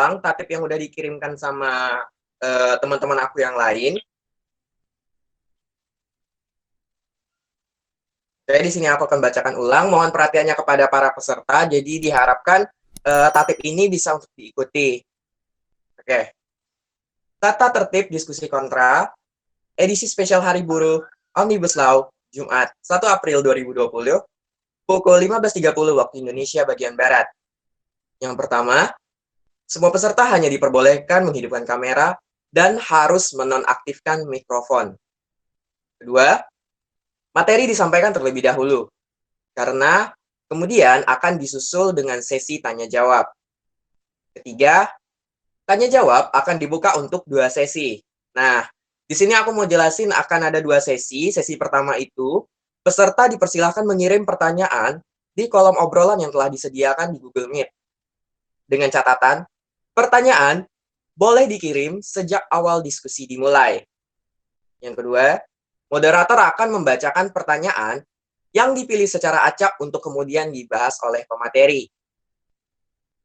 ulang tatip yang udah dikirimkan sama teman-teman aku yang lain. Jadi di sini aku akan bacakan ulang. Mohon perhatiannya kepada para peserta. Jadi diharapkan tatip ini bisa untuk diikuti. Oke. Tata tertib diskusi kontra, edisi spesial Hari Buruh Omnibus Law, Jumat 1 April 2020, pukul 15.30 waktu Indonesia bagian Barat. Yang pertama, semua peserta hanya diperbolehkan menghidupkan kamera dan harus menonaktifkan mikrofon. Kedua, materi disampaikan terlebih dahulu, karena kemudian akan disusul dengan sesi tanya-jawab. Ketiga, tanya-jawab akan dibuka untuk 2 sesi. Nah, di sini aku mau jelasin akan ada 2 sesi. Sesi pertama itu, peserta dipersilahkan mengirim pertanyaan di kolom obrolan yang telah disediakan di Google Meet. Dengan catatan, pertanyaan boleh dikirim sejak awal diskusi dimulai. Yang kedua, moderator akan membacakan pertanyaan yang dipilih secara acak untuk kemudian dibahas oleh pemateri.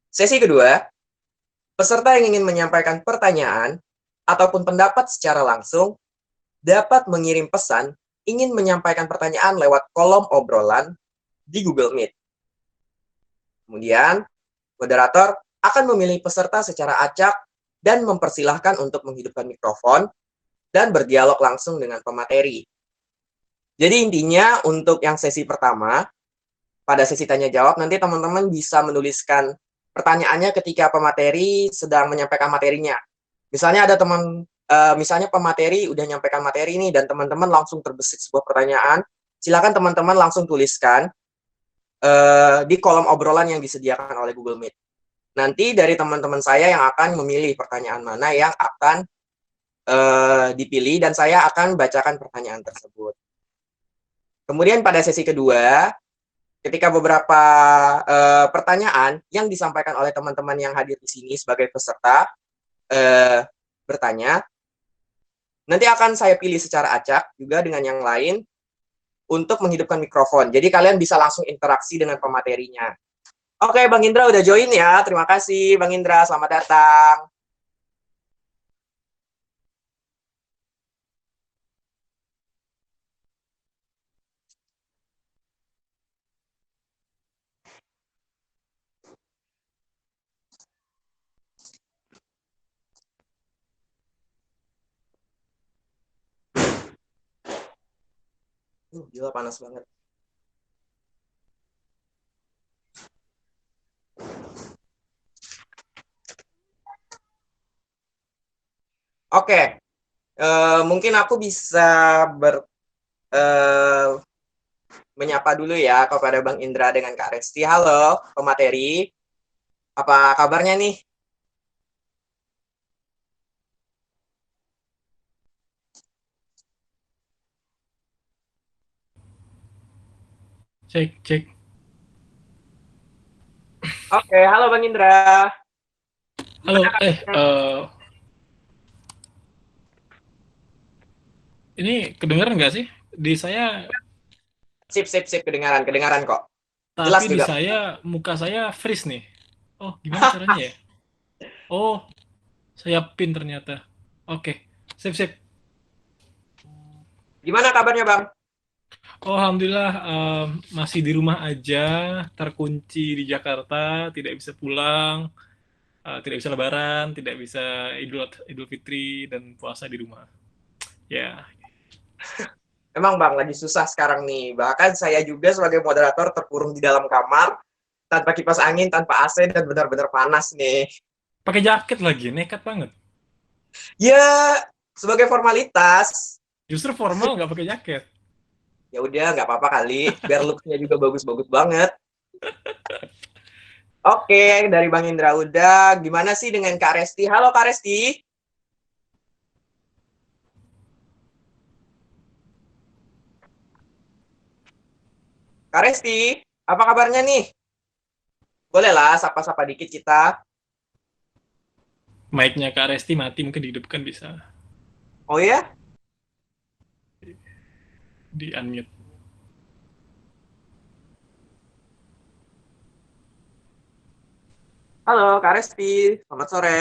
Sesi kedua, peserta yang ingin menyampaikan pertanyaan ataupun pendapat secara langsung dapat mengirim pesan ingin menyampaikan pertanyaan lewat kolom obrolan di Google Meet. Kemudian, moderator akan memilih peserta secara acak dan mempersilahkan untuk menghidupkan mikrofon dan berdialog langsung dengan pemateri. Jadi intinya untuk yang sesi pertama, pada sesi tanya jawab nanti teman-teman bisa menuliskan pertanyaannya ketika pemateri sedang menyampaikan materinya. Misalnya ada misalnya pemateri udah nyampaikan materi ini dan teman-teman langsung terbesit sebuah pertanyaan, silakan teman-teman langsung tuliskan di kolom obrolan yang disediakan oleh Google Meet. Nanti dari teman-teman saya yang akan memilih pertanyaan mana yang akan dipilih dan saya akan bacakan pertanyaan tersebut. Kemudian pada sesi kedua, ketika beberapa pertanyaan yang disampaikan oleh teman-teman yang hadir di sini sebagai peserta bertanya, nanti akan saya pilih secara acak juga dengan yang lain untuk menghidupkan mikrofon. Jadi kalian bisa langsung interaksi dengan pematerinya. Oke, Bang Indra udah join ya. Terima kasih, Bang Indra. Selamat datang. Gila panas banget. Oke, mungkin aku bisa eh, menyapa dulu ya kepada Bang Indra dengan Kak Resti. Halo, pemateri. Apa kabarnya nih? Cek, cek. Oke, halo Bang Indra. Gimana Halo, kabarnya? ini kedengeran nggak sih? Di saya, Sip, sip, sip. Kedengaran, kedengaran kok. Jelas tapi di juga. saya, muka saya freeze nih. Oh, gimana caranya ya? Oh, saya pin ternyata. Oke, sip, sip. Gimana kabarnya, Bang? Oh, Alhamdulillah, masih di rumah aja, terkunci di Jakarta, tidak bisa pulang, tidak bisa lebaran, tidak bisa Idul Idul Fitri, dan puasa di rumah. Ya, Emang Bang, lagi susah sekarang nih. Bahkan saya juga sebagai moderator terkurung di dalam kamar, tanpa kipas angin, tanpa AC, dan benar-benar panas nih. pakai jaket lagi, nekat banget. Ya, sebagai formalitas, Justru formal nggak pakai jaket. ya udah nggak apa-apa kali, biar look-nya juga bagus-bagus banget. Oke, dari Bang Indra udah. Gimana sih dengan Kak Resti? Halo Kak Resti. Kak Resti, apa kabarnya nih? Bolehlah sapa-sapa dikit kita. Mic-nya Kak Resti mati, mungkin dihidupkan bisa Oh ya? di unmute. Halo, Kak Resti. Selamat sore.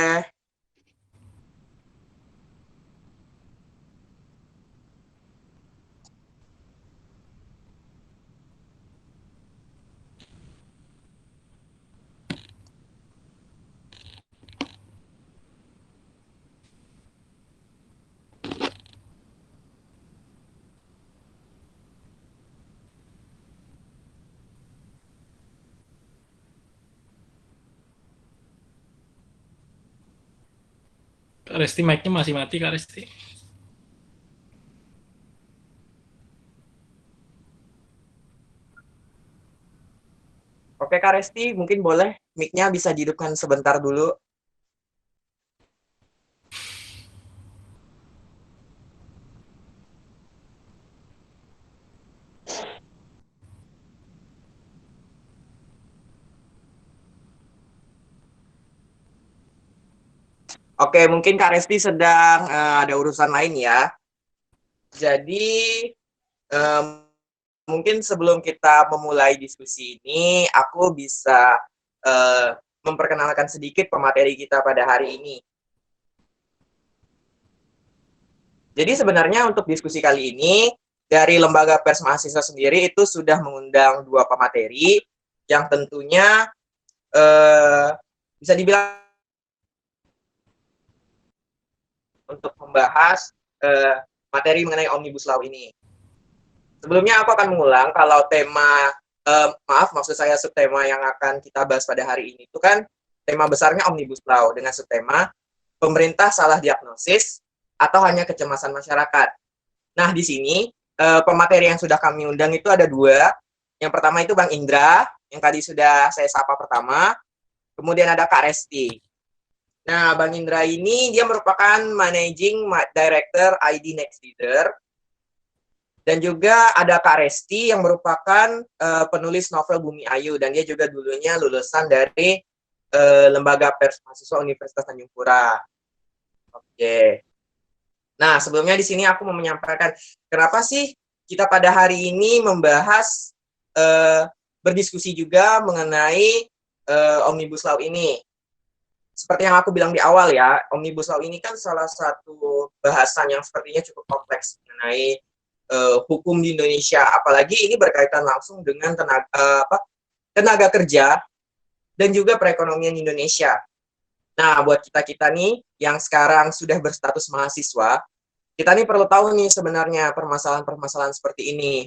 Kak Resti, mic-nya masih mati, Kak Resti. Oke, Kak Resti, mungkin boleh mic-nya bisa dihidupkan sebentar dulu. Oke, mungkin Kak Resti sedang ada urusan lain ya. Jadi, em, mungkin sebelum kita memulai diskusi ini, aku bisa eh, memperkenalkan sedikit pemateri kita pada hari ini. Jadi sebenarnya untuk diskusi kali ini, dari Lembaga Pers Mahasiswa sendiri itu sudah mengundang 2 pemateri yang tentunya eh, bisa dibilang untuk membahas materi mengenai Omnibus Law ini. Sebelumnya aku akan mengulang kalau tema, maksud saya subtema yang akan kita bahas pada hari ini itu kan tema besarnya Omnibus Law dengan subtema pemerintah salah diagnosis atau hanya kecemasan masyarakat. Nah, di sini pemateri yang sudah kami undang itu ada 2. Yang pertama itu Bang Indra, yang tadi sudah saya sapa pertama. Kemudian ada Kak Resti. Nah, Bang Indra ini dia merupakan Managing Director ID Next Leader. Dan juga ada Kak Resti yang merupakan penulis novel Bumi Ayu. Dan dia juga dulunya lulusan dari Lembaga Pers Mahasiswa Universitas Tanjung Pura. Oke. Nah, sebelumnya di sini aku mau menyampaikan kenapa sih kita pada hari ini membahas berdiskusi juga mengenai Omnibus Law ini. Seperti yang aku bilang di awal ya, Omnibus Law ini kan salah satu bahasan yang sepertinya cukup kompleks mengenai hukum di Indonesia, apalagi ini berkaitan langsung dengan tenaga kerja dan juga perekonomian Indonesia. Nah, buat kita-kita nih yang sekarang sudah berstatus mahasiswa, kita nih perlu tahu nih sebenarnya permasalahan-permasalahan seperti ini.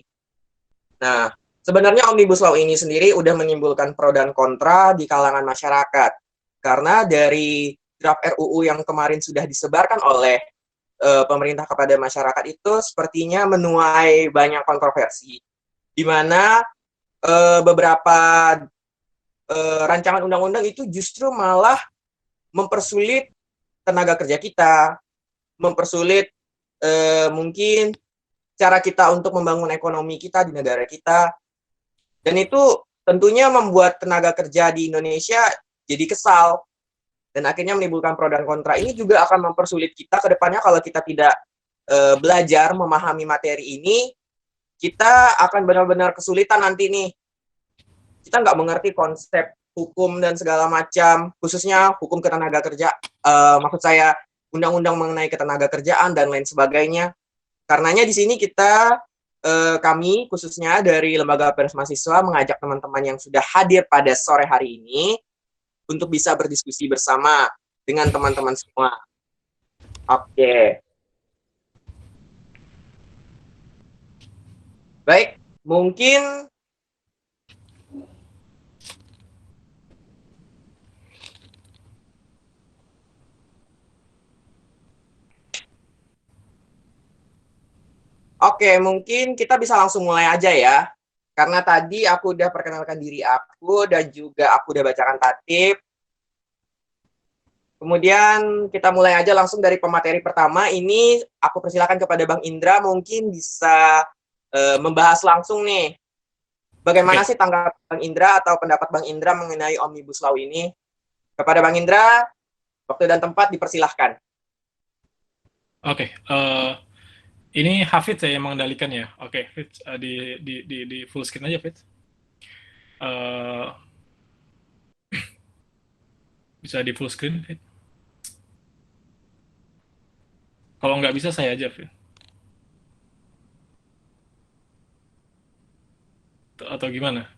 Nah, sebenarnya Omnibus Law ini sendiri udah menimbulkan pro dan kontra di kalangan masyarakat. Karena dari draft RUU yang kemarin sudah disebarkan oleh pemerintah kepada masyarakat itu sepertinya menuai banyak kontroversi, di mana beberapa rancangan undang-undang itu justru malah mempersulit tenaga kerja kita, mempersulit mungkin cara kita untuk membangun ekonomi kita di negara kita, dan itu tentunya membuat tenaga kerja di Indonesia jadi kesal, dan akhirnya menimbulkan pro dan kontra. Ini juga akan mempersulit kita ke depannya kalau kita tidak belajar memahami materi ini, kita akan benar-benar kesulitan nanti nih. Kita nggak mengerti konsep hukum dan segala macam, khususnya hukum ketenaga kerja, maksud saya undang-undang mengenai ketenaga kerjaan dan lain sebagainya. Karenanya di sini kami khususnya dari Lembaga Pers Mahasiswa mengajak teman-teman yang sudah hadir pada sore hari ini untuk bisa berdiskusi bersama dengan teman-teman semua. Oke. Baik, mungkin mungkin kita bisa langsung mulai aja ya. Karena tadi aku udah perkenalkan diri aku dan juga aku udah bacakan tatip. Kemudian kita mulai aja langsung dari pemateri pertama. Ini aku persilakan kepada Bang Indra mungkin bisa membahas langsung nih. Bagaimana sih tanggapan Bang Indra atau pendapat Bang Indra mengenai Omnibus Law ini? Kepada Bang Indra, waktu dan tempat dipersilahkan. Oke, ini Hafid saya yang mengendalikan ya. Oke, Fitz, di full screen aja, Fitz. Bisa di full screen, Fit? Kalau nggak bisa, saya aja, Fit. Atau gimana?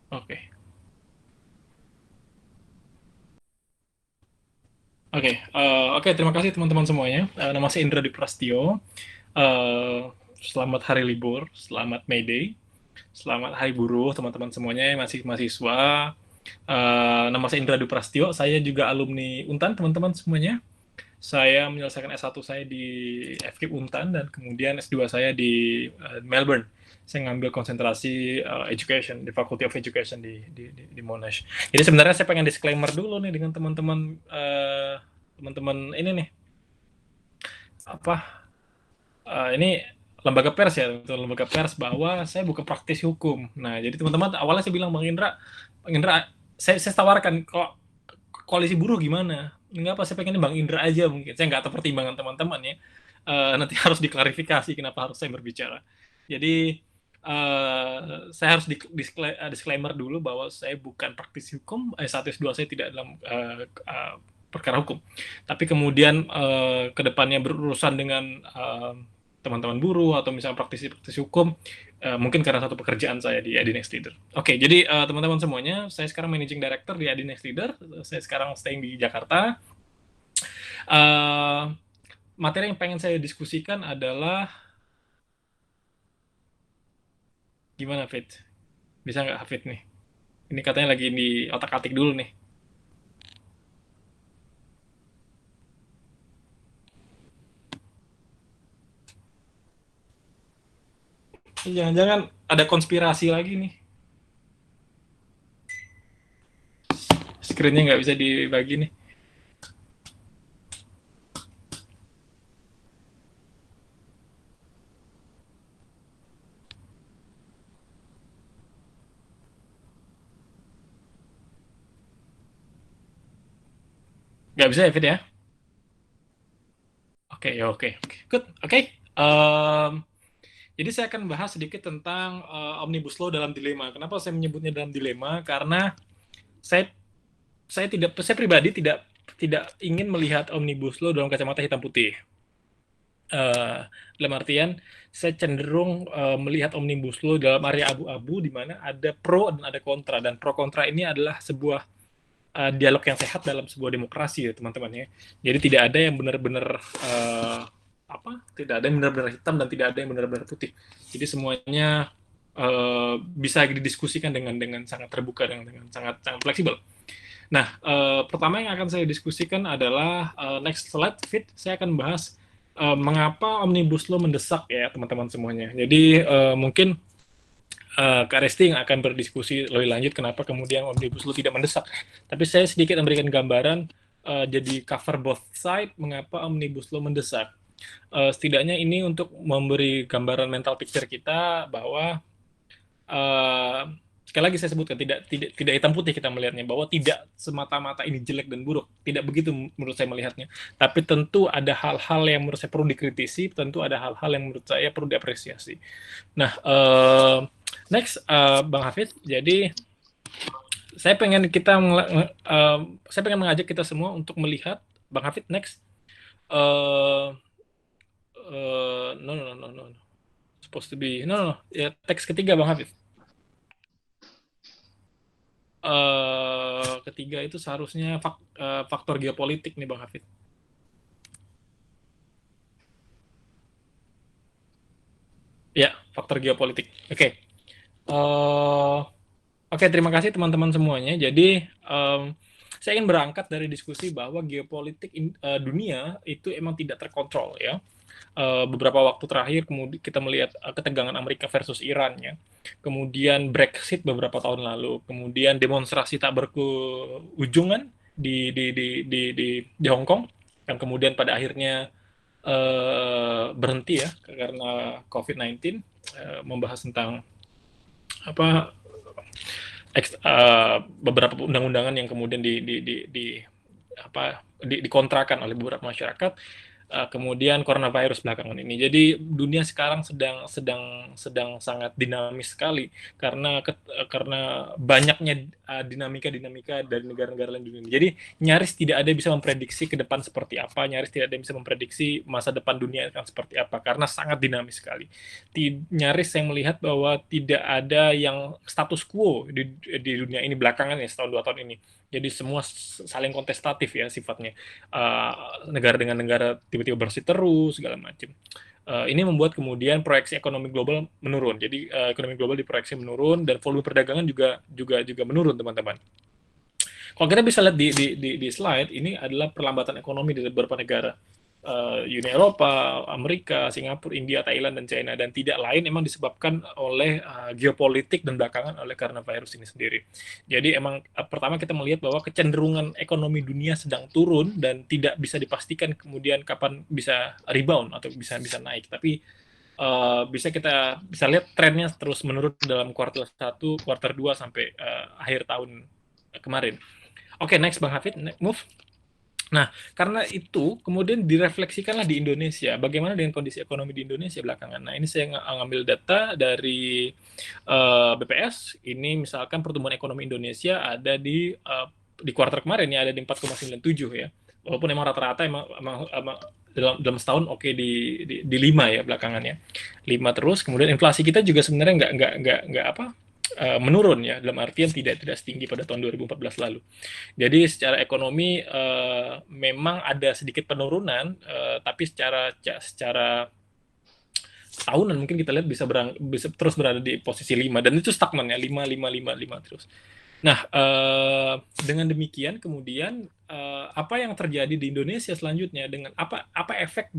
Oke. Oke, terima kasih teman-teman semuanya. Nama saya Indra Diprastio. Eh, Selamat hari libur, selamat May Day, selamat hari buruh teman-teman semuanya yang masih mahasiswa. Nama saya Indra Diprastio, saya juga alumni Untan teman-teman semuanya. Saya menyelesaikan S1 saya di FKIP Untan dan kemudian S2 saya di Melbourne. Saya ngambil konsentrasi education di Faculty of Education di Monash. Jadi sebenarnya saya pengen disclaimer dulu nih dengan teman-teman teman-teman ini nih apa ini lembaga pers ya, lembaga pers bahwa saya bukan praktisi hukum. Nah, jadi teman-teman awalnya saya bilang Bang Indra, saya tawarkan kok koalisi buruh gimana? Enggak apa, saya pengen Bang Indra aja mungkin. Saya nggak tahu pertimbangan teman-teman ya. Nanti harus diklarifikasi kenapa harus saya berbicara. Jadi saya harus disclaimer dulu bahwa saya bukan praktisi hukum. S1 S2 saya tidak dalam perkara hukum. Tapi kemudian kedepannya berurusan dengan teman-teman buruh atau misalnya praktisi hukum, mungkin karena satu pekerjaan saya di ID Next Leader. Oke, jadi teman-teman semuanya, saya sekarang Managing Director di ID Next Leader. Saya sekarang staying di Jakarta. Materi yang pengen saya diskusikan adalah gimana, Fit? Bisa nggak, Fit nih? Ini katanya lagi di otak-atik dulu nih. Jangan-jangan ada konspirasi lagi nih. Screen-nya nggak bisa dibagi nih. Nggak bisa ya, Fit ya? Oke. Good, oke. Jadi saya akan bahas sedikit tentang Omnibus Law dalam dilema. Kenapa saya menyebutnya dalam dilema? Karena saya saya pribadi tidak ingin melihat Omnibus Law dalam kacamata hitam putih. Dalam artian saya cenderung melihat Omnibus Law dalam area abu-abu di mana ada pro dan ada kontra, dan pro kontra ini adalah sebuah dialog yang sehat dalam sebuah demokrasi ya teman-teman ya. Jadi tidak ada yang benar-benar tidak ada yang benar-benar hitam dan tidak ada yang benar-benar putih. Jadi semuanya bisa didiskusikan dengan sangat terbuka, dengan sangat fleksibel. Nah, pertama yang akan saya diskusikan adalah next slide, Fit. Saya akan bahas mengapa Omnibus Law mendesak ya teman-teman semuanya. Jadi mungkin Kak Resti yang akan berdiskusi lebih lanjut kenapa kemudian Omnibus Law tidak mendesak. Tapi saya sedikit memberikan gambaran jadi cover both side mengapa Omnibus Law mendesak. Setidaknya ini untuk memberi gambaran mental picture kita bahwa sekali lagi saya sebutkan tidak hitam putih kita melihatnya, bahwa tidak semata-mata ini jelek dan buruk, tidak begitu menurut saya melihatnya. Tapi tentu ada hal-hal yang menurut saya perlu dikritisi, tentu ada hal-hal yang menurut saya perlu diapresiasi. Nah, next Bang Hafid, jadi saya pengen mengajak kita semua untuk melihat Bang Hafid next. No. Supposed to be no. Ya, teks ketiga Bang Hafid. Ketiga itu seharusnya faktor geopolitik nih Bang Hafid. Ya, faktor geopolitik. Oke. Oke, terima kasih teman-teman semuanya. Jadi saya ingin berangkat dari diskusi bahwa geopolitik dunia itu emang tidak terkontrol ya. Beberapa waktu terakhir kemudian kita melihat ketegangan Amerika versus Iran ya. Kemudian Brexit beberapa tahun lalu, kemudian demonstrasi tak berkeujungan di Hong Kong, yang kemudian pada akhirnya berhenti ya karena COVID-19, membahas tentang beberapa undang-undangan yang kemudian dikontrakan oleh beberapa masyarakat. kemudian coronavirus belakangan ini. Jadi dunia sekarang sedang sangat dinamis sekali karena banyaknya dinamika-dinamika dari negara-negara lain di dunia. Jadi nyaris tidak ada yang bisa memprediksi ke depan seperti apa, nyaris tidak ada yang bisa memprediksi masa depan dunia akan seperti apa karena sangat dinamis sekali. Nyaris saya melihat bahwa tidak ada yang status quo di dunia ini belakangan ya, setahun 2 tahun ini. Jadi semua saling kontestatif ya sifatnya. Negara dengan negara tiba-tiba berseteru segala macam. Ini membuat kemudian proyeksi ekonomi global menurun. Jadi ekonomi global diproyeksi menurun dan volume perdagangan juga menurun, teman-teman. Kalau kita bisa lihat di slide, ini adalah perlambatan ekonomi di beberapa negara. Uni Eropa, Amerika, Singapura, India, Thailand, dan China, dan tidak lain memang disebabkan oleh geopolitik dan belakangan oleh karena virus ini sendiri. Jadi emang pertama kita melihat bahwa kecenderungan ekonomi dunia sedang turun dan tidak bisa dipastikan kemudian kapan bisa rebound atau bisa naik. Tapi kita bisa lihat trennya terus menurun dalam kuartal 1, kuartal 2 sampai akhir tahun kemarin. Oke, next Bang Hafid, move. Nah, karena itu kemudian direfleksikanlah di Indonesia. Bagaimana dengan kondisi ekonomi di Indonesia belakangan? Nah, ini saya ngambil data dari BPS. Ini misalkan pertumbuhan ekonomi Indonesia ada di kuartal kemarin ya, ada di 4,97 ya. Walaupun emang rata-rata emang dalam setahun oke di 5 ya belakangannya. 5 terus. Kemudian inflasi kita juga sebenarnya nggak menurun ya, dalam artian tidak setinggi pada tahun 2014 lalu. Jadi secara ekonomi memang ada sedikit penurunan, tapi secara tahunan mungkin kita lihat bisa terus berada di posisi 5, dan itu stagnan ya, 5 terus. Nah, dengan demikian kemudian apa yang terjadi di Indonesia selanjutnya, dengan apa efek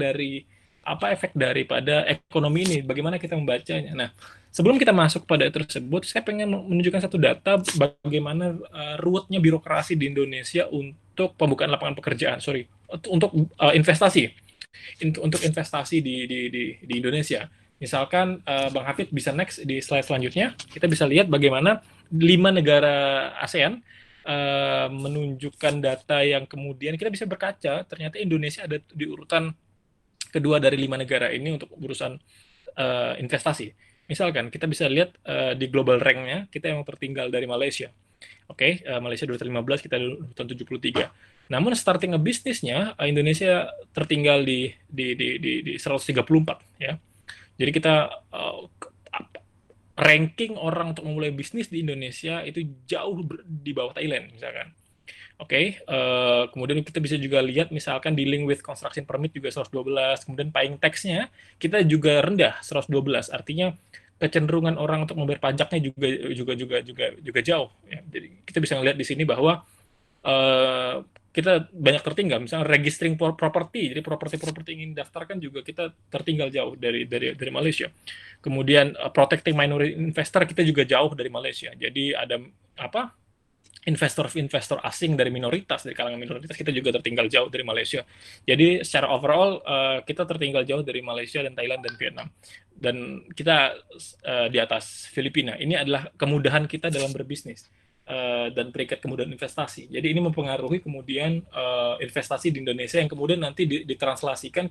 daripada ekonomi ini, bagaimana kita membacanya. Nah, sebelum kita masuk pada tersebut, saya pengen menunjukkan satu data bagaimana ruwetnya birokrasi di Indonesia untuk pembukaan lapangan pekerjaan, untuk investasi, untuk investasi di Indonesia. Misalkan Bang Hafid bisa next di slide selanjutnya, kita bisa lihat bagaimana 5 negara ASEAN menunjukkan data yang kemudian kita bisa berkaca, ternyata Indonesia ada di urutan kedua dari 5 negara ini untuk urusan investasi. Misalkan kita bisa lihat di global rank-nya, kita yang tertinggal dari Malaysia. Oke, Malaysia 2015, kita di urutan 73. Namun starting bisnisnya Indonesia tertinggal di 134 ya. Jadi kita ranking orang untuk memulai bisnis di Indonesia itu jauh di bawah Thailand misalkan. Oke, kemudian kita bisa juga lihat misalkan dealing with construction permit juga 112, kemudian paying tax-nya kita juga rendah 112. Artinya kecenderungan orang untuk membayar pajaknya juga jauh ya. Jadi kita bisa lihat di sini bahwa kita banyak tertinggal, misalnya registering property, jadi properti ingin daftarkan juga kita tertinggal jauh dari Malaysia. Kemudian protecting minority investor kita juga jauh dari Malaysia. Jadi ada investor asing dari kalangan minoritas kita juga tertinggal jauh dari Malaysia. Jadi secara overall kita tertinggal jauh dari Malaysia dan Thailand dan Vietnam. Dan kita di atas Filipina. Ini adalah kemudahan kita dalam berbisnis dan peringkat kemudahan investasi. Jadi ini mempengaruhi kemudian investasi di Indonesia yang kemudian nanti ditranslasikan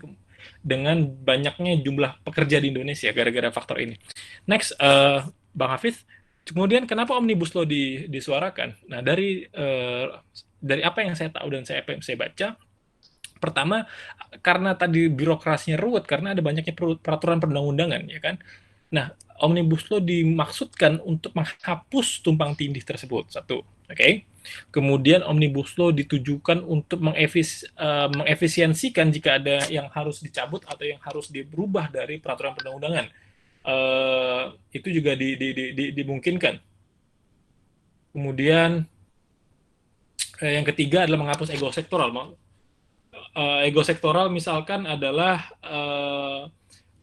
dengan banyaknya jumlah pekerja di Indonesia gara-gara faktor ini. Next, Bang Hafiz. Kemudian kenapa Omnibus Law disuarakan? Nah, dari apa yang saya tahu dan apa yang saya baca, pertama karena tadi birokrasinya ruwet karena ada banyaknya peraturan perundang-undangan, ya kan? Nah, Omnibus Law dimaksudkan untuk menghapus tumpang tindih tersebut, satu. Oke. Kemudian Omnibus Law ditujukan untuk mengefisiensikan jika ada yang harus dicabut atau yang harus dirubah dari peraturan perundang-undangan. Itu juga dimungkinkan. Kemudian yang ketiga adalah menghapus ego sektoral. Ego sektoral misalkan adalah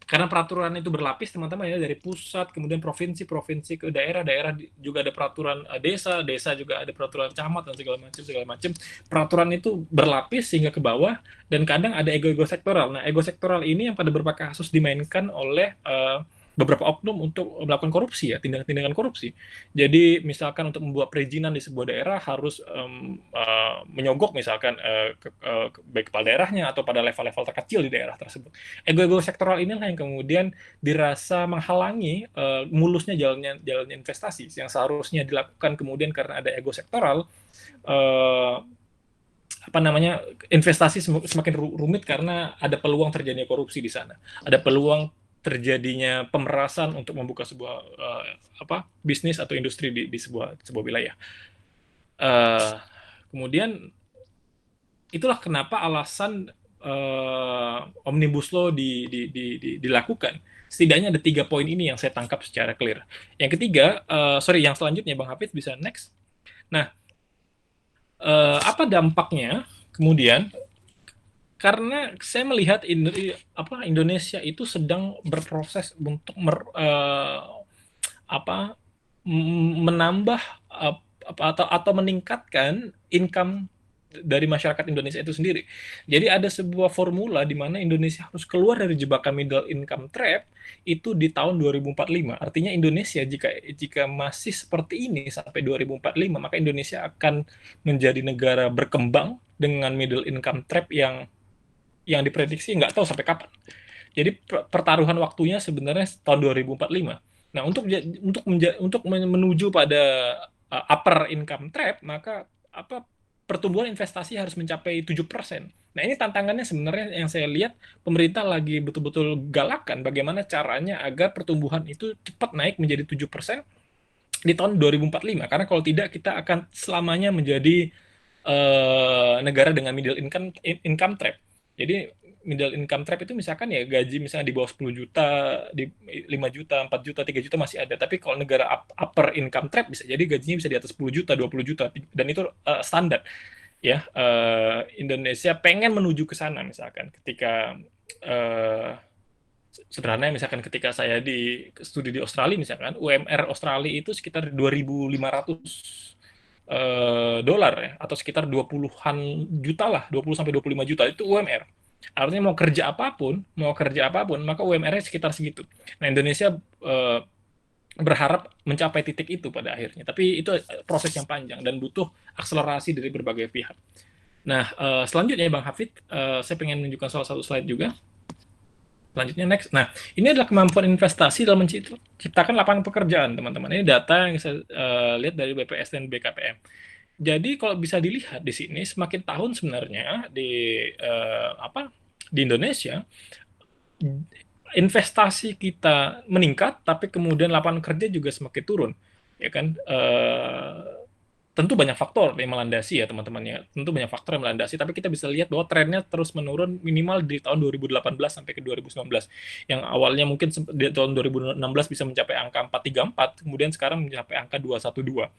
karena peraturan itu berlapis teman-teman ya, dari pusat kemudian provinsi ke daerah juga ada peraturan desa juga ada peraturan camat dan segala macam. Peraturan itu berlapis sehingga ke bawah dan kadang ada ego sektoral. Nah, ego sektoral ini yang pada beberapa kasus dimainkan oleh beberapa oknum untuk melakukan korupsi ya, tindakan-tindakan korupsi. Jadi misalkan untuk membuat perizinan di sebuah daerah harus menyogok misalkan baik kepala daerahnya atau pada level-level terkecil di daerah tersebut. Ego-ego sektoral inilah yang kemudian dirasa menghalangi mulusnya jalannya investasi yang seharusnya dilakukan kemudian karena ada ego sektoral. eh, apa namanya, investasi semakin rumit karena ada peluang terjadinya korupsi di sana, ada peluang terjadinya pemerasan untuk membuka sebuah bisnis atau industri di sebuah wilayah. Uh, Kemudian itulah kenapa alasan omnibus law dilakukan. Setidaknya ada 3 poin ini yang saya tangkap secara clear. Yang ketiga, yang selanjutnya Bang Hafid bisa next. Nah, apa dampaknya kemudian? Karena saya melihat Indonesia itu sedang berproses untuk menambah atau meningkatkan income dari masyarakat Indonesia itu sendiri. Jadi ada sebuah formula di mana Indonesia harus keluar dari jebakan middle income trap itu di tahun 2045. Artinya Indonesia jika masih seperti ini sampai 2045, maka Indonesia akan menjadi negara berkembang dengan middle income trap yang diprediksi nggak tahu sampai kapan. Jadi pertaruhan waktunya sebenarnya tahun 2045. Nah, untuk menuju pada upper income trap, maka pertumbuhan investasi harus mencapai 7%. Nah, ini tantangannya sebenarnya yang saya lihat pemerintah lagi betul-betul galakan bagaimana caranya agar pertumbuhan itu cepat naik menjadi 7% di tahun 2045. Karena kalau tidak kita akan selamanya menjadi negara dengan middle income trap. Jadi middle income trap itu misalkan ya gaji misalnya di bawah 10 juta, di 5 juta, 4 juta, 3 juta masih ada. Tapi kalau negara upper income trap bisa jadi gajinya bisa di atas 10 juta, 20 juta dan itu standar. Ya, Indonesia pengen menuju ke sana misalkan ketika sederhananya misalkan ketika saya di studi di Australia misalkan UMR Australia itu sekitar 2.500 dolar ya, atau sekitar 20-an juta lah, 20 sampai 25 juta itu UMR. Artinya mau kerja apapun, maka UMR-nya sekitar segitu. Nah, Indonesia berharap mencapai titik itu pada akhirnya. Tapi itu proses yang panjang dan butuh akselerasi dari berbagai pihak. Nah, selanjutnya Bang Hafid, saya pengen menunjukkan salah satu slide juga. Selanjutnya next. Nah, ini adalah kemampuan investasi dalam menciptakan lapangan pekerjaan, teman-teman. Ini data yang saya lihat dari BPS dan BKPM. Jadi kalau bisa dilihat di sini, semakin tahun sebenarnya di Indonesia investasi kita meningkat, tapi kemudian lapangan kerja juga semakin turun, ya kan? Tentu banyak faktor yang melandasi ya teman-teman ya. Tentu banyak faktor yang melandasi, tapi kita bisa lihat bahwa trennya terus menurun minimal di tahun 2018 sampai ke 2019. Yang awalnya mungkin di tahun 2016 bisa mencapai angka 434, kemudian sekarang mencapai angka 212.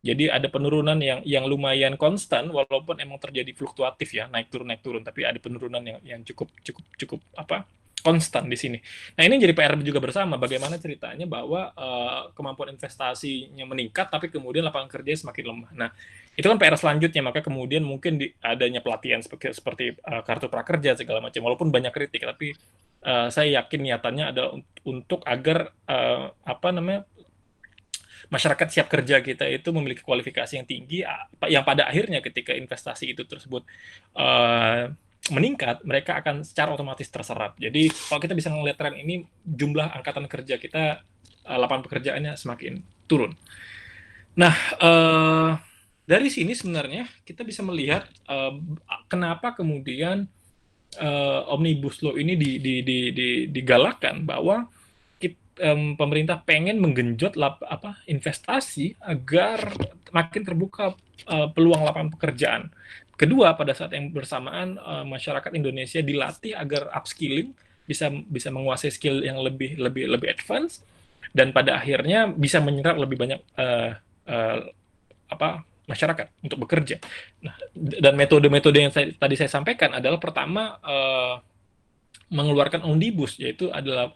Jadi ada penurunan yang lumayan konstan walaupun emang terjadi fluktuatif ya, naik turun, tapi ada penurunan yang cukup konstan di sini. Nah, ini jadi PR juga bersama bagaimana ceritanya bahwa kemampuan investasinya meningkat tapi kemudian lapangan kerja semakin lemah. Nah, itu kan PR selanjutnya, maka kemudian mungkin adanya pelatihan seperti kartu prakerja segala macam, walaupun banyak kritik, tapi saya yakin niatannya adalah untuk agar masyarakat siap kerja kita itu memiliki kualifikasi yang tinggi, yang pada akhirnya ketika investasi itu tersebut meningkat, mereka akan secara otomatis terserap. Jadi kalau kita bisa melihat tren ini, jumlah angkatan kerja kita, lapangan pekerjaannya semakin turun. Nah, dari sini sebenarnya kita bisa melihat kenapa kemudian Omnibus Law ini digalakkan, bahwa pemerintah pengen menggenjot investasi agar makin terbuka peluang lapangan pekerjaan. Kedua, pada saat yang bersamaan masyarakat Indonesia dilatih agar upskilling, bisa menguasai skill yang lebih advance, dan pada akhirnya bisa menyerap lebih banyak masyarakat untuk bekerja. Nah, dan metode-metode yang tadi saya sampaikan adalah pertama mengeluarkan omnibus, yaitu adalah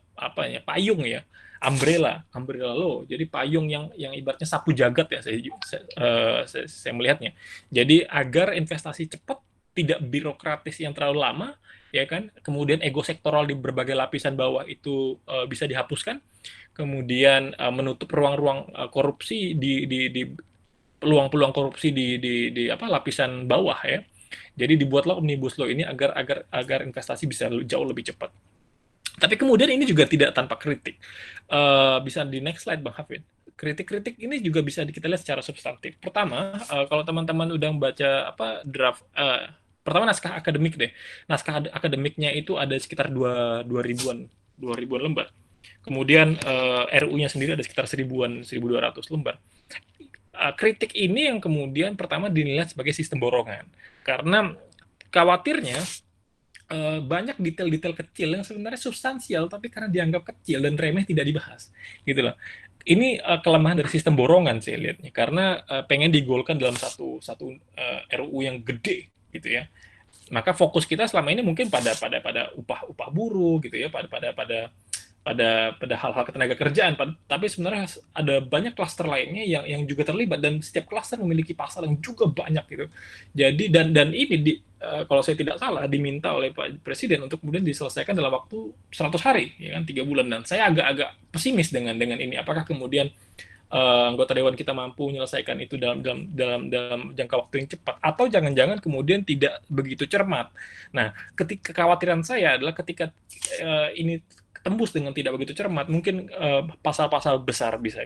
payung ya, umbrella law. Jadi payung yang ibaratnya sapu jagat ya, saya melihatnya. Jadi agar investasi cepat tidak birokratis yang terlalu lama, ya kan? Kemudian ego sektoral di berbagai lapisan bawah itu bisa dihapuskan. Kemudian menutup ruang-ruang korupsi di peluang-peluang korupsi di apa lapisan bawah ya. Jadi dibuatlah omnibus law ini agar investasi bisa jauh lebih cepat. Tapi kemudian ini juga tidak tanpa kritik. Bisa di next slide Bang Hafid. Kritik-kritik ini juga bisa kita lihat secara substantif. Pertama, kalau teman-teman udah membaca apa draft, pertama naskah akademik deh. Naskah akademiknya itu ada sekitar 2 ribuan lembar. Kemudian RU-nya sendiri ada sekitar 1.200 lembar. Kritik ini yang kemudian pertama dinilai sebagai sistem borongan. Karena khawatirnya banyak detail-detail kecil yang sebenarnya substansial tapi karena dianggap kecil dan remeh tidak dibahas gitu loh. Ini kelemahan dari sistem borongan saya lihatnya karena pengen digolkan dalam satu RUU yang gede gitu ya. Maka fokus kita selama ini mungkin pada upah buruh gitu ya, pada hal-hal ketenaga kerjaan, tapi sebenarnya ada banyak klaster lainnya yang juga terlibat dan setiap klaster memiliki pasal yang juga banyak gitu. Jadi dan ini kalau saya tidak salah diminta oleh Pak Presiden untuk kemudian diselesaikan dalam waktu 100 hari, ya kan 3 bulan. Dan saya agak pesimis dengan ini. Apakah kemudian anggota dewan kita mampu menyelesaikan itu dalam jangka waktu yang cepat atau jangan-jangan kemudian tidak begitu cermat. Nah, kekhawatiran saya adalah ketika ini tembus dengan tidak begitu cermat, mungkin pasal-pasal besar bisa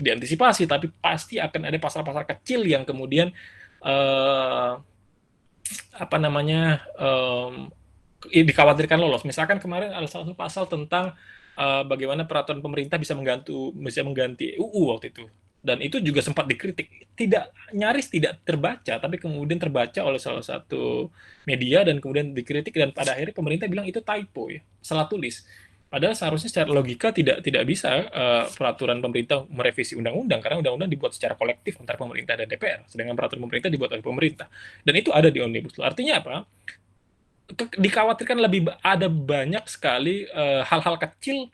diantisipasi, tapi pasti akan ada pasal-pasal kecil yang kemudian dikhawatirkan lolos. Misalkan kemarin ada salah satu pasal tentang bagaimana peraturan pemerintah bisa mengganti UU waktu itu. Dan itu juga sempat dikritik. Nyaris tidak terbaca, tapi kemudian terbaca oleh salah satu media dan kemudian dikritik dan pada akhirnya pemerintah bilang itu typo ya, salah tulis. Padahal seharusnya secara logika tidak bisa peraturan pemerintah merevisi undang-undang karena undang-undang dibuat secara kolektif antara pemerintah dan DPR, sedangkan peraturan pemerintah dibuat oleh pemerintah. Dan itu ada di Omnibus Law. Artinya apa? Dikhawatirkan ada banyak sekali hal-hal kecil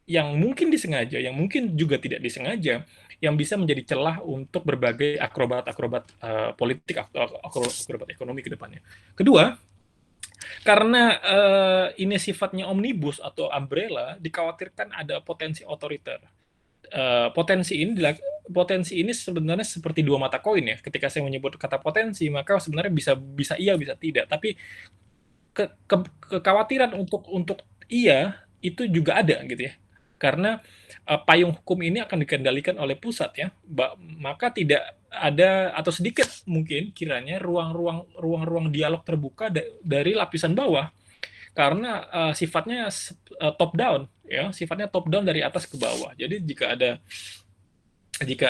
yang mungkin disengaja, yang mungkin juga tidak disengaja, yang bisa menjadi celah untuk berbagai akrobat-akrobat politik, akrobat ekonomi ke depannya. Kedua, karena ini sifatnya omnibus atau umbrella, dikhawatirkan ada potensi otoriter. Potensi ini sebenarnya seperti dua mata koin ya. Ketika saya menyebut kata potensi, maka sebenarnya bisa iya, bisa tidak. Tapi kekhawatiran untuk iya itu juga ada gitu ya. Karena payung hukum ini akan dikendalikan oleh pusat ya, maka tidak ada atau sedikit mungkin kiranya ruang-ruang dialog terbuka dari lapisan bawah karena sifatnya top down ya, sifatnya top down dari atas ke bawah. Jadi jika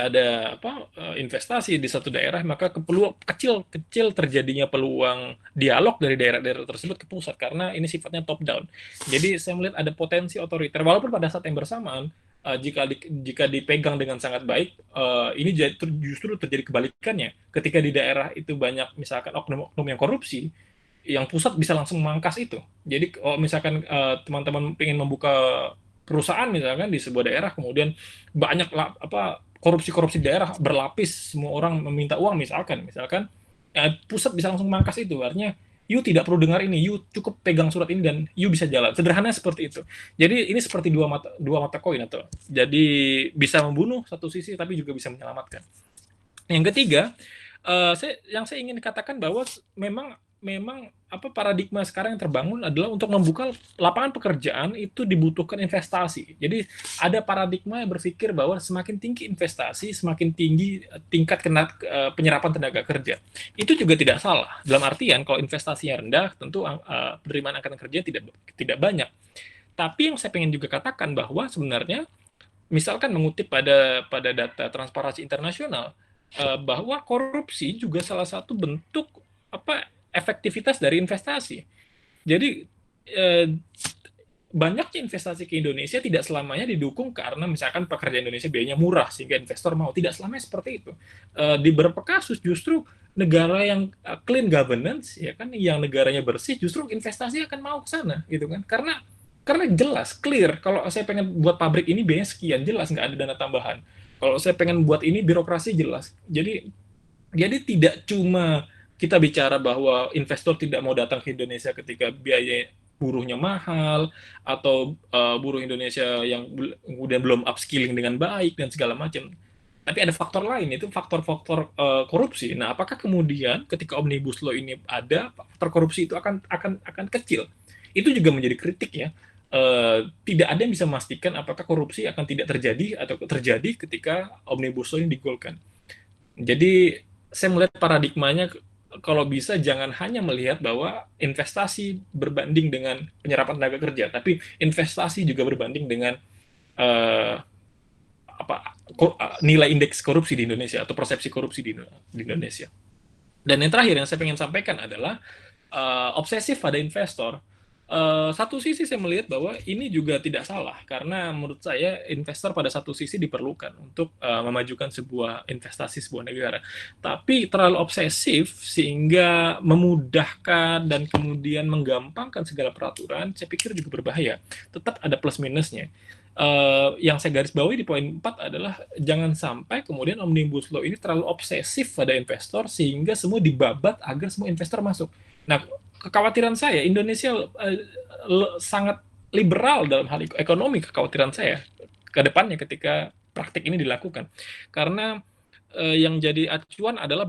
ada investasi di satu daerah, maka kecil terjadinya peluang dialog dari daerah-daerah tersebut ke pusat karena ini sifatnya top down. Jadi saya melihat ada potensi otoriter walaupun pada saat yang bersamaan jika dipegang dengan sangat baik, ini justru terjadi kebalikannya. Ketika di daerah itu banyak misalkan oknum-oknum yang korupsi, yang pusat bisa langsung memangkas itu. Jadi misalkan teman-teman ingin membuka perusahaan misalkan di sebuah daerah, kemudian banyak korupsi daerah berlapis, semua orang meminta uang misalkan pusat bisa langsung memangkas itu. Artinya you tidak perlu dengar ini, you cukup pegang surat ini dan you bisa jalan. Sederhana seperti itu. Jadi ini seperti dua mata koin atau jadi bisa membunuh satu sisi tapi juga bisa menyelamatkan. Yang ketiga, yang saya ingin katakan bahwa memang paradigma sekarang yang terbangun adalah untuk membuka lapangan pekerjaan itu dibutuhkan investasi. Jadi ada paradigma yang berpikir bahwa semakin tinggi investasi, semakin tinggi tingkat penyerapan tenaga kerja. Itu juga tidak salah. Dalam artian kalau investasinya rendah, tentu penerimaan angkatan kerja tidak banyak. Tapi yang saya ingin juga katakan bahwa sebenarnya misalkan mengutip pada data Transparansi Internasional bahwa korupsi juga salah satu bentuk efektivitas dari investasi. Jadi banyaknya investasi ke Indonesia tidak selamanya didukung karena misalkan pekerja Indonesia biayanya murah sehingga investor mau. Tidak selamanya seperti itu. Di beberapa kasus justru negara yang clean governance ya kan, yang negaranya bersih, justru investasi akan mau ke sana gitu kan. Karena jelas, clear. Kalau saya pengen buat pabrik ini biayanya sekian, jelas nggak ada dana tambahan. Kalau saya pengen buat ini birokrasi jelas. Jadi tidak cuma kita bicara bahwa investor tidak mau datang ke Indonesia ketika biaya buruhnya mahal, atau buruh Indonesia yang kemudian belum upskilling dengan baik dan segala macam. Tapi ada faktor lain, itu faktor-faktor korupsi. Nah, apakah kemudian ketika Omnibus Law ini ada, faktor korupsi itu akan kecil? Itu juga menjadi kritik ya. Tidak ada yang bisa memastikan apakah korupsi akan tidak terjadi atau terjadi ketika Omnibus Law ini digolkan. Jadi saya melihat paradigmanya, kalau bisa jangan hanya melihat bahwa investasi berbanding dengan penyerapan tenaga kerja, tapi investasi juga berbanding dengan eh, nilai indeks korupsi di Indonesia atau persepsi korupsi di Indonesia. Dan yang terakhir yang saya ingin sampaikan adalah obsesif pada investor. Satu sisi saya melihat bahwa ini juga tidak salah, karena menurut saya investor pada satu sisi diperlukan untuk memajukan sebuah investasi sebuah negara. Tapi terlalu obsesif sehingga memudahkan dan kemudian menggampangkan segala peraturan, saya pikir juga berbahaya. Tetap ada plus minusnya. Yang saya garis bawahi di poin 4 adalah jangan sampai kemudian Omnibus Law ini terlalu obsesif pada investor sehingga semua dibabat agar semua investor masuk. Nah, kekhawatiran saya, Indonesia sangat liberal dalam hal ekonomi, kekhawatiran saya ke depannya ketika praktik ini dilakukan. Karena yang jadi acuan adalah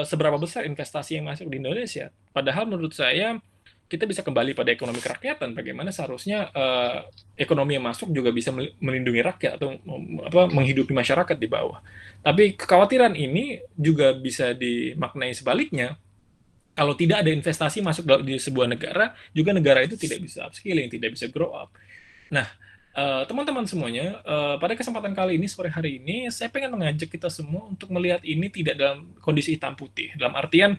seberapa besar investasi yang masuk di Indonesia. Padahal menurut saya kita bisa kembali pada ekonomi kerakyatan, bagaimana seharusnya ekonomi yang masuk juga bisa melindungi rakyat atau menghidupi masyarakat di bawah. Tapi kekhawatiran ini juga bisa dimaknai sebaliknya. Kalau tidak ada investasi masuk di sebuah negara, juga negara itu tidak bisa upskilling, tidak bisa grow up. Nah, teman-teman semuanya, pada kesempatan kali ini, sore hari ini, saya pengen mengajak kita semua untuk melihat ini tidak dalam kondisi hitam putih. Dalam artian,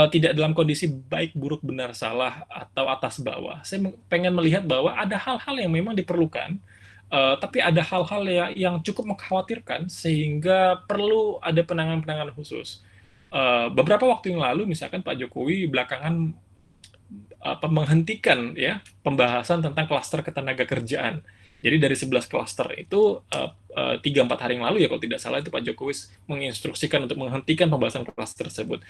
tidak dalam kondisi baik, buruk, benar, salah, atau atas bawah. Saya pengen melihat bahwa ada hal-hal yang memang diperlukan, tapi ada hal-hal yang cukup mengkhawatirkan, sehingga perlu ada penanganan-penanganan khusus. Beberapa waktu yang lalu, misalkan Pak Jokowi belakangan menghentikan ya pembahasan tentang klaster ketenaga kerjaan. Jadi dari 11 klaster itu 3-4 hari yang lalu ya kalau tidak salah itu Pak Jokowi menginstruksikan untuk menghentikan pembahasan klaster tersebut.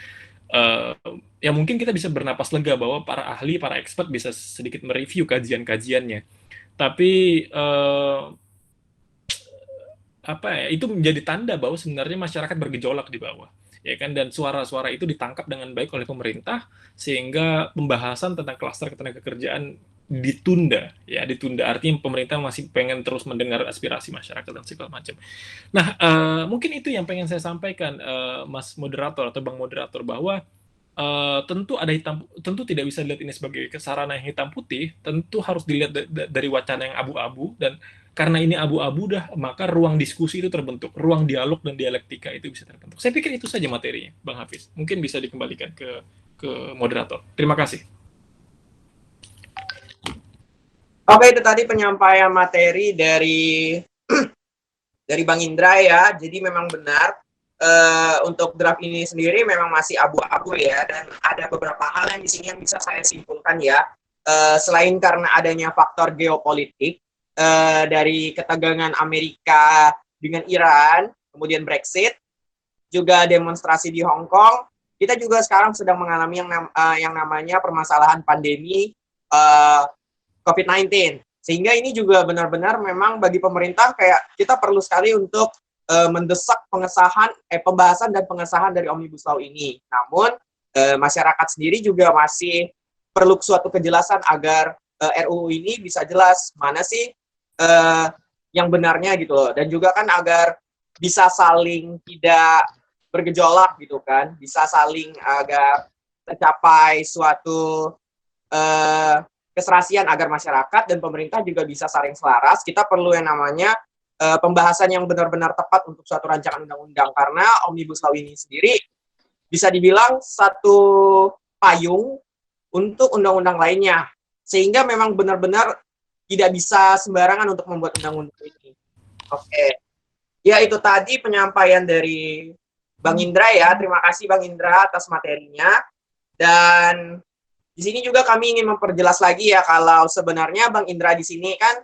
Ya mungkin kita bisa bernapas lega bahwa para ahli, para expert bisa sedikit mereview kajian-kajiannya. Tapi itu menjadi tanda bahwa sebenarnya masyarakat bergejolak di bawah. Ya kan, dan suara-suara itu ditangkap dengan baik oleh pemerintah sehingga pembahasan tentang klaster ketenagakerjaan ditunda, artinya pemerintah masih pengen terus mendengar aspirasi masyarakat dan segala macam. Nah, mungkin itu yang pengen saya sampaikan, Mas Moderator atau Bang Moderator, bahwa tentu tidak bisa dilihat ini sebagai sarana yang hitam putih, tentu harus dilihat dari wacana yang abu-abu, dan karena ini abu-abu maka ruang diskusi itu terbentuk, ruang dialog dan dialektika itu bisa terbentuk. Saya pikir itu saja materinya, Bang Hafiz. Mungkin bisa dikembalikan ke moderator. Terima kasih. Oke, itu tadi penyampaian materi dari Bang Indra ya. Jadi memang benar untuk draft ini sendiri memang masih abu-abu ya, dan ada beberapa hal yang di sini yang bisa saya simpulkan ya. Selain karena adanya faktor geopolitik, dari ketegangan Amerika dengan Iran, kemudian Brexit, juga demonstrasi di Hong Kong, kita juga sekarang sedang mengalami yang namanya permasalahan pandemi COVID-19. Sehingga ini juga benar-benar memang bagi pemerintah kayak kita perlu sekali untuk mendesak pembahasan dan pengesahan dari Omnibus Law ini. Namun masyarakat sendiri juga masih perlu suatu kejelasan agar RUU ini bisa jelas mana sih yang benarnya gitu loh, dan juga kan agar bisa saling tidak bergejolak gitu kan, bisa saling agar tercapai suatu keserasian agar masyarakat dan pemerintah juga bisa saling selaras. Kita perlu yang namanya pembahasan yang benar-benar tepat untuk suatu rancangan undang-undang, karena Omnibus Law ini sendiri bisa dibilang satu payung untuk undang-undang lainnya, sehingga memang benar-benar tidak bisa sembarangan untuk membuat undang-undang ini. Oke. Ya, itu tadi penyampaian dari Bang Indra ya. Terima kasih Bang Indra atas materinya. Dan di sini juga kami ingin memperjelas lagi ya, kalau sebenarnya Bang Indra di sini kan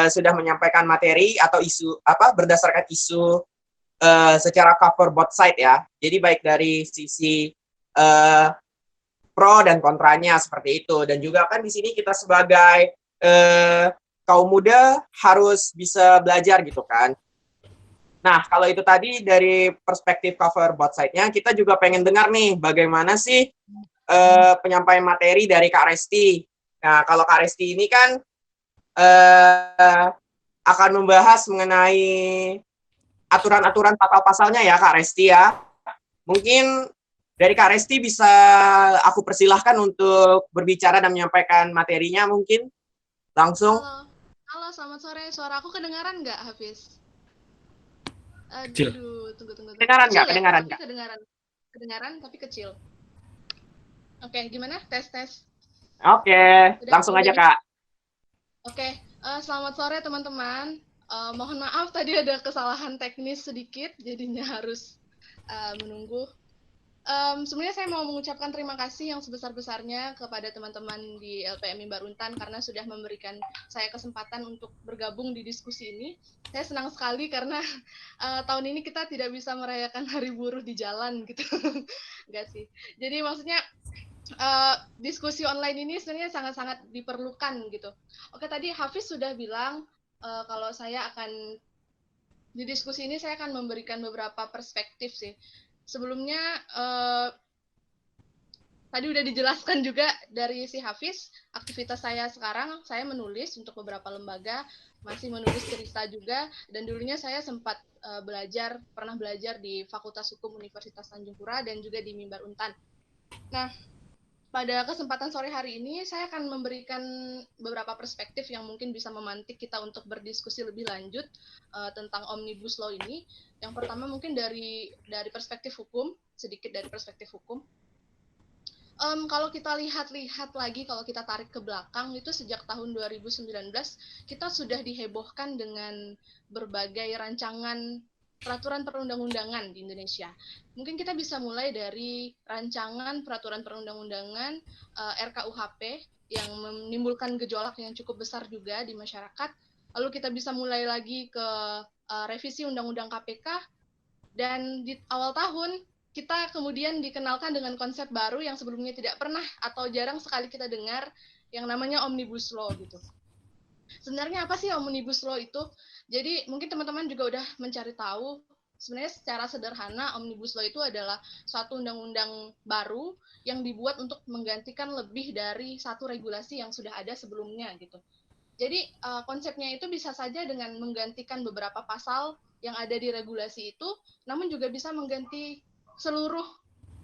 sudah menyampaikan materi atau isu berdasarkan isu secara cover both side ya. Jadi baik dari sisi pro dan kontranya seperti itu. Dan juga kan di sini kita sebagai kaum muda harus bisa belajar gitu kan. Nah, kalau itu tadi dari perspektif cover both side-nya, kita juga pengen dengar nih bagaimana sih penyampaian materi dari Kak Resti. Nah, kalau Kak Resti ini kan akan membahas mengenai aturan-aturan pasal-pasalnya ya Kak Resti ya. Mungkin dari Kak Resti bisa aku persilahkan untuk berbicara dan menyampaikan materinya mungkin langsung. Halo, selamat sore. Suara aku kedengaran nggak, Hafiz? Kecil. Aduh, tunggu. Kedengaran nggak? Kecil ya? Kedengaran Tapi nggak? kedengaran tapi kecil. Oke, gimana? Tes. Oke, Udah, langsung aja nih? Kak. Oke, selamat sore teman-teman. Mohon maaf tadi ada kesalahan teknis sedikit, jadinya harus menunggu. Sebenarnya saya mau mengucapkan terima kasih yang sebesar-besarnya kepada teman-teman di LPM Mimbar Untan karena sudah memberikan saya kesempatan untuk bergabung di diskusi ini. Saya senang sekali karena tahun ini kita tidak bisa merayakan Hari Buruh di jalan gitu. Enggak sih. Jadi maksudnya diskusi online ini sebenarnya sangat-sangat diperlukan gitu. Oke, tadi Hafiz sudah bilang kalau saya akan di diskusi ini saya akan memberikan beberapa perspektif sih. Sebelumnya tadi udah dijelaskan juga dari si Hafiz, aktivitas saya sekarang saya menulis untuk beberapa lembaga, masih menulis cerita juga, dan dulunya saya sempat pernah belajar di Fakultas Hukum Universitas Tanjung Pura dan juga di Mimbar Untan. Nah, pada kesempatan sore hari ini saya akan memberikan beberapa perspektif yang mungkin bisa memantik kita untuk berdiskusi lebih lanjut tentang Omnibus Law ini. Yang pertama mungkin dari perspektif hukum, sedikit dari perspektif hukum. Kalau kita lihat lagi, kalau kita tarik ke belakang, itu sejak tahun 2019 kita sudah dihebohkan dengan berbagai rancangan peraturan perundang-undangan di Indonesia. Mungkin kita bisa mulai dari rancangan peraturan perundang-undangan RKUHP yang menimbulkan gejolak yang cukup besar juga di masyarakat. Lalu kita bisa mulai lagi ke revisi Undang-Undang KPK, dan di awal tahun kita kemudian dikenalkan dengan konsep baru yang sebelumnya tidak pernah atau jarang sekali kita dengar, yang namanya Omnibus Law gitu. Sebenarnya apa sih Omnibus Law itu? Jadi mungkin teman-teman juga udah mencari tahu, sebenarnya secara sederhana Omnibus Law itu adalah suatu undang-undang baru yang dibuat untuk menggantikan lebih dari satu regulasi yang sudah ada sebelumnya gitu. Jadi konsepnya itu bisa saja dengan menggantikan beberapa pasal yang ada di regulasi itu, namun juga bisa mengganti seluruh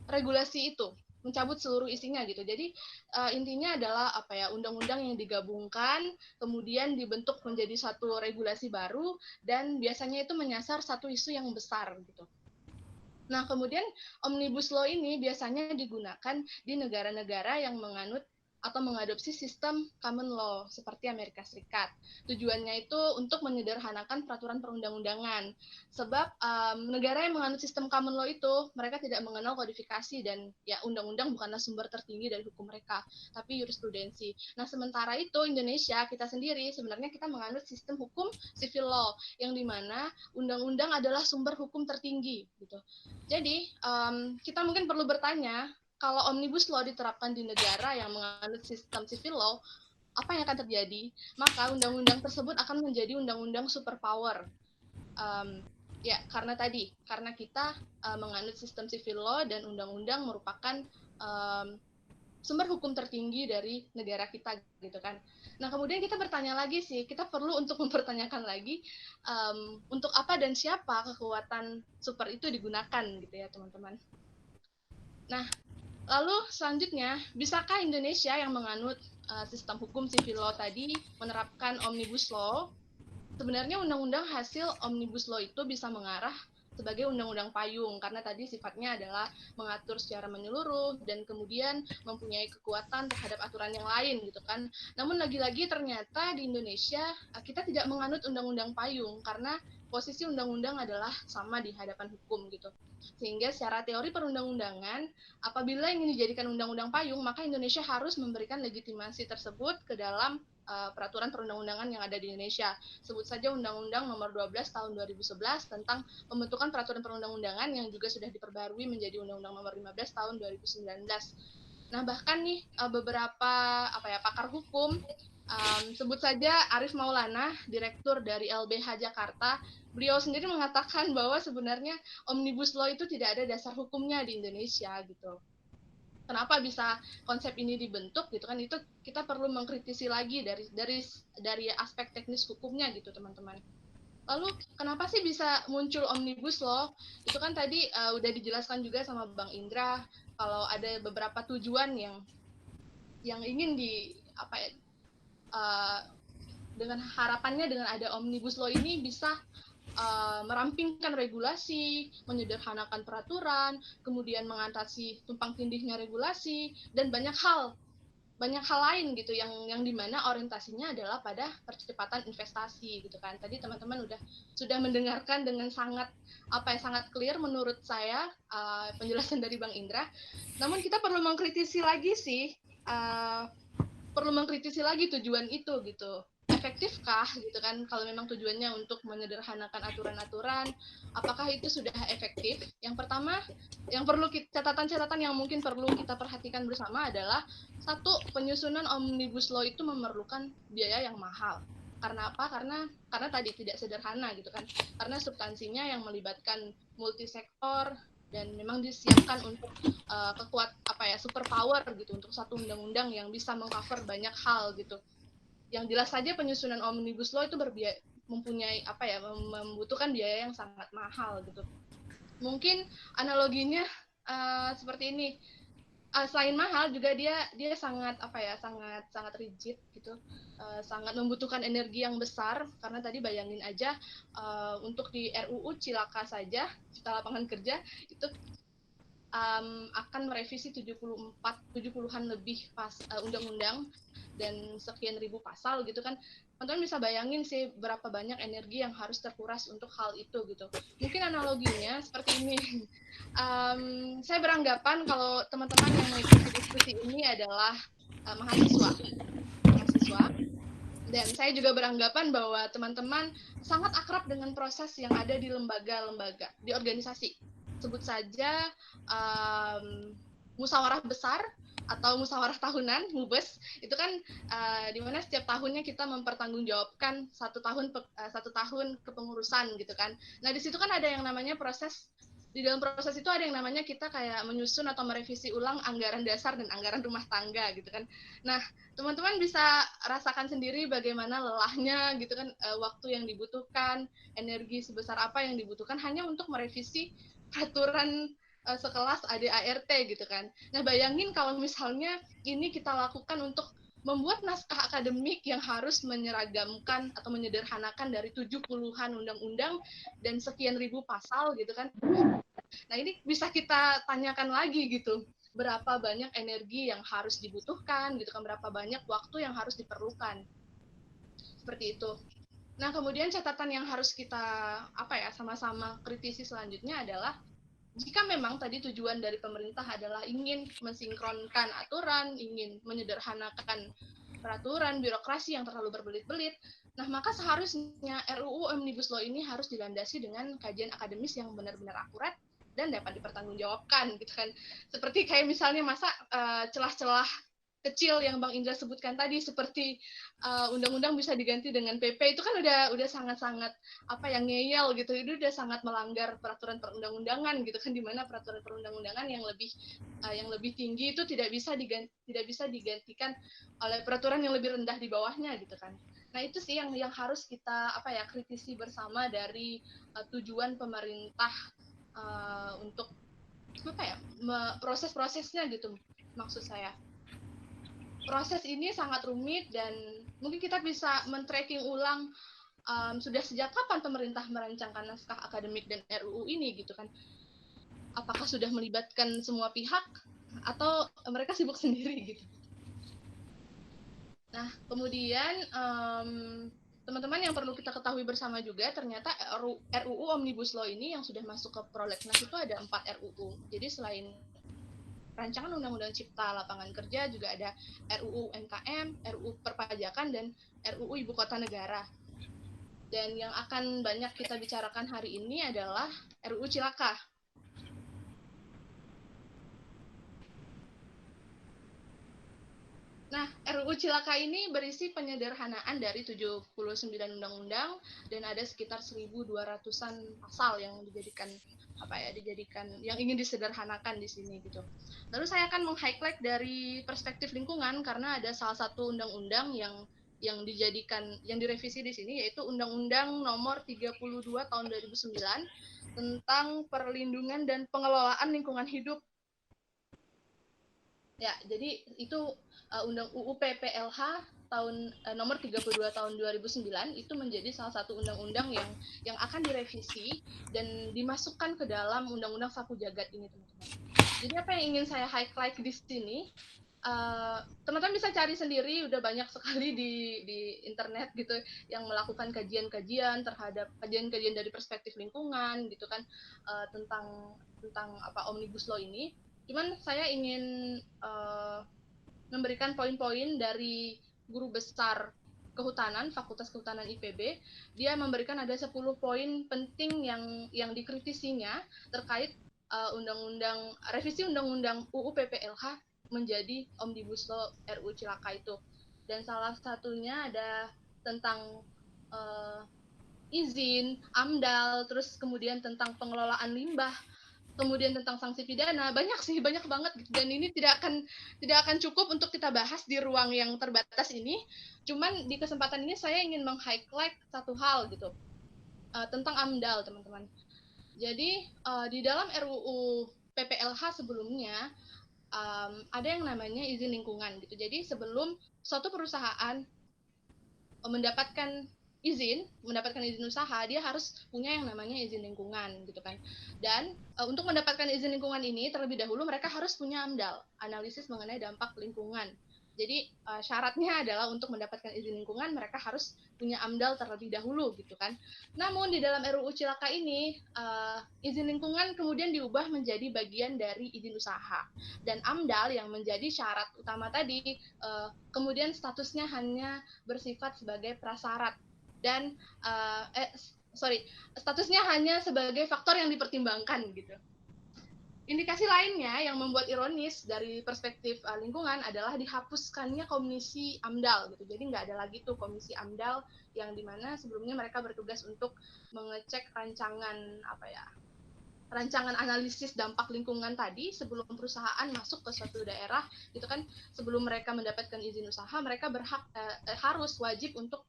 regulasi itu, mencabut seluruh isinya gitu. Jadi intinya adalah undang-undang yang digabungkan kemudian dibentuk menjadi satu regulasi baru, dan biasanya itu menyasar satu isu yang besar gitu. Nah, kemudian Omnibus Law ini biasanya digunakan di negara-negara yang menganut atau mengadopsi sistem common law seperti Amerika Serikat. Tujuannya itu untuk menyederhanakan peraturan perundang-undangan. Sebab negara yang menganut sistem common law itu mereka tidak mengenal kodifikasi, dan ya undang-undang bukanlah sumber tertinggi dari hukum mereka, tapi jurisprudensi. Nah, sementara itu Indonesia kita sendiri sebenarnya kita menganut sistem hukum civil law yang dimana undang-undang adalah sumber hukum tertinggi gitu. Jadi kita mungkin perlu bertanya, kalau Omnibus Law diterapkan di negara yang menganut sistem civil law, apa yang akan terjadi? Maka undang-undang tersebut akan menjadi undang-undang superpower. Karena kita menganut sistem civil law dan undang-undang merupakan sumber hukum tertinggi dari negara kita gitu kan. Nah, kemudian kita bertanya lagi sih, kita perlu untuk mempertanyakan lagi untuk apa dan siapa kekuatan super itu digunakan gitu ya teman-teman. Nah, lalu selanjutnya, bisakah Indonesia yang menganut sistem hukum civil law tadi menerapkan Omnibus Law? Sebenarnya undang-undang hasil Omnibus Law itu bisa mengarah sebagai undang-undang payung, karena tadi sifatnya adalah mengatur secara menyeluruh dan kemudian mempunyai kekuatan terhadap aturan yang lain gitu kan. Namun lagi-lagi ternyata di Indonesia kita tidak menganut undang-undang payung, karena posisi undang-undang adalah sama di hadapan hukum gitu. Sehingga secara teori perundang-undangan, apabila ingin dijadikan undang-undang payung, maka Indonesia harus memberikan legitimasi tersebut ke dalam peraturan perundang-undangan yang ada di Indonesia. Sebut saja Undang-Undang Nomor 12 Tahun 2011 tentang pembentukan peraturan perundang-undangan yang juga sudah diperbarui menjadi Undang-Undang Nomor 15 Tahun 2019. Nah, bahkan nih beberapa pakar hukum, sebut saja Arif Maulana, direktur dari LBH Jakarta, beliau sendiri mengatakan bahwa sebenarnya Omnibus Law itu tidak ada dasar hukumnya di Indonesia gitu. Kenapa bisa konsep ini dibentuk gitu kan, itu kita perlu mengkritisi lagi dari aspek teknis hukumnya gitu teman-teman. Lalu kenapa sih bisa muncul Omnibus Law? Itu kan tadi udah dijelaskan juga sama Bang Indra kalau ada beberapa tujuan yang ingin dengan harapannya dengan ada Omnibus Law ini bisa merampingkan regulasi, menyederhanakan peraturan, kemudian mengatasi tumpang tindihnya regulasi, dan banyak hal lain gitu yang dimana orientasinya adalah pada percepatan investasi gitu kan. Tadi teman-teman sudah mendengarkan dengan sangat clear menurut saya penjelasan dari Bang Indra. Namun kita perlu mengkritisi lagi sih, tujuan itu gitu. Efektifkah gitu kan, kalau memang tujuannya untuk menyederhanakan aturan-aturan, apakah itu sudah efektif? Yang pertama, yang perlu catatan-catatan yang mungkin perlu kita perhatikan bersama adalah satu, penyusunan Omnibus Law itu memerlukan biaya yang mahal. Karena apa? Karena tadi tidak sederhana gitu kan. Karena substansinya yang melibatkan multisektor dan memang disiapkan untuk super power gitu, untuk satu undang-undang yang bisa mengcover banyak hal gitu. Yang jelas saja penyusunan Omnibus Law itu membutuhkan biaya yang sangat mahal gitu. Mungkin analoginya seperti ini. Selain mahal juga dia sangat rigid gitu. Sangat membutuhkan energi yang besar, karena tadi bayangin aja untuk di RUU Cilaka saja, Cipta Lapangan Kerja itu akan merevisi 70-an lebih undang-undang dan sekian ribu pasal gitu kan. Teman-teman bisa bayangin sih berapa banyak energi yang harus terkuras untuk hal itu gitu. Mungkin analoginya seperti ini. Saya beranggapan kalau teman-teman yang mengikuti diskusi ini adalah mahasiswa. Dan saya juga beranggapan bahwa teman-teman sangat akrab dengan proses yang ada di lembaga-lembaga, di organisasi. Sebut saja musyawarah besar atau musyawarah tahunan, MUBES, itu kan di mana setiap tahunnya kita mempertanggungjawabkan satu tahun kepengurusan gitu kan. Nah di situ kan ada yang namanya di dalam proses itu ada yang namanya kita kayak menyusun atau merevisi ulang anggaran dasar dan anggaran rumah tangga gitu kan. Nah teman-teman bisa rasakan sendiri bagaimana lelahnya gitu kan, waktu yang dibutuhkan, energi sebesar apa yang dibutuhkan hanya untuk merevisi peraturan sekelas ADART gitu kan. Nah bayangin kalau misalnya ini kita lakukan untuk membuat naskah akademik yang harus menyeragamkan atau menyederhanakan dari 70-an undang-undang dan sekian ribu pasal gitu kan. Nah ini bisa kita tanyakan lagi gitu, berapa banyak energi yang harus dibutuhkan gitu kan, berapa banyak waktu yang harus diperlukan. Seperti itu. Nah kemudian catatan yang harus kita sama-sama kritisi selanjutnya adalah jika memang tadi tujuan dari pemerintah adalah ingin mensinkronkan aturan, ingin menyederhanakan peraturan, birokrasi yang terlalu berbelit-belit, nah maka seharusnya RUU Omnibus Law ini harus dilandasi dengan kajian akademis yang benar-benar akurat dan dapat dipertanggungjawabkan gitu kan. Seperti kayak misalnya masa celah-celah kecil yang Bang Indra sebutkan tadi, seperti undang-undang bisa diganti dengan PP, itu kan udah sangat-sangat ngeyel gitu, itu udah sangat melanggar peraturan perundang-undangan gitu kan, di mana peraturan perundang-undangan yang lebih tinggi itu tidak bisa digantikan oleh peraturan yang lebih rendah di bawahnya gitu kan. Nah itu sih yang harus kita kritisi bersama dari tujuan pemerintah untuk proses-prosesnya gitu, maksud saya. Proses ini sangat rumit dan mungkin kita bisa men-tracking ulang sudah sejak kapan pemerintah merancangkan naskah akademik dan RUU ini gitu kan. Apakah sudah melibatkan semua pihak atau mereka sibuk sendiri gitu. Nah, kemudian teman-teman yang perlu kita ketahui bersama juga, ternyata RUU Omnibus Law ini yang sudah masuk ke prolegnas itu ada 4 RUU. Jadi selain rancangan Undang-Undang Cipta Lapangan Kerja juga ada RUU UMKM, RUU Perpajakan, dan RUU Ibu Kota Negara. Dan yang akan banyak kita bicarakan hari ini adalah RUU Cilaka. Nah, RUU Cilaka ini berisi penyederhanaan dari 79 undang-undang dan ada sekitar 1.200-an pasal yang dijadikan yang ingin disederhanakan di sini gitu. Lalu saya akan meng-highlight dari perspektif lingkungan karena ada salah satu undang-undang yang direvisi di sini, yaitu Undang-Undang Nomor 32 Tahun 2009 tentang perlindungan dan pengelolaan lingkungan hidup. Ya, jadi itu Undang UU PPLH tahun nomor 32 tahun 2009 itu menjadi salah satu undang-undang yang akan direvisi dan dimasukkan ke dalam Undang-Undang Sapu Jagat ini, teman-teman. Jadi apa yang ingin saya highlight di sini, teman-teman bisa cari sendiri, udah banyak sekali di internet gitu yang melakukan kajian-kajian terhadap kajian-kajian dari perspektif lingkungan gitu kan, tentang Omnibus Law ini. Cuman saya ingin memberikan poin-poin dari guru besar kehutanan, Fakultas Kehutanan IPB. Dia memberikan ada 10 poin penting yang dikritisinya terkait revisi Undang-Undang UU PPLH menjadi Omnibus Law RUU Cilaka itu. Dan salah satunya ada tentang izin, AMDAL, terus kemudian tentang pengelolaan limbah, kemudian tentang sanksi pidana, banyak banget gitu. Dan ini tidak akan cukup untuk kita bahas di ruang yang terbatas ini. Cuman di kesempatan ini saya ingin meng-highlight satu hal gitu, tentang AMDAL, teman-teman. Jadi di dalam RUU PPLH sebelumnya ada yang namanya izin lingkungan gitu. Jadi sebelum suatu perusahaan mendapatkan izin usaha, dia harus punya yang namanya izin lingkungan gitu kan. Dan untuk mendapatkan izin lingkungan ini terlebih dahulu mereka harus punya AMDAL, analisis mengenai dampak lingkungan. Jadi syaratnya adalah untuk mendapatkan izin lingkungan mereka harus punya AMDAL terlebih dahulu gitu kan. Namun di dalam RUU Cilaka ini izin lingkungan kemudian diubah menjadi bagian dari izin usaha. Dan AMDAL yang menjadi syarat utama tadi kemudian statusnya hanya bersifat sebagai prasyarat dan statusnya hanya sebagai faktor yang dipertimbangkan gitu. Indikasi lainnya yang membuat ironis dari perspektif lingkungan adalah dihapuskannya komisi AMDAL gitu. Jadi nggak ada lagi tuh komisi AMDAL yang dimana sebelumnya mereka bertugas untuk mengecek rancangan analisis dampak lingkungan tadi sebelum perusahaan masuk ke suatu daerah gitu kan. Sebelum mereka mendapatkan izin usaha, mereka harus wajib untuk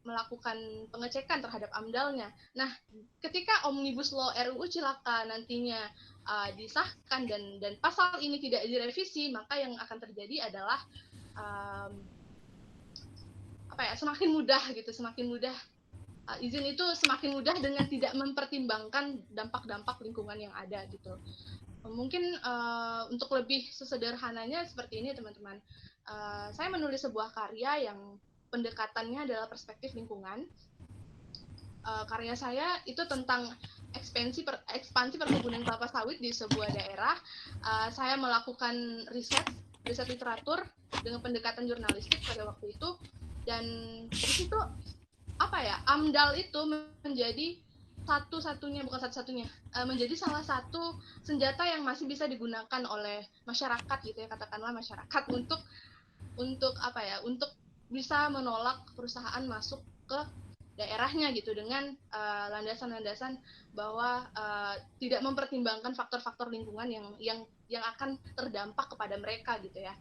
melakukan pengecekan terhadap AMDAL-nya. Nah, ketika Omnibus Law RUU Cilaka nantinya disahkan dan pasal ini tidak direvisi, maka yang akan terjadi adalah semakin mudah izin itu semakin mudah dengan tidak mempertimbangkan dampak-dampak lingkungan yang ada gitu. Mungkin untuk lebih sesederhananya seperti ini, teman-teman. Saya menulis sebuah karya yang pendekatannya adalah perspektif lingkungan. Karya saya itu tentang ekspansi perkebunan kelapa sawit di sebuah daerah. Saya melakukan riset literatur dengan pendekatan jurnalistik pada waktu itu, dan di situ AMDAL itu menjadi menjadi salah satu senjata yang masih bisa digunakan oleh masyarakat gitu ya, katakanlah masyarakat untuk bisa menolak perusahaan masuk ke daerahnya gitu dengan landasan-landasan bahwa tidak mempertimbangkan faktor-faktor lingkungan yang akan terdampak kepada mereka gitu ya.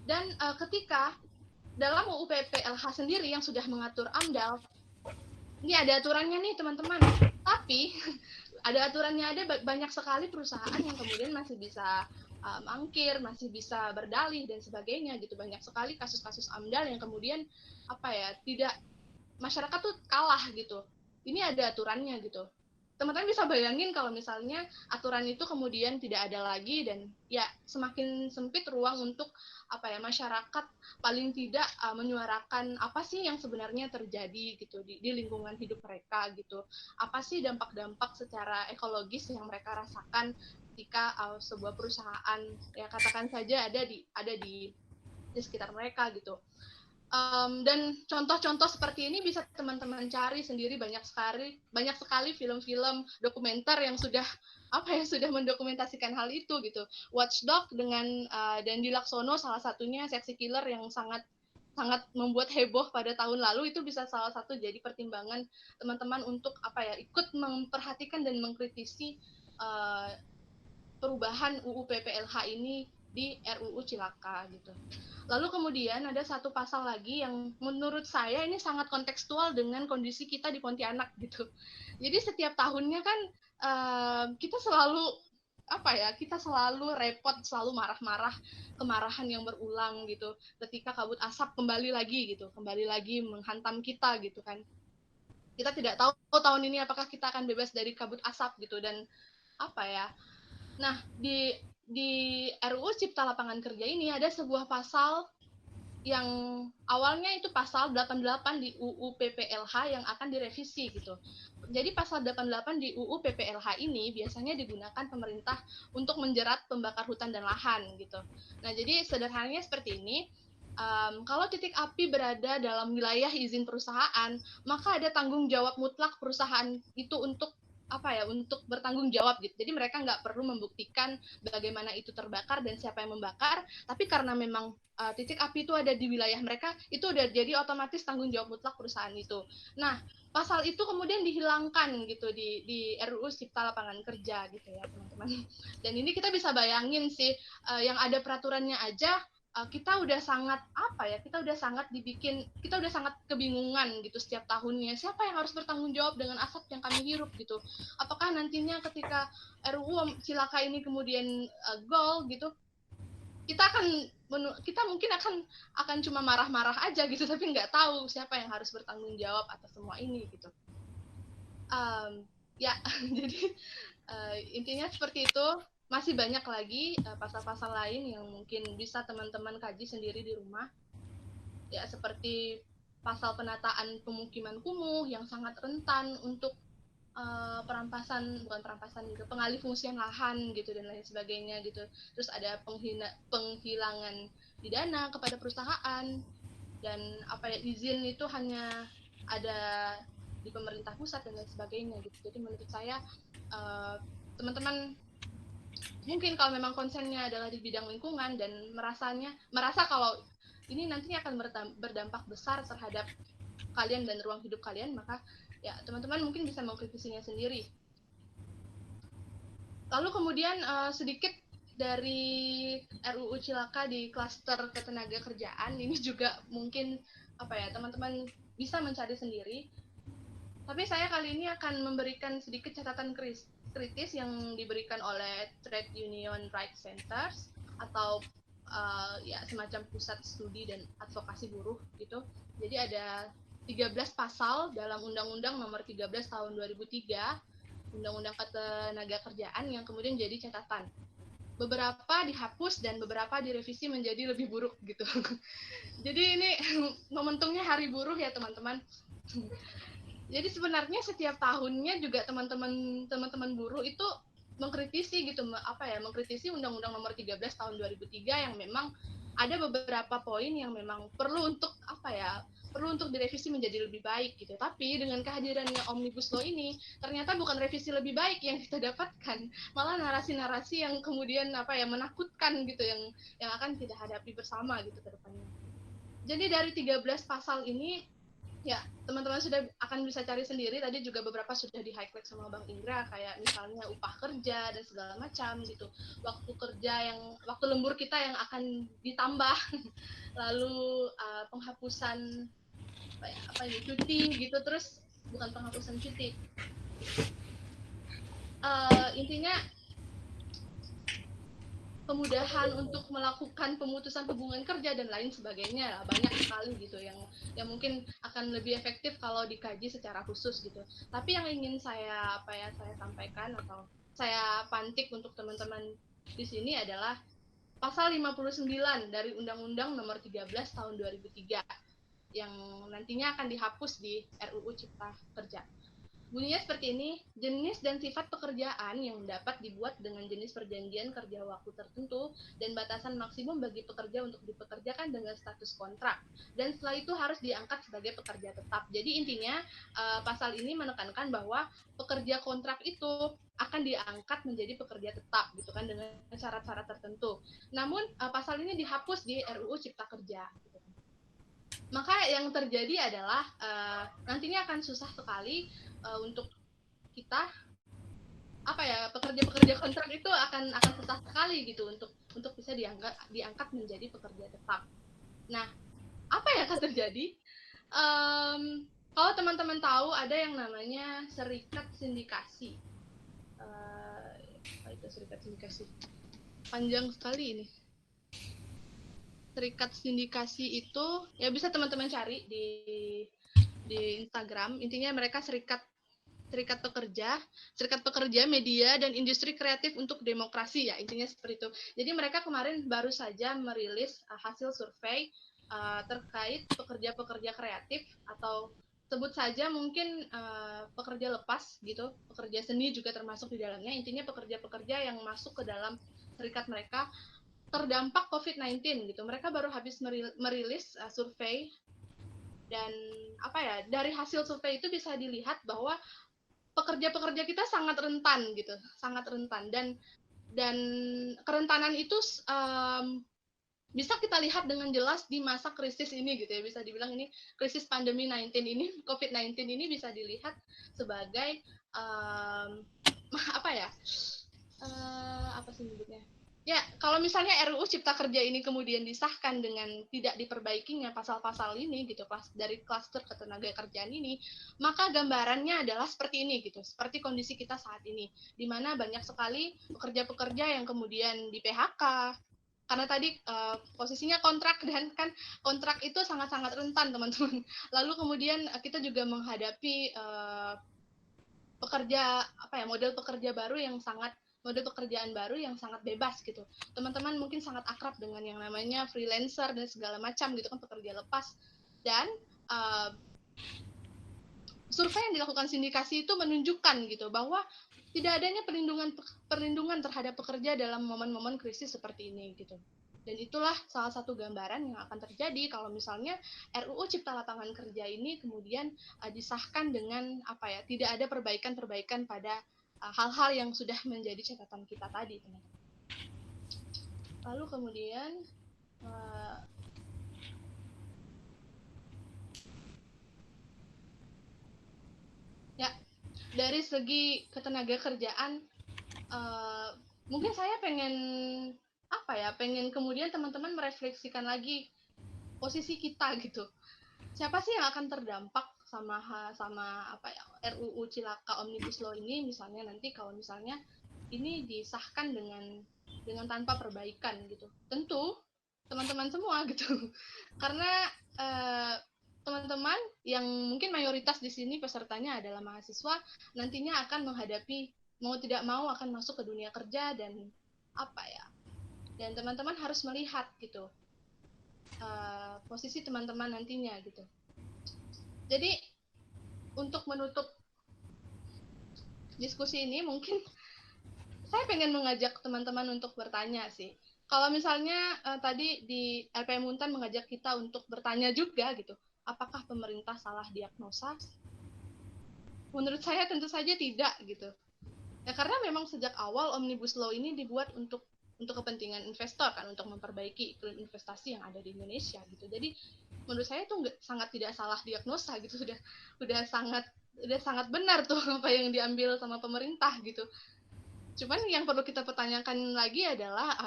Dan ketika dalam UU PPLH sendiri yang sudah mengatur AMDAL, ini ada aturannya nih teman-teman, tapi ada aturannya, ada banyak sekali perusahaan yang kemudian masih bisa mangkir, masih bisa berdalih dan sebagainya gitu. Banyak sekali kasus-kasus AMDAL yang kemudian masyarakat tuh kalah gitu. Ini ada aturannya gitu. teman-teman bisa bayangin kalau misalnya aturan itu kemudian tidak ada lagi, dan ya semakin sempit ruang untuk masyarakat paling tidak menyuarakan apa sih yang sebenarnya terjadi gitu di lingkungan hidup mereka gitu. Apa sih dampak-dampak secara ekologis yang mereka rasakan ketika sebuah perusahaan ya katakan saja ada di sekitar mereka gitu. Dan contoh-contoh seperti ini bisa teman-teman cari sendiri, banyak sekali film-film dokumenter yang sudah mendokumentasikan hal itu gitu. Watchdog dengan Dandi Laksono salah satunya, seksi killer yang sangat membuat heboh pada tahun lalu, itu bisa salah satu jadi pertimbangan teman-teman untuk ikut memperhatikan dan mengkritisi perubahan UU PPLH ini di RUU Cilaka gitu. Lalu kemudian ada satu pasal lagi yang menurut saya ini sangat kontekstual dengan kondisi kita di Pontianak gitu. Jadi setiap tahunnya kan kita selalu repot, selalu marah-marah, kemarahan yang berulang gitu. Ketika kabut asap kembali lagi menghantam kita gitu kan. Kita tidak tahu tahun ini apakah kita akan bebas dari kabut asap gitu. Dan nah di RUU Cipta Lapangan Kerja ini ada sebuah pasal yang awalnya itu pasal 88 di UU PPLH yang akan direvisi gitu. Jadi pasal 88 di UU PPLH ini biasanya digunakan pemerintah untuk menjerat pembakar hutan dan lahan gitu. Nah, jadi sederhananya seperti ini. Kalau titik api berada dalam wilayah izin perusahaan, maka ada tanggung jawab mutlak perusahaan itu untuk untuk bertanggung jawab gitu. Jadi mereka nggak perlu membuktikan bagaimana itu terbakar dan siapa yang membakar, tapi karena memang titik api itu ada di wilayah mereka, itu udah jadi otomatis tanggung jawab mutlak perusahaan itu. Nah, pasal itu kemudian dihilangkan gitu di RUU Cipta Lapangan Kerja gitu ya teman-teman. Dan ini kita bisa bayangin sih, yang ada peraturannya aja kita udah sangat kita udah sangat kebingungan gitu setiap tahunnya, siapa yang harus bertanggung jawab dengan asap yang kami hirup gitu. Apakah nantinya ketika RUU Cilaka ini kemudian goal gitu, kita mungkin akan cuma marah-marah aja gitu, tapi nggak tahu siapa yang harus bertanggung jawab atas semua ini gitu. Jadi intinya seperti itu. Masih banyak lagi pasal-pasal lain yang mungkin bisa teman-teman kaji sendiri di rumah. Ya, seperti pasal penataan pemukiman kumuh yang sangat rentan untuk pengalih fungsian lahan gitu dan lain sebagainya gitu. Terus ada penghilangan dana kepada perusahaan, dan izin itu hanya ada di pemerintah pusat dan lain sebagainya gitu. Jadi menurut saya teman-teman mungkin kalau memang konsennya adalah di bidang lingkungan dan merasa kalau ini nantinya akan berdampak besar terhadap kalian dan ruang hidup kalian, maka ya teman-teman mungkin bisa mengkritisinya sendiri. Lalu kemudian sedikit dari RUU Cilaka di klaster ketenagakerjaan, ini juga mungkin teman-teman bisa mencari sendiri. Tapi saya kali ini akan memberikan sedikit catatan kritis yang diberikan oleh Trade Union Rights Centers atau semacam pusat studi dan advokasi buruh gitu. Jadi ada 13 pasal dalam Undang-Undang Nomor 13 Tahun 2003, Undang-Undang Ketenagakerjaan yang kemudian jadi catatan. Beberapa dihapus dan beberapa direvisi menjadi lebih buruk gitu. Jadi ini momentumnya Hari Buruh ya teman-teman. Jadi sebenarnya setiap tahunnya juga teman-teman buruh itu mengkritisi gitu, mengkritisi Undang-Undang Nomor 13 Tahun 2003 yang memang ada beberapa poin yang memang perlu untuk direvisi menjadi lebih baik gitu. Tapi dengan kehadirannya Omnibus Law ini, ternyata bukan revisi lebih baik yang kita dapatkan, malah narasi-narasi yang kemudian menakutkan gitu yang akan kita hadapi bersama gitu ke depannya. Jadi dari 13 pasal ini ya teman-teman sudah akan bisa cari sendiri. Tadi juga beberapa sudah di highlight sama Bang Indra, kayak misalnya upah kerja dan segala macam gitu, waktu lembur kita yang akan ditambah, lalu penghapusan cuti gitu, terus bukan penghapusan cuti, intinya kemudahan untuk melakukan pemutusan hubungan kerja dan lain sebagainya lah, banyak sekali gitu yang mungkin akan lebih efektif kalau dikaji secara khusus gitu. Tapi yang ingin saya saya sampaikan atau saya pantik untuk teman-teman di sini adalah pasal 59 dari Undang-Undang Nomor 13 Tahun 2003 yang nantinya akan dihapus di RUU Cipta Kerja. Bunyinya seperti ini, jenis dan sifat pekerjaan yang dapat dibuat dengan jenis perjanjian kerja waktu tertentu dan batasan maksimum bagi pekerja untuk dipekerjakan dengan status kontrak. Dan setelah itu harus diangkat sebagai pekerja tetap. Jadi intinya pasal ini menekankan bahwa pekerja kontrak itu akan diangkat menjadi pekerja tetap gitu kan dengan syarat-syarat tertentu. Namun pasal ini dihapus di RUU Cipta Kerja. Gitu. Maka yang terjadi adalah nantinya akan susah sekali untuk kita pekerja-pekerja kontrak itu akan susah sekali gitu untuk bisa diangkat menjadi pekerja tetap. Nah, apa yang akan terjadi? Kalau teman-teman tahu ada yang namanya serikat sindikasi. Apa itu serikat sindikasi? Panjang sekali ini. Serikat sindikasi itu ya bisa teman-teman cari di Instagram. Intinya mereka serikat pekerja media dan industri kreatif untuk demokrasi ya, intinya seperti itu. Jadi mereka kemarin baru saja merilis hasil survei terkait pekerja-pekerja kreatif atau sebut saja mungkin pekerja lepas gitu, pekerja seni juga termasuk di dalamnya. Intinya pekerja-pekerja yang masuk ke dalam serikat mereka terdampak COVID-19 gitu. Mereka baru habis merilis survei dan dari hasil survei itu bisa dilihat bahwa pekerja-pekerja kita sangat rentan gitu, sangat rentan dan kerentanan itu bisa kita lihat dengan jelas di masa krisis ini gitu ya, bisa dibilang ini krisis pandemi 19 ini, COVID-19 ini bisa dilihat sebagai apa sih nyebutnya? Ya, kalau misalnya RUU Cipta Kerja ini kemudian disahkan dengan tidak diperbaikinya pasal-pasal ini gitu, dari klaster ketenagakerjaan ini, maka gambarannya adalah seperti ini gitu, seperti kondisi kita saat ini, di mana banyak sekali pekerja-pekerja yang kemudian di PHK, karena tadi posisinya kontrak dan kan kontrak itu sangat-sangat rentan teman-teman. Lalu kemudian kita juga menghadapi model pekerjaan baru yang sangat bebas gitu. Teman-teman mungkin sangat akrab dengan yang namanya freelancer dan segala macam gitu kan, pekerja lepas. Dan survei yang dilakukan sindikasi itu menunjukkan gitu bahwa tidak adanya perlindungan terhadap pekerja dalam momen-momen krisis seperti ini gitu. Dan itulah salah satu gambaran yang akan terjadi kalau misalnya RUU Cipta Lapangan Kerja ini kemudian disahkan dengan tidak ada perbaikan-perbaikan pada hal-hal yang sudah menjadi catatan kita tadi, teman-teman. Lalu kemudian dari segi ketenagakerjaan mungkin saya pengen kemudian teman-teman merefleksikan lagi posisi kita gitu. Siapa sih yang akan terdampak sama RUU Cilaka Omnibus Law ini, misalnya nanti kalau misalnya ini disahkan dengan tanpa perbaikan gitu. Tentu teman-teman semua gitu. Karena teman-teman yang mungkin mayoritas di sini pesertanya adalah mahasiswa, nantinya akan menghadapi mau tidak mau akan masuk ke dunia kerja dan dan teman-teman harus melihat gitu posisi teman-teman nantinya gitu. Jadi untuk menutup diskusi ini mungkin saya pengen mengajak teman-teman untuk bertanya sih. Kalau misalnya tadi di LPM Untan mengajak kita untuk bertanya juga gitu, apakah pemerintah salah diagnosa? Menurut saya tentu saja tidak gitu. Ya karena memang sejak awal Omnibus Law ini dibuat untuk kepentingan investor kan, untuk memperbaiki iklim investasi yang ada di Indonesia gitu. Jadi menurut saya itu sangat tidak salah diagnosa gitu, udah sangat benar tuh apa yang diambil sama pemerintah gitu. Cuman yang perlu kita pertanyakan lagi adalah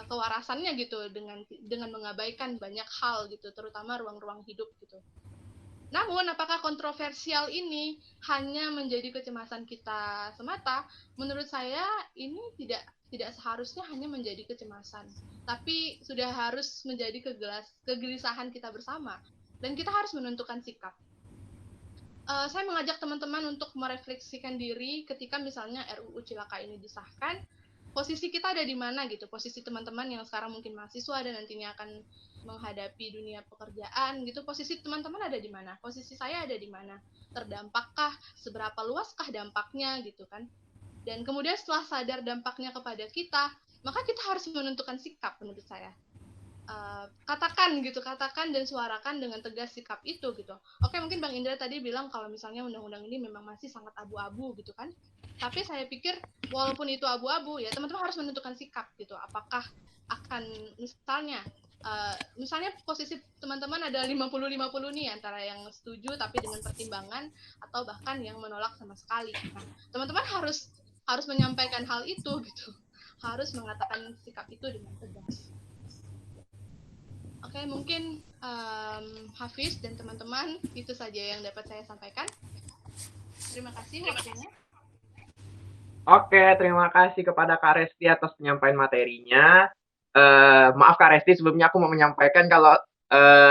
kewarasannya gitu dengan mengabaikan banyak hal gitu, terutama ruang-ruang hidup gitu. Namun apakah kontroversial ini hanya menjadi kecemasan kita semata? Menurut saya ini tidak tidak seharusnya hanya menjadi kecemasan, tapi sudah harus menjadi kegelisahan kita bersama, dan kita harus menentukan sikap. Saya mengajak teman-teman untuk merefleksikan diri ketika misalnya RUU Cilaka ini disahkan, posisi kita ada di mana gitu, posisi teman-teman yang sekarang mungkin mahasiswa dan nantinya akan menghadapi dunia pekerjaan gitu, posisi teman-teman ada di mana, posisi saya ada di mana, terdampakkah, seberapa luaskah dampaknya gitu kan. Dan kemudian setelah sadar dampaknya kepada kita, maka kita harus menentukan sikap menurut saya. Katakan dan suarakan dengan tegas sikap itu gitu. Oke, mungkin Bang Indra tadi bilang kalau misalnya undang-undang ini memang masih sangat abu-abu gitu kan. Tapi saya pikir walaupun itu abu-abu ya teman-teman harus menentukan sikap gitu. Apakah akan misalnya posisi teman-teman ada 50-50 nih antara yang setuju tapi dengan pertimbangan atau bahkan yang menolak sama sekali. Nah, teman-teman harus menyampaikan hal itu gitu. Harus mengatakan sikap itu dengan tegas. Oke, mungkin Hafiz dan teman-teman itu saja yang dapat saya sampaikan. Terima kasih waktunya. Oke, terima kasih kepada Kak Resti atas penyampaian materinya. Maaf Kak Resti, sebelumnya aku mau menyampaikan kalau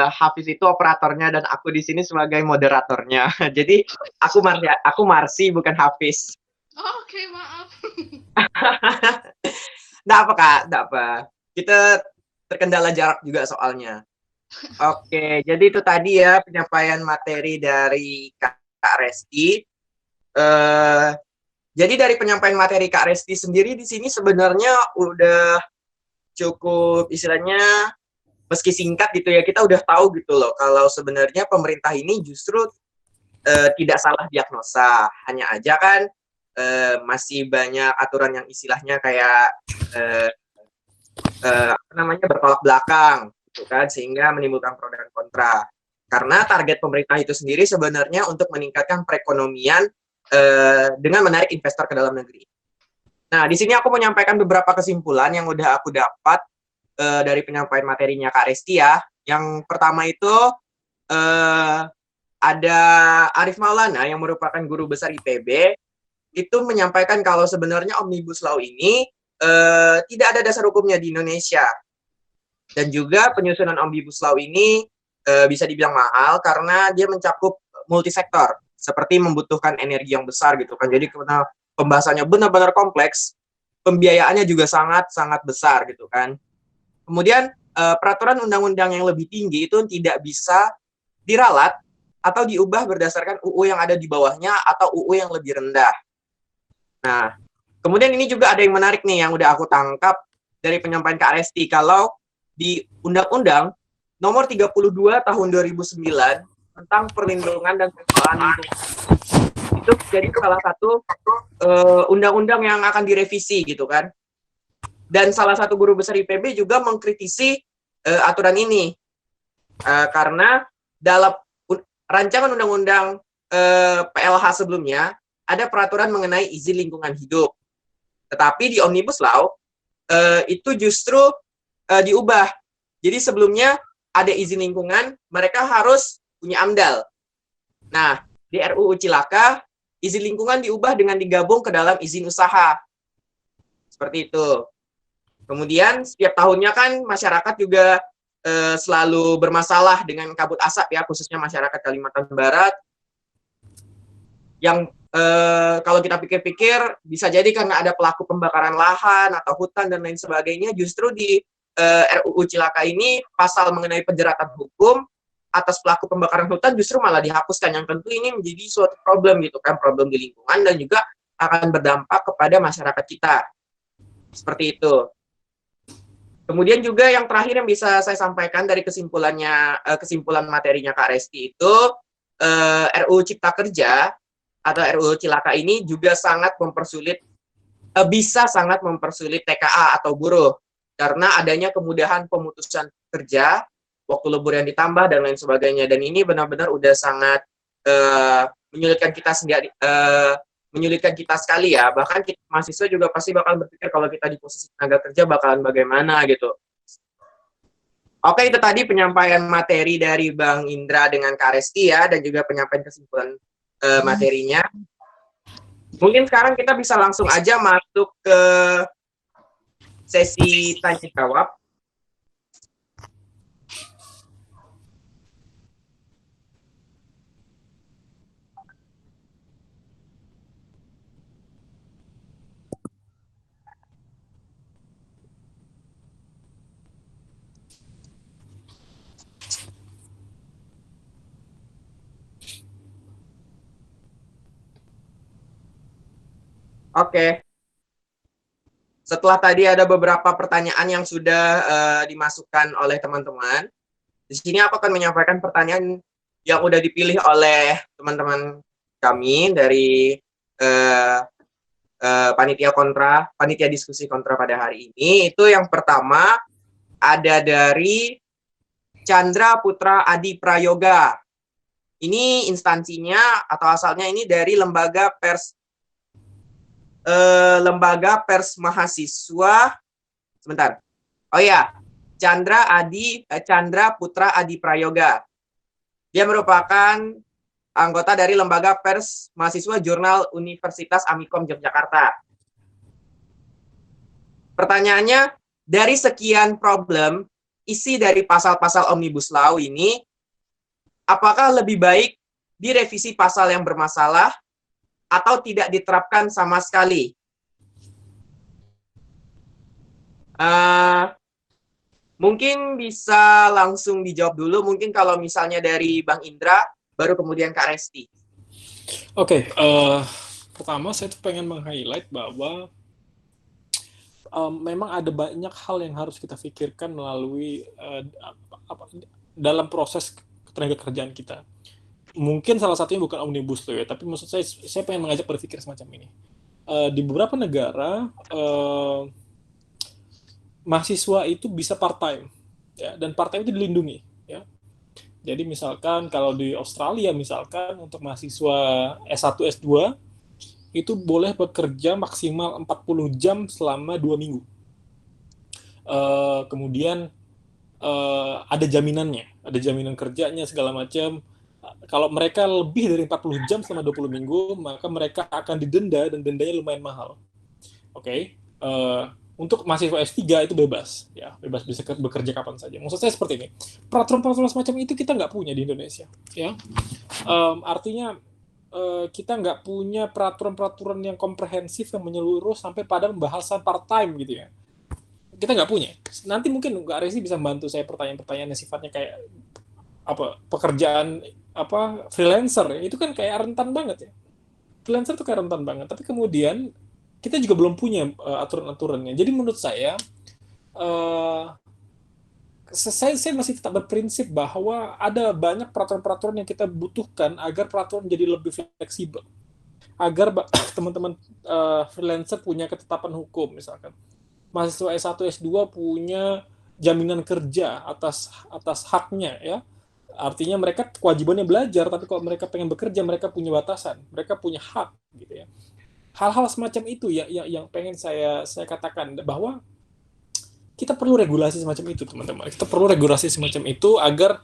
Hafiz itu operatornya dan aku di sini sebagai moderatornya. Jadi aku Marsi bukan Hafiz. Oke, maaf. Nggak apa Kak, nggak apa. Kita terkendala jarak juga soalnya. Oke, jadi itu tadi ya penyampaian materi dari Kak Resti. Jadi dari penyampaian materi Kak Resti sendiri di sini sebenarnya udah cukup istilahnya meski singkat gitu ya, kita udah tahu gitu loh kalau sebenarnya pemerintah ini justru tidak salah diagnosa, hanya aja kan masih banyak aturan yang istilahnya kayak bertolak belakang gitu kan, sehingga menimbulkan pro dan kontra. Karena target pemerintah itu sendiri sebenarnya untuk meningkatkan perekonomian dengan menarik investor ke dalam negeri. Nah, di sini aku menyampaikan beberapa kesimpulan yang udah aku dapat dari penyampaian materinya Kak Resti ya. Yang pertama itu ada Arif Maulana yang merupakan guru besar IPB, itu menyampaikan kalau sebenarnya Omnibus Law ini tidak ada dasar hukumnya di Indonesia. Dan juga penyusunan Omnibus Law ini bisa dibilang mahal karena dia mencakup multisektor, seperti membutuhkan energi yang besar gitu kan. Jadi karena pembahasannya benar-benar kompleks, pembiayaannya juga sangat-sangat besar gitu kan. Kemudian peraturan undang-undang yang lebih tinggi itu tidak bisa diralat atau diubah berdasarkan UU yang ada di bawahnya atau UU yang lebih rendah. Nah, kemudian ini juga ada yang menarik nih yang udah aku tangkap dari penyampaian Kak Resti, kalau di Undang-Undang Nomor 32 Tahun 2009 tentang perlindungan dan pengelolaan lingkungan, itu jadi salah satu undang-undang yang akan direvisi gitu kan. Dan salah satu guru besar IPB juga mengkritisi aturan ini karena dalam rancangan undang-undang PLH sebelumnya ada peraturan mengenai izin lingkungan hidup. Tetapi di Omnibus Law itu justru diubah. Jadi sebelumnya ada izin lingkungan, mereka harus punya AMDAL. Nah, di RUU Cilaka, izin lingkungan diubah dengan digabung ke dalam izin usaha. Seperti itu. Kemudian setiap tahunnya kan masyarakat juga selalu bermasalah dengan kabut asap ya, khususnya masyarakat Kalimantan Barat. Yang kalau kita pikir-pikir bisa jadi karena ada pelaku pembakaran lahan atau hutan dan lain sebagainya, justru di RUU Cilaka ini pasal mengenai penjeratan hukum atas pelaku pembakaran hutan justru malah dihapuskan, yang tentu ini menjadi suatu problem gitu kan, problem di lingkungan dan juga akan berdampak kepada masyarakat kita. Seperti itu. Kemudian juga yang terakhir yang bisa saya sampaikan dari kesimpulan materinya Kak Resti itu RUU Cipta Kerja atau RUU Cilaka ini juga bisa sangat mempersulit TKA atau buruh karena adanya kemudahan pemutusan kerja, waktu libur yang ditambah dan lain sebagainya. Dan ini benar-benar udah sangat menyulitkan kita sekali ya. Bahkan kita mahasiswa juga pasti bakal berpikir kalau kita di posisi tenaga kerja bakalan bagaimana gitu. Oke, itu tadi penyampaian materi dari Bang Indra dengan Kak Resti ya, dan juga penyampaian kesimpulan materinya. Mungkin sekarang kita bisa langsung aja masuk ke sesi tanya jawab. Oke. Setelah tadi ada beberapa pertanyaan yang sudah dimasukkan oleh teman-teman, di sini aku akan menyampaikan pertanyaan yang sudah dipilih oleh teman-teman kami dari panitia diskusi kontra pada hari ini. Itu yang pertama ada dari Chandra Putra Adi Prayoga. Ini instansinya atau asalnya ini dari lembaga pers mahasiswa. Sebentar. Oh ya, Chandra Putra Adi Prayoga. Dia merupakan anggota dari lembaga pers mahasiswa Jurnal Universitas Amikom Yogyakarta. Pertanyaannya, dari sekian problem isi dari pasal-pasal Omnibus Law ini, apakah lebih baik direvisi pasal yang bermasalah atau tidak diterapkan sama sekali? Mungkin bisa langsung dijawab dulu, mungkin kalau misalnya dari Bang Indra, baru kemudian Kak Resti. Oke, pertama saya tuh pengen meng-highlight bahwa memang ada banyak hal yang harus kita pikirkan melalui dalam proses tenaga kerjaan kita. Mungkin salah satunya bukan Omnibus Law ya, tapi maksud saya pengen mengajak berpikir semacam ini. Di beberapa negara, mahasiswa itu bisa part-time, ya, dan part-time itu dilindungi. Ya. Jadi misalkan kalau di Australia, misalkan untuk mahasiswa S1, S2, itu boleh bekerja maksimal 40 jam selama 2 minggu. Kemudian ada jaminannya, ada jaminan kerjanya segala macam. Kalau mereka lebih dari 40 jam selama 20 minggu, maka mereka akan didenda dan dendanya lumayan mahal. Oke. Untuk mahasiswa S3 itu bebas, ya, bebas bisa bekerja kapan saja. Maksud saya seperti ini. Peraturan-peraturan semacam itu kita nggak punya di Indonesia, ya. Artinya kita nggak punya peraturan-peraturan yang komprehensif yang menyeluruh sampai pada pembahasan part-time gitu ya. Kita nggak punya. Nanti mungkin Kak Resi bisa membantu saya pertanyaan-pertanyaan yang sifatnya kayak pekerjaan freelancer ya. Itu kan kayak rentan banget ya. Freelancer itu kayak rentan banget. Tapi kemudian kita juga belum punya aturan-aturannya. Jadi menurut saya masih tetap berprinsip bahwa ada banyak peraturan-peraturan yang kita butuhkan agar peraturan jadi lebih fleksibel. Agar teman-teman freelancer punya ketetapan hukum misalkan. Mahasiswa S1, S2 punya jaminan kerja atas haknya ya. Artinya mereka kewajibannya belajar, tapi kalau mereka pengen bekerja, mereka punya batasan, mereka punya hak gitu ya. Hal-hal semacam itu ya yang pengen saya katakan bahwa kita perlu regulasi semacam itu, teman-teman. Kita perlu regulasi semacam itu agar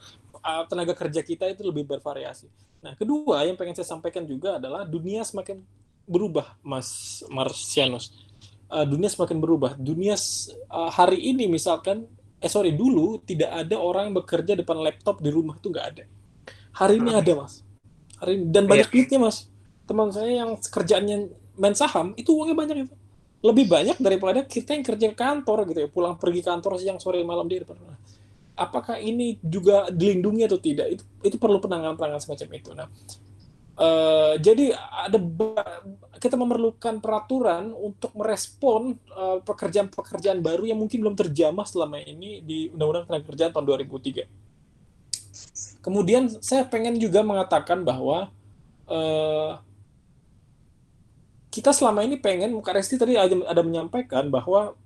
tenaga kerja kita itu lebih bervariasi. Nah, kedua yang pengen saya sampaikan juga adalah dunia semakin berubah, Mas Marsianus. Dunia semakin berubah. Dunia hari ini misalkan dulu tidak ada orang yang bekerja depan laptop di rumah, itu nggak ada. Hari ini ada, Mas. Dan banyak duitnya, Mas. Teman saya yang kerjaannya main saham, itu uangnya banyak itu. Lebih banyak daripada kita yang kerja kantor gitu ya, pulang pergi kantor siang sore malam di depan. Apakah ini juga dilindungi atau tidak? Itu perlu penanganan semacam itu. Nah, jadi kita memerlukan peraturan untuk merespon pekerjaan-pekerjaan baru yang mungkin belum terjamah selama ini di Undang-Undang Ketenagakerjaan tahun 2003. Kemudian saya pengen juga mengatakan bahwa kita selama ini pengen, Kak Resti tadi ada menyampaikan bahwa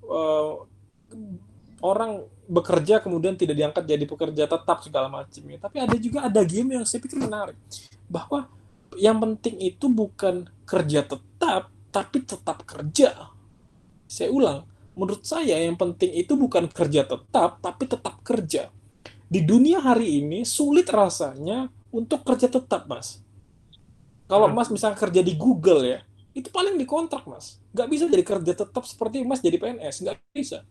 orang bekerja kemudian tidak diangkat jadi pekerja tetap segala macamnya. Tapi ada game yang saya pikir menarik, bahwa yang penting itu bukan kerja tetap, tapi tetap kerja. Saya ulang, menurut saya yang penting itu bukan kerja tetap, tapi tetap kerja. Di dunia hari ini sulit rasanya untuk kerja tetap, Mas. Kalau Mas misalnya kerja di Google ya, itu paling dikontrak, Mas. Nggak bisa jadi kerja tetap seperti Mas jadi PNS, nggak bisa.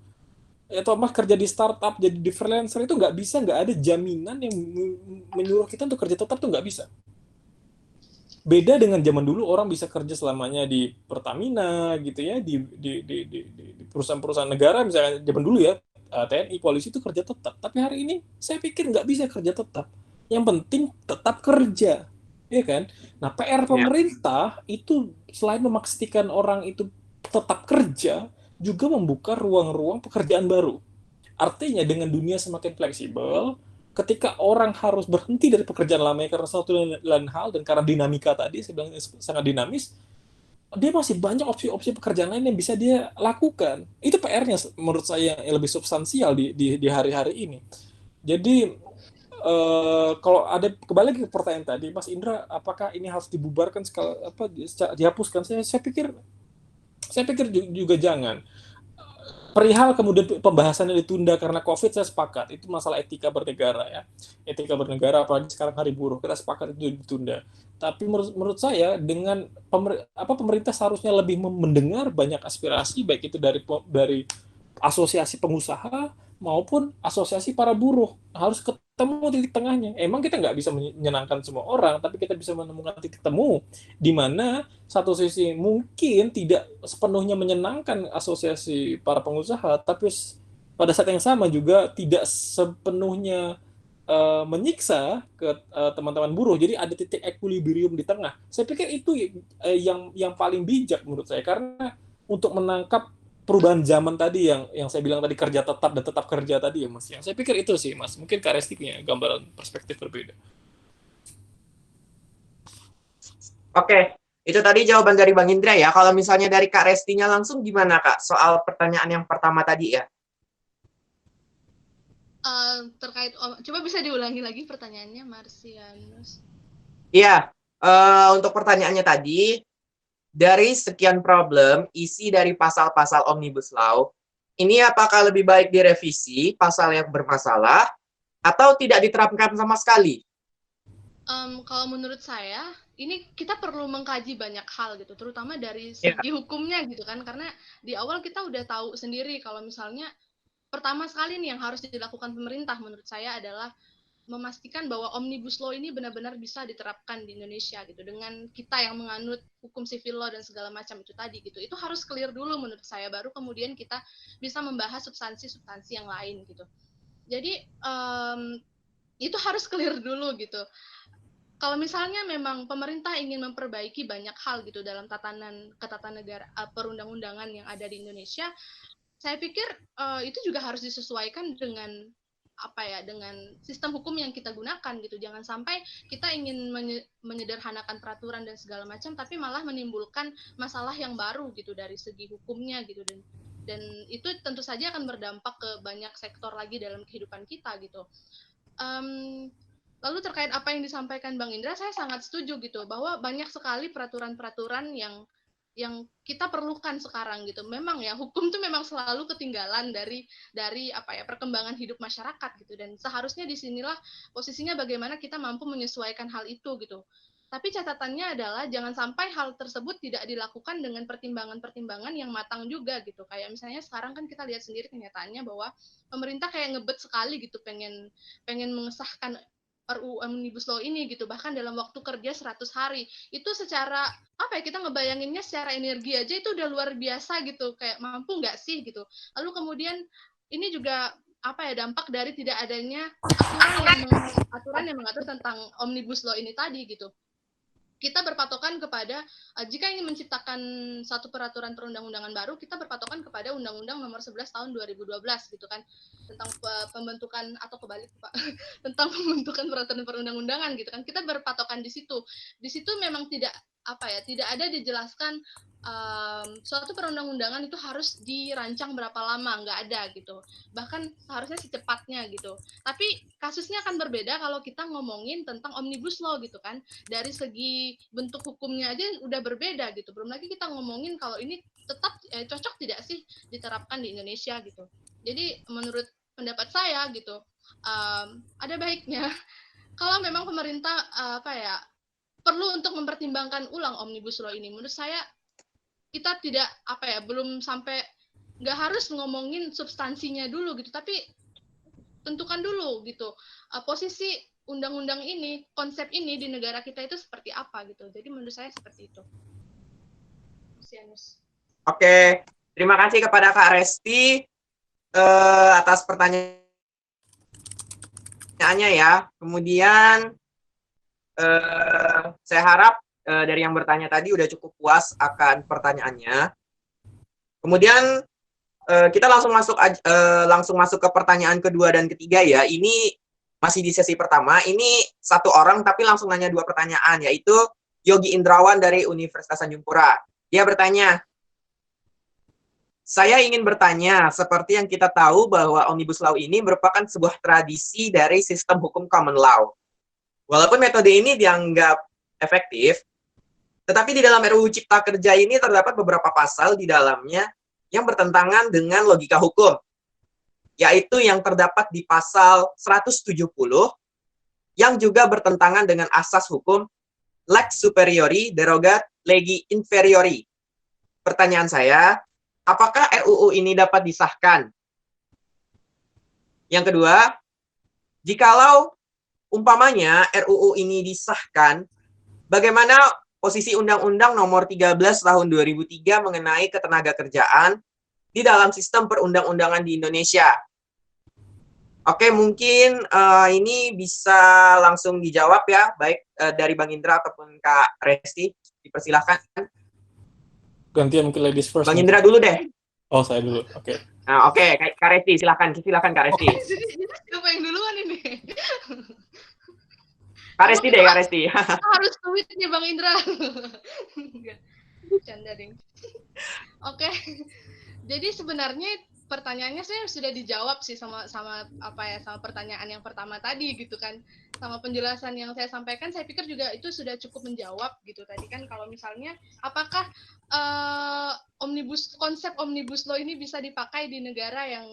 Atau Mas kerja di startup, jadi di freelancer itu nggak bisa, nggak ada jaminan yang menyuruh kita untuk kerja tetap tuh nggak bisa. Beda dengan zaman dulu orang bisa kerja selamanya di Pertamina gitu ya, di perusahaan-perusahaan negara misalnya zaman dulu ya, TNI, polisi itu kerja tetap. Tapi hari ini saya pikir nggak bisa kerja tetap. Yang penting tetap kerja, ya kan? Nah, PR Ya. pemerintah itu selain memastikan orang itu tetap kerja, juga membuka ruang-ruang pekerjaan baru. Artinya dengan dunia semakin fleksibel, ketika orang harus berhenti dari pekerjaan lamanya karena satu lain hal dan karena dinamika tadi, saya bilang sangat dinamis, dia masih banyak opsi-opsi pekerjaan lain yang bisa dia lakukan. Itu PR-nya menurut saya yang lebih substansial di hari-hari ini. Jadi kalau ada kembali lagi ke pertanyaan tadi, Mas Indra, apakah ini harus dibubarkan sekali apa dihapuskan? Saya pikir juga jangan. Perihal kemudian pembahasannya ditunda karena COVID, saya sepakat. Itu masalah etika bernegara ya. Etika bernegara, apalagi sekarang hari buruh, kita sepakat itu ditunda. Tapi menurut saya, dengan pemerintah seharusnya lebih mendengar banyak aspirasi, baik itu dari asosiasi pengusaha maupun asosiasi para buruh. Harus ketemu titik tengahnya. Emang kita nggak bisa menyenangkan semua orang, tapi kita bisa menemukan titik temu di mana satu sisi mungkin tidak sepenuhnya menyenangkan asosiasi para pengusaha, tapi pada saat yang sama juga tidak sepenuhnya menyiksa ke teman-teman buruh. Jadi ada titik equilibrium di tengah. Saya pikir itu yang paling bijak menurut saya, karena untuk menangkap perubahan zaman tadi yang saya bilang tadi, kerja tetap dan tetap kerja tadi ya Mas. Yang saya pikir itu sih Mas. Mungkin Kak Resti punya gambaran perspektif berbeda. Oke, itu tadi jawaban dari Bang Indra ya. Kalau misalnya dari Kak Restinya langsung gimana Kak? Soal pertanyaan yang pertama tadi ya. Terkait coba bisa diulangi lagi pertanyaannya, Marsianus? Iya, untuk pertanyaannya tadi, dari sekian problem, isi dari pasal-pasal Omnibus Law, ini apakah lebih baik direvisi pasal yang bermasalah atau tidak diterapkan sama sekali? Kalau menurut saya, ini kita perlu mengkaji banyak hal gitu, terutama dari Ya. segi hukumnya gitu kan, karena di awal kita udah tahu sendiri kalau misalnya pertama sekali nih yang harus dilakukan pemerintah menurut saya adalah memastikan bahwa Omnibus Law ini benar-benar bisa diterapkan di Indonesia gitu, dengan kita yang menganut hukum civil law dan segala macam itu tadi gitu. Itu harus clear dulu menurut saya, baru kemudian kita bisa membahas substansi-substansi yang lain gitu. Jadi itu harus clear dulu gitu. Kalau misalnya memang pemerintah ingin memperbaiki banyak hal gitu dalam ketatanegaraan perundang-undangan yang ada di Indonesia, saya pikir itu juga harus disesuaikan dengan dengan sistem hukum yang kita gunakan gitu. Jangan sampai kita ingin menyederhanakan peraturan dan segala macam, tapi malah menimbulkan masalah yang baru gitu dari segi hukumnya gitu, dan itu tentu saja akan berdampak ke banyak sektor lagi dalam kehidupan kita gitu. Lalu terkait apa yang disampaikan Bang Indra, saya sangat setuju gitu, bahwa banyak sekali peraturan-peraturan yang kita perlukan sekarang gitu. Memang ya, hukum tuh memang selalu ketinggalan dari perkembangan hidup masyarakat gitu, dan seharusnya disinilah posisinya bagaimana kita mampu menyesuaikan hal itu gitu. Tapi catatannya adalah jangan sampai hal tersebut tidak dilakukan dengan pertimbangan-pertimbangan yang matang juga gitu. Kayak misalnya sekarang kan kita lihat sendiri kenyataannya bahwa pemerintah kayak ngebet sekali gitu, pengen mengesahkan RUU Omnibus Law ini gitu, bahkan dalam waktu kerja 100 hari. Itu secara kita ngebayanginnya secara energi aja itu udah luar biasa gitu, kayak mampu nggak sih gitu. Lalu kemudian ini juga dampak dari tidak adanya aturan yang mengatur tentang Omnibus Law ini tadi gitu. Kita berpatokan kepada jika ingin menciptakan satu peraturan perundang-undangan baru, kita berpatokan kepada Undang-Undang Nomor 11 Tahun 2012 gitu kan, tentang pembentukan atau kebalik Pak tentang pembentukan peraturan perundang-undangan gitu kan. Kita berpatokan di situ. Di situ memang tidak tidak ada dijelaskan suatu perundang-undangan itu harus dirancang berapa lama, nggak ada gitu. Bahkan seharusnya secepatnya gitu. Tapi kasusnya akan berbeda kalau kita ngomongin tentang Omnibus Law gitu kan. Dari segi bentuk hukumnya aja udah berbeda gitu. Belum lagi kita ngomongin kalau ini tetap cocok tidak sih diterapkan di Indonesia gitu. Jadi menurut pendapat saya gitu, ada baiknya kalau memang pemerintah perlu untuk mempertimbangkan ulang Omnibus Law ini. Menurut saya kita tidak belum sampai, nggak harus ngomongin substansinya dulu gitu, tapi tentukan dulu gitu posisi undang-undang ini, konsep ini di negara kita itu seperti apa gitu. Jadi menurut saya seperti itu. Sianus. Oke, terima kasih kepada Kak Resti atas pertanyaannya ya. Kemudian saya harap dari yang bertanya tadi udah cukup puas akan pertanyaannya. Kemudian kita langsung masuk ke pertanyaan kedua dan ketiga ya. Ini masih di sesi pertama. Ini satu orang tapi langsung nanya 2 pertanyaan, yaitu Yogi Indrawan dari Universitas Tanjung Pura. Dia bertanya, saya ingin bertanya, seperti yang kita tahu bahwa Omnibus Law ini merupakan sebuah tradisi dari sistem hukum common law. Walaupun metode ini dianggap efektif, tetapi di dalam RUU Cipta Kerja ini terdapat beberapa pasal di dalamnya yang bertentangan dengan logika hukum, yaitu yang terdapat di pasal 170, yang juga bertentangan dengan asas hukum lex superiori derogat legi inferiori. Pertanyaan saya, apakah RUU ini dapat disahkan? Yang kedua, jikalau umpamanya RUU ini disahkan, bagaimana posisi Undang-Undang Nomor 13 Tahun 2003 mengenai ketenagakerjaan di dalam sistem perundang-undangan di Indonesia? Oke, mungkin ini bisa langsung dijawab ya, baik dari Bang Indra ataupun Kak Resti, dipersilahkan. Gantian mungkin ladies first. Bang Indra dulu deh. Oh, saya dulu. Oke. Nah, oke, Kak Resti, silakan Kak Resti. Siapa yang duluan ini? Kak Resti deh, Kak Resti. Harus tweet nih Bang Indra. Canda ding. Oke. Jadi sebenarnya pertanyaannya saya sudah dijawab sih sama pertanyaan yang pertama tadi gitu kan. Sama penjelasan yang saya sampaikan, saya pikir juga itu sudah cukup menjawab gitu tadi kan. Kalau misalnya apakah konsep omnibus law ini bisa dipakai di negara yang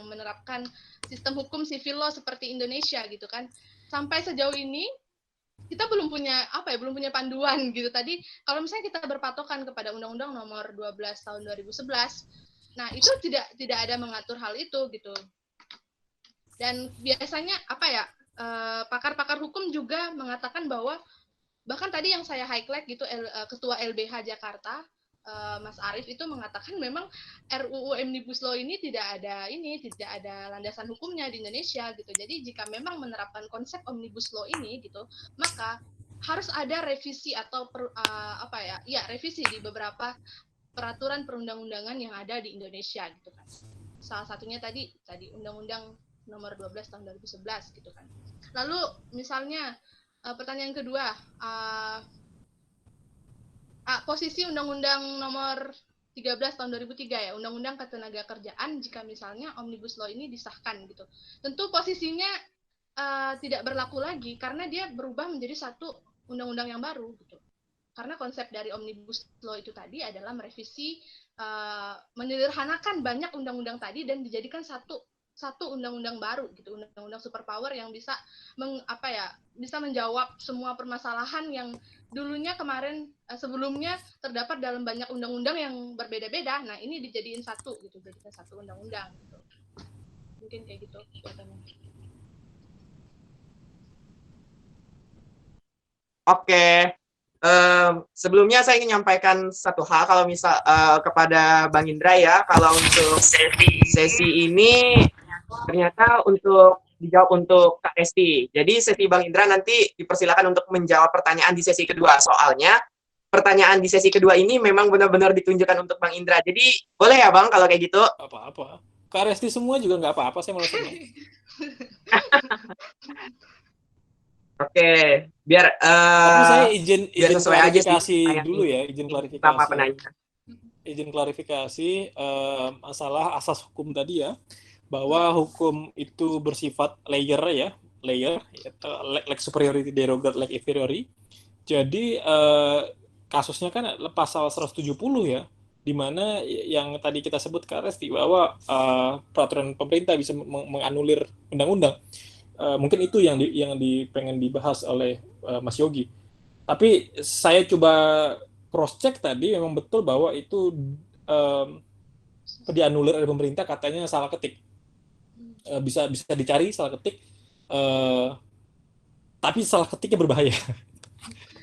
menerapkan sistem hukum civil law seperti Indonesia gitu kan. Sampai sejauh ini kita belum punya panduan gitu tadi. Kalau misalnya kita berpatokan kepada Undang-Undang Nomor 12 Tahun 2011, nah itu tidak ada mengatur hal itu gitu. Dan biasanya pakar-pakar hukum juga mengatakan bahwa bahkan tadi yang saya highlight gitu, Ketua LBH Jakarta Mas Arief itu mengatakan memang RUU Omnibus Law ini tidak ada landasan hukumnya di Indonesia gitu. Jadi jika memang menerapkan konsep Omnibus Law ini gitu, maka harus ada revisi atau revisi di beberapa peraturan perundang-undangan yang ada di Indonesia gitu kan. Salah satunya tadi Undang-Undang Nomor 12 Tahun 2011 gitu kan. Lalu misalnya pertanyaan kedua, posisi Undang-Undang Nomor 13 Tahun 2003 ya, Undang-Undang Ketenagakerjaan jika misalnya Omnibus Law ini disahkan gitu. Tentu posisinya tidak berlaku lagi karena dia berubah menjadi satu undang-undang yang baru gitu. Karena konsep dari Omnibus Law itu tadi adalah merevisi, menyederhanakan banyak undang-undang tadi dan dijadikan satu undang-undang baru gitu, undang-undang superpower yang bisa bisa menjawab semua permasalahan yang dulunya sebelumnya terdapat dalam banyak undang-undang yang berbeda-beda. Nah, ini dijadiin satu gitu, jadikan satu undang-undang gitu. Mungkin kayak gitu buatannya. Oke. Sebelumnya saya ingin menyampaikan satu hal kalau misal kepada Bang Indra ya, kalau untuk sesi ini ternyata untuk dijawab untuk Kak Resti. Jadi sesi Bang Indra nanti dipersilakan untuk menjawab pertanyaan di sesi kedua. Soalnya pertanyaan di sesi kedua ini memang benar-benar ditunjukkan untuk Bang Indra. Jadi boleh ya Bang kalau kayak gitu? Apa-apa. Kak Resti semua juga nggak apa-apa, saya malah senang. Oke, biar tapi saya izin klarifikasi dulu ya, izin klarifikasi. Sama penanya. Izin klarifikasi masalah asas hukum tadi ya, bahwa hukum itu bersifat layer, lex superiority derogat lex inferiori. Jadi kasusnya kan pasal 170 ya, di mana yang tadi kita sebut Kak Resti bahwa peraturan pemerintah bisa menganulir undang-undang. Mungkin itu yang pengen dibahas oleh Mas Yogi. Tapi saya coba cross check tadi memang betul bahwa itu dianulir oleh pemerintah, katanya salah ketik. Bisa dicari salah ketik, tapi salah ketiknya berbahaya.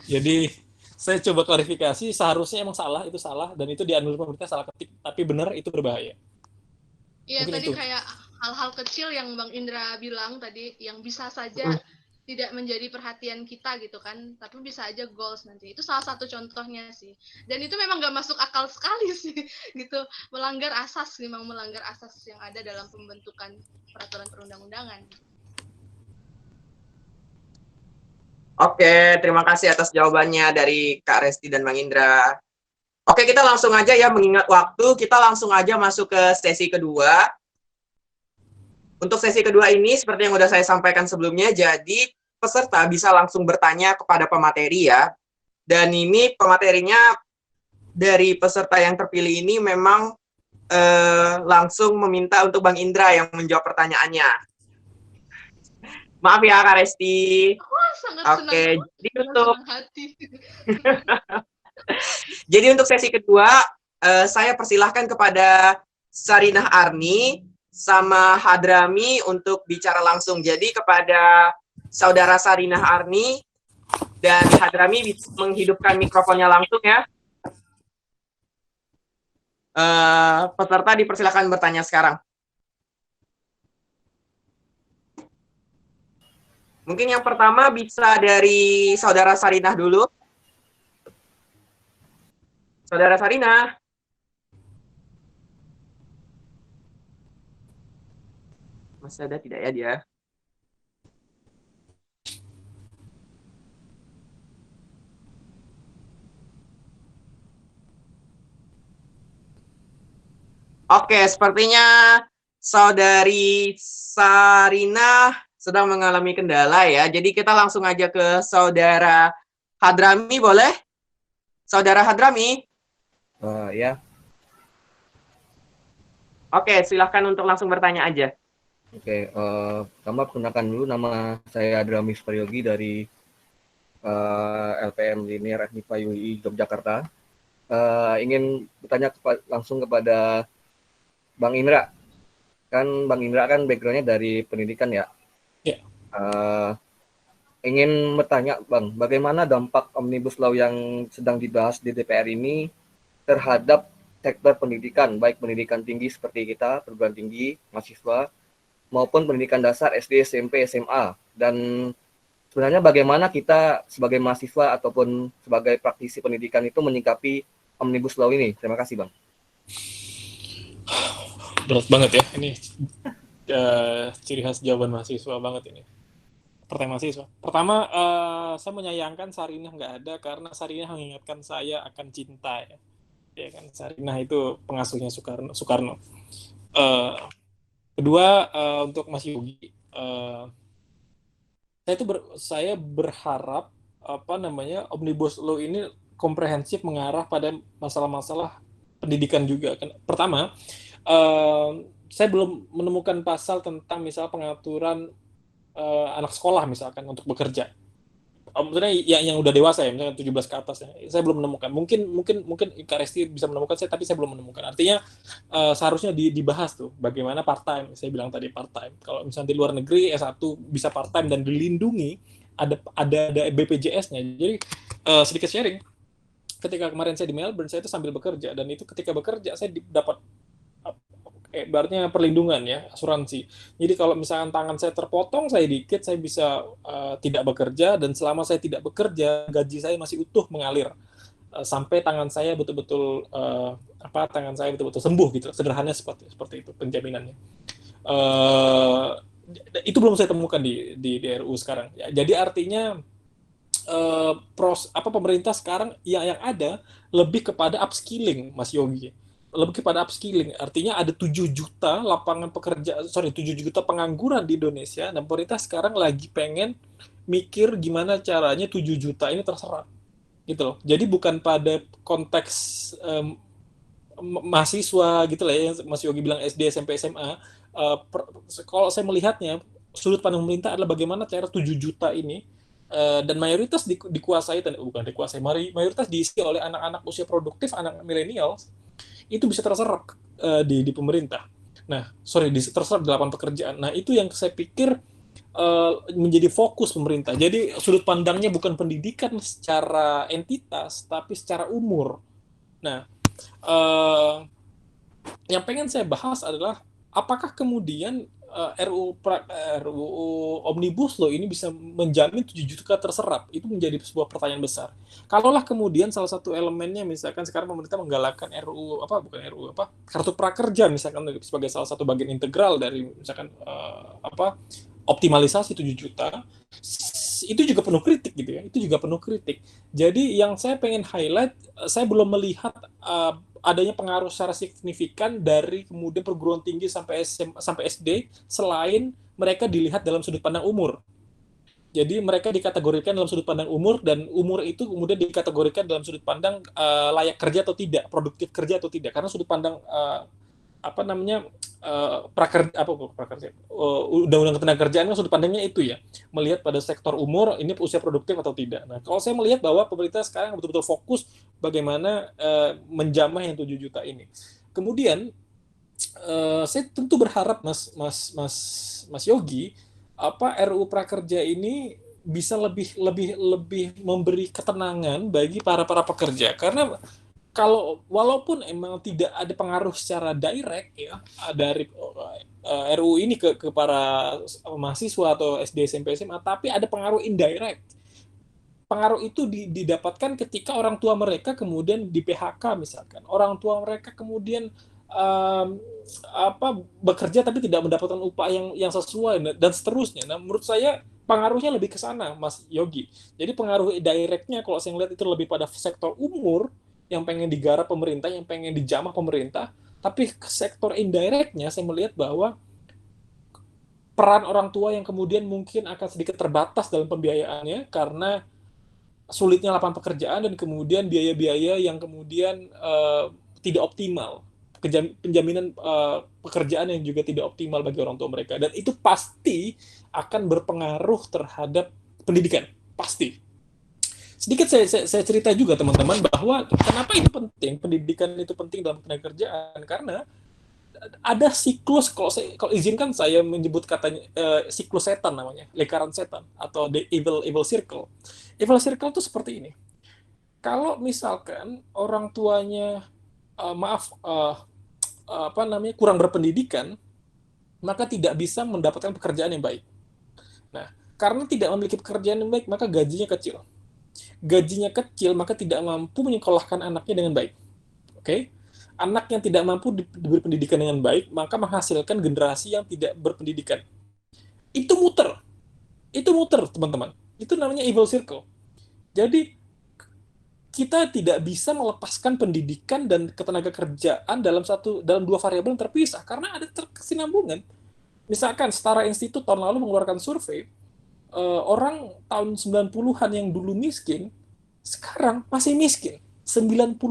Jadi saya coba klarifikasi, seharusnya emang salah, itu salah, dan itu dianulir pemerintah salah ketik, tapi benar itu berbahaya. Iya, Mungkin tadi itu. kayak hal-hal kecil yang Bang Indra bilang tadi, yang bisa saja tidak menjadi perhatian kita gitu kan, tapi bisa aja goals nanti. Itu salah satu contohnya sih. Dan itu memang nggak masuk akal sekali sih, gitu. Memang melanggar asas yang ada dalam pembentukan peraturan perundang-undangan. Oke, terima kasih atas jawabannya dari Kak Resti dan Bang Indra. Oke, kita langsung aja ya, mengingat waktu, kita langsung aja masuk ke sesi kedua. Untuk sesi kedua ini, seperti yang sudah saya sampaikan sebelumnya, jadi peserta bisa langsung bertanya kepada pemateri ya. Dan ini pematerinya dari peserta yang terpilih ini memang langsung meminta untuk Bang Indra yang menjawab pertanyaannya. Maaf ya Kak Resti. Sangat Oke, jadi senang hati. Jadi untuk sesi kedua, saya persilahkan kepada Sarinah Arni sama Hadrami untuk bicara langsung. Jadi kepada Saudara Sarinah Arni dan Hadrami bisa menghidupkan mikrofonnya langsung ya. Peserta dipersilakan bertanya sekarang. Mungkin yang pertama bisa dari Saudara Sarinah dulu. Saudara Sarinah. Masih ada tidak ya dia? Oke, sepertinya Saudari Sarinah sedang mengalami kendala ya. Jadi kita langsung aja ke Saudara Hadrami, boleh? Saudara Hadrami? Ya. Oke, silahkan untuk langsung bertanya aja. Oke, pertama perkenalkan dulu, nama saya Hadrami Suparyogi dari LPM Linear FMIPA UI Yogyakarta. Ingin bertanya langsung kepada Bang Indra. Kan Bang Indra kan background-nya dari pendidikan ya. Ya. Ingin bertanya Bang, bagaimana dampak Omnibus Law yang sedang dibahas di DPR ini terhadap sektor pendidikan, baik pendidikan tinggi seperti kita, perguruan tinggi, mahasiswa, maupun pendidikan dasar SD, SMP, SMA. Dan sebenarnya bagaimana kita sebagai mahasiswa ataupun sebagai praktisi pendidikan itu menyikapi Omnibus Law ini? Terima kasih Bang. Berat banget ya, ini ciri khas jawaban mahasiswa banget ini. Pertanyaan mahasiswa. Pertama, saya menyayangkan Sarinah nggak ada karena Sarinah mengingatkan saya akan cinta ya. Ya kan, Sarinah itu pengasuhnya Soekarno. Kedua, untuk Mas Yogi, saya berharap Omnibus Law ini komprehensif mengarah pada masalah-masalah pendidikan juga. Pertama, saya belum menemukan pasal tentang misal pengaturan anak sekolah misalkan untuk bekerja. Maksudnya yang udah dewasa ya, misalnya 17 ke atas ya. Saya belum menemukan. Mungkin Kak Resti bisa menemukan tapi saya belum menemukan. Artinya seharusnya dibahas tuh bagaimana part-time. Saya bilang tadi part-time. Kalau misalnya di luar negeri S1 bisa part-time dan dilindungi, ada BPJS-nya. Jadi sedikit sharing. Ketika kemarin saya di Melbourne, saya itu sambil bekerja, dan itu ketika bekerja saya dapat ibaratnya perlindungan ya, asuransi. Jadi kalau misalkan tangan saya terpotong, saya dikit, saya bisa tidak bekerja, dan selama saya tidak bekerja, gaji saya masih utuh mengalir sampai tangan saya betul-betul sembuh gitu. Sederhananya seperti itu penjaminannya. Itu belum saya temukan di RUU sekarang. Ya, jadi artinya pemerintah sekarang yang ada lebih kepada upskilling, Mas Yogi. Lebih kepada upskilling, artinya ada 7 juta lapangan 7 juta pengangguran di Indonesia, dan pemerintah sekarang lagi pengen mikir gimana caranya 7 juta ini terserap, gitu loh. Jadi bukan pada konteks mahasiswa gitu lah ya, Mas Yogi bilang SD, SMP, SMA. Kalau saya melihatnya, sudut pandang pemerintah adalah bagaimana cara 7 juta ini dan mayoritas dikuasai, bukan dikuasai, mayoritas diisi oleh anak-anak usia produktif, anak milenial, itu bisa terserap di pemerintah. Nah, terserap di lapangan pekerjaan. Nah, itu yang saya pikir menjadi fokus pemerintah. Jadi sudut pandangnya bukan pendidikan secara entitas, tapi secara umur. Nah, yang pengen saya bahas adalah apakah kemudian RUU Omnibus Law ini bisa menjamin 7 juta terserap? Itu menjadi sebuah pertanyaan besar. Kalaulah kemudian salah satu elemennya, misalkan sekarang pemerintah menggalakkan kartu prakerja misalkan sebagai salah satu bagian integral dari misalkan optimalisasi 7 juta, itu juga penuh kritik gitu ya. Itu juga penuh kritik. Jadi yang saya pengen highlight, saya belum melihat adanya pengaruh secara signifikan dari kemudian perguruan tinggi sampai SD selain mereka dilihat dalam sudut pandang umur. Jadi mereka dikategorikan dalam sudut pandang umur, dan umur itu kemudian dikategorikan dalam sudut pandang layak kerja atau tidak, produktif kerja atau tidak. Karena sudut pandang undang-undang ketenagakerjaan kan sudut pandangnya itu ya, melihat pada sektor umur ini usia produktif atau tidak. Nah, kalau saya melihat bahwa pemerintah sekarang betul-betul fokus bagaimana menjamah yang 7 juta ini. Kemudian saya tentu berharap Mas Yogi, RUU Prakerja ini bisa lebih memberi ketenangan bagi para pekerja, karena walaupun emang tidak ada pengaruh secara direct ya dari RUU ini ke para mahasiswa atau SD, SMP, SMA, tapi ada pengaruh indirect. Pengaruh itu didapatkan ketika orang tua mereka kemudian di PHK misalkan, orang tua mereka kemudian bekerja tapi tidak mendapatkan upah yang sesuai dan seterusnya. Nah, menurut saya pengaruhnya lebih ke sana, Mas Yogi. Jadi pengaruh directnya kalau saya lihat itu lebih pada sektor umur yang pengen digarap pemerintah, yang pengen dijamah pemerintah, tapi ke sektor indirectnya saya melihat bahwa peran orang tua yang kemudian mungkin akan sedikit terbatas dalam pembiayaannya karena sulitnya lapangan pekerjaan dan kemudian biaya-biaya yang kemudian tidak optimal, penjaminan pekerjaan yang juga tidak optimal bagi orang tua mereka, dan itu pasti akan berpengaruh terhadap pendidikan, pasti. Sedikit saya cerita juga teman-teman bahwa kenapa itu penting, pendidikan itu penting dalam tenaga kerjaan, karena ada siklus, kalau izinkan saya menyebut katanya siklus setan namanya, lingkaran setan atau the evil circle. Evil circle itu seperti ini. Kalau misalkan orang tuanya kurang berpendidikan, maka tidak bisa mendapatkan pekerjaan yang baik. Nah, karena tidak memiliki pekerjaan yang baik, maka gajinya kecil. Gajinya kecil, maka tidak mampu menyekolahkan anaknya dengan baik. Oke? Anak yang tidak mampu diberi pendidikan dengan baik, maka menghasilkan generasi yang tidak berpendidikan. Itu muter, teman-teman. Itu namanya evil circle. Jadi, kita tidak bisa melepaskan pendidikan dan ketenaga kerjaan dalam dua variabel yang terpisah, karena ada kesinambungan. Misalkan Setara Institut tahun lalu mengeluarkan survei, orang tahun 90-an yang dulu miskin, sekarang masih miskin. 90%,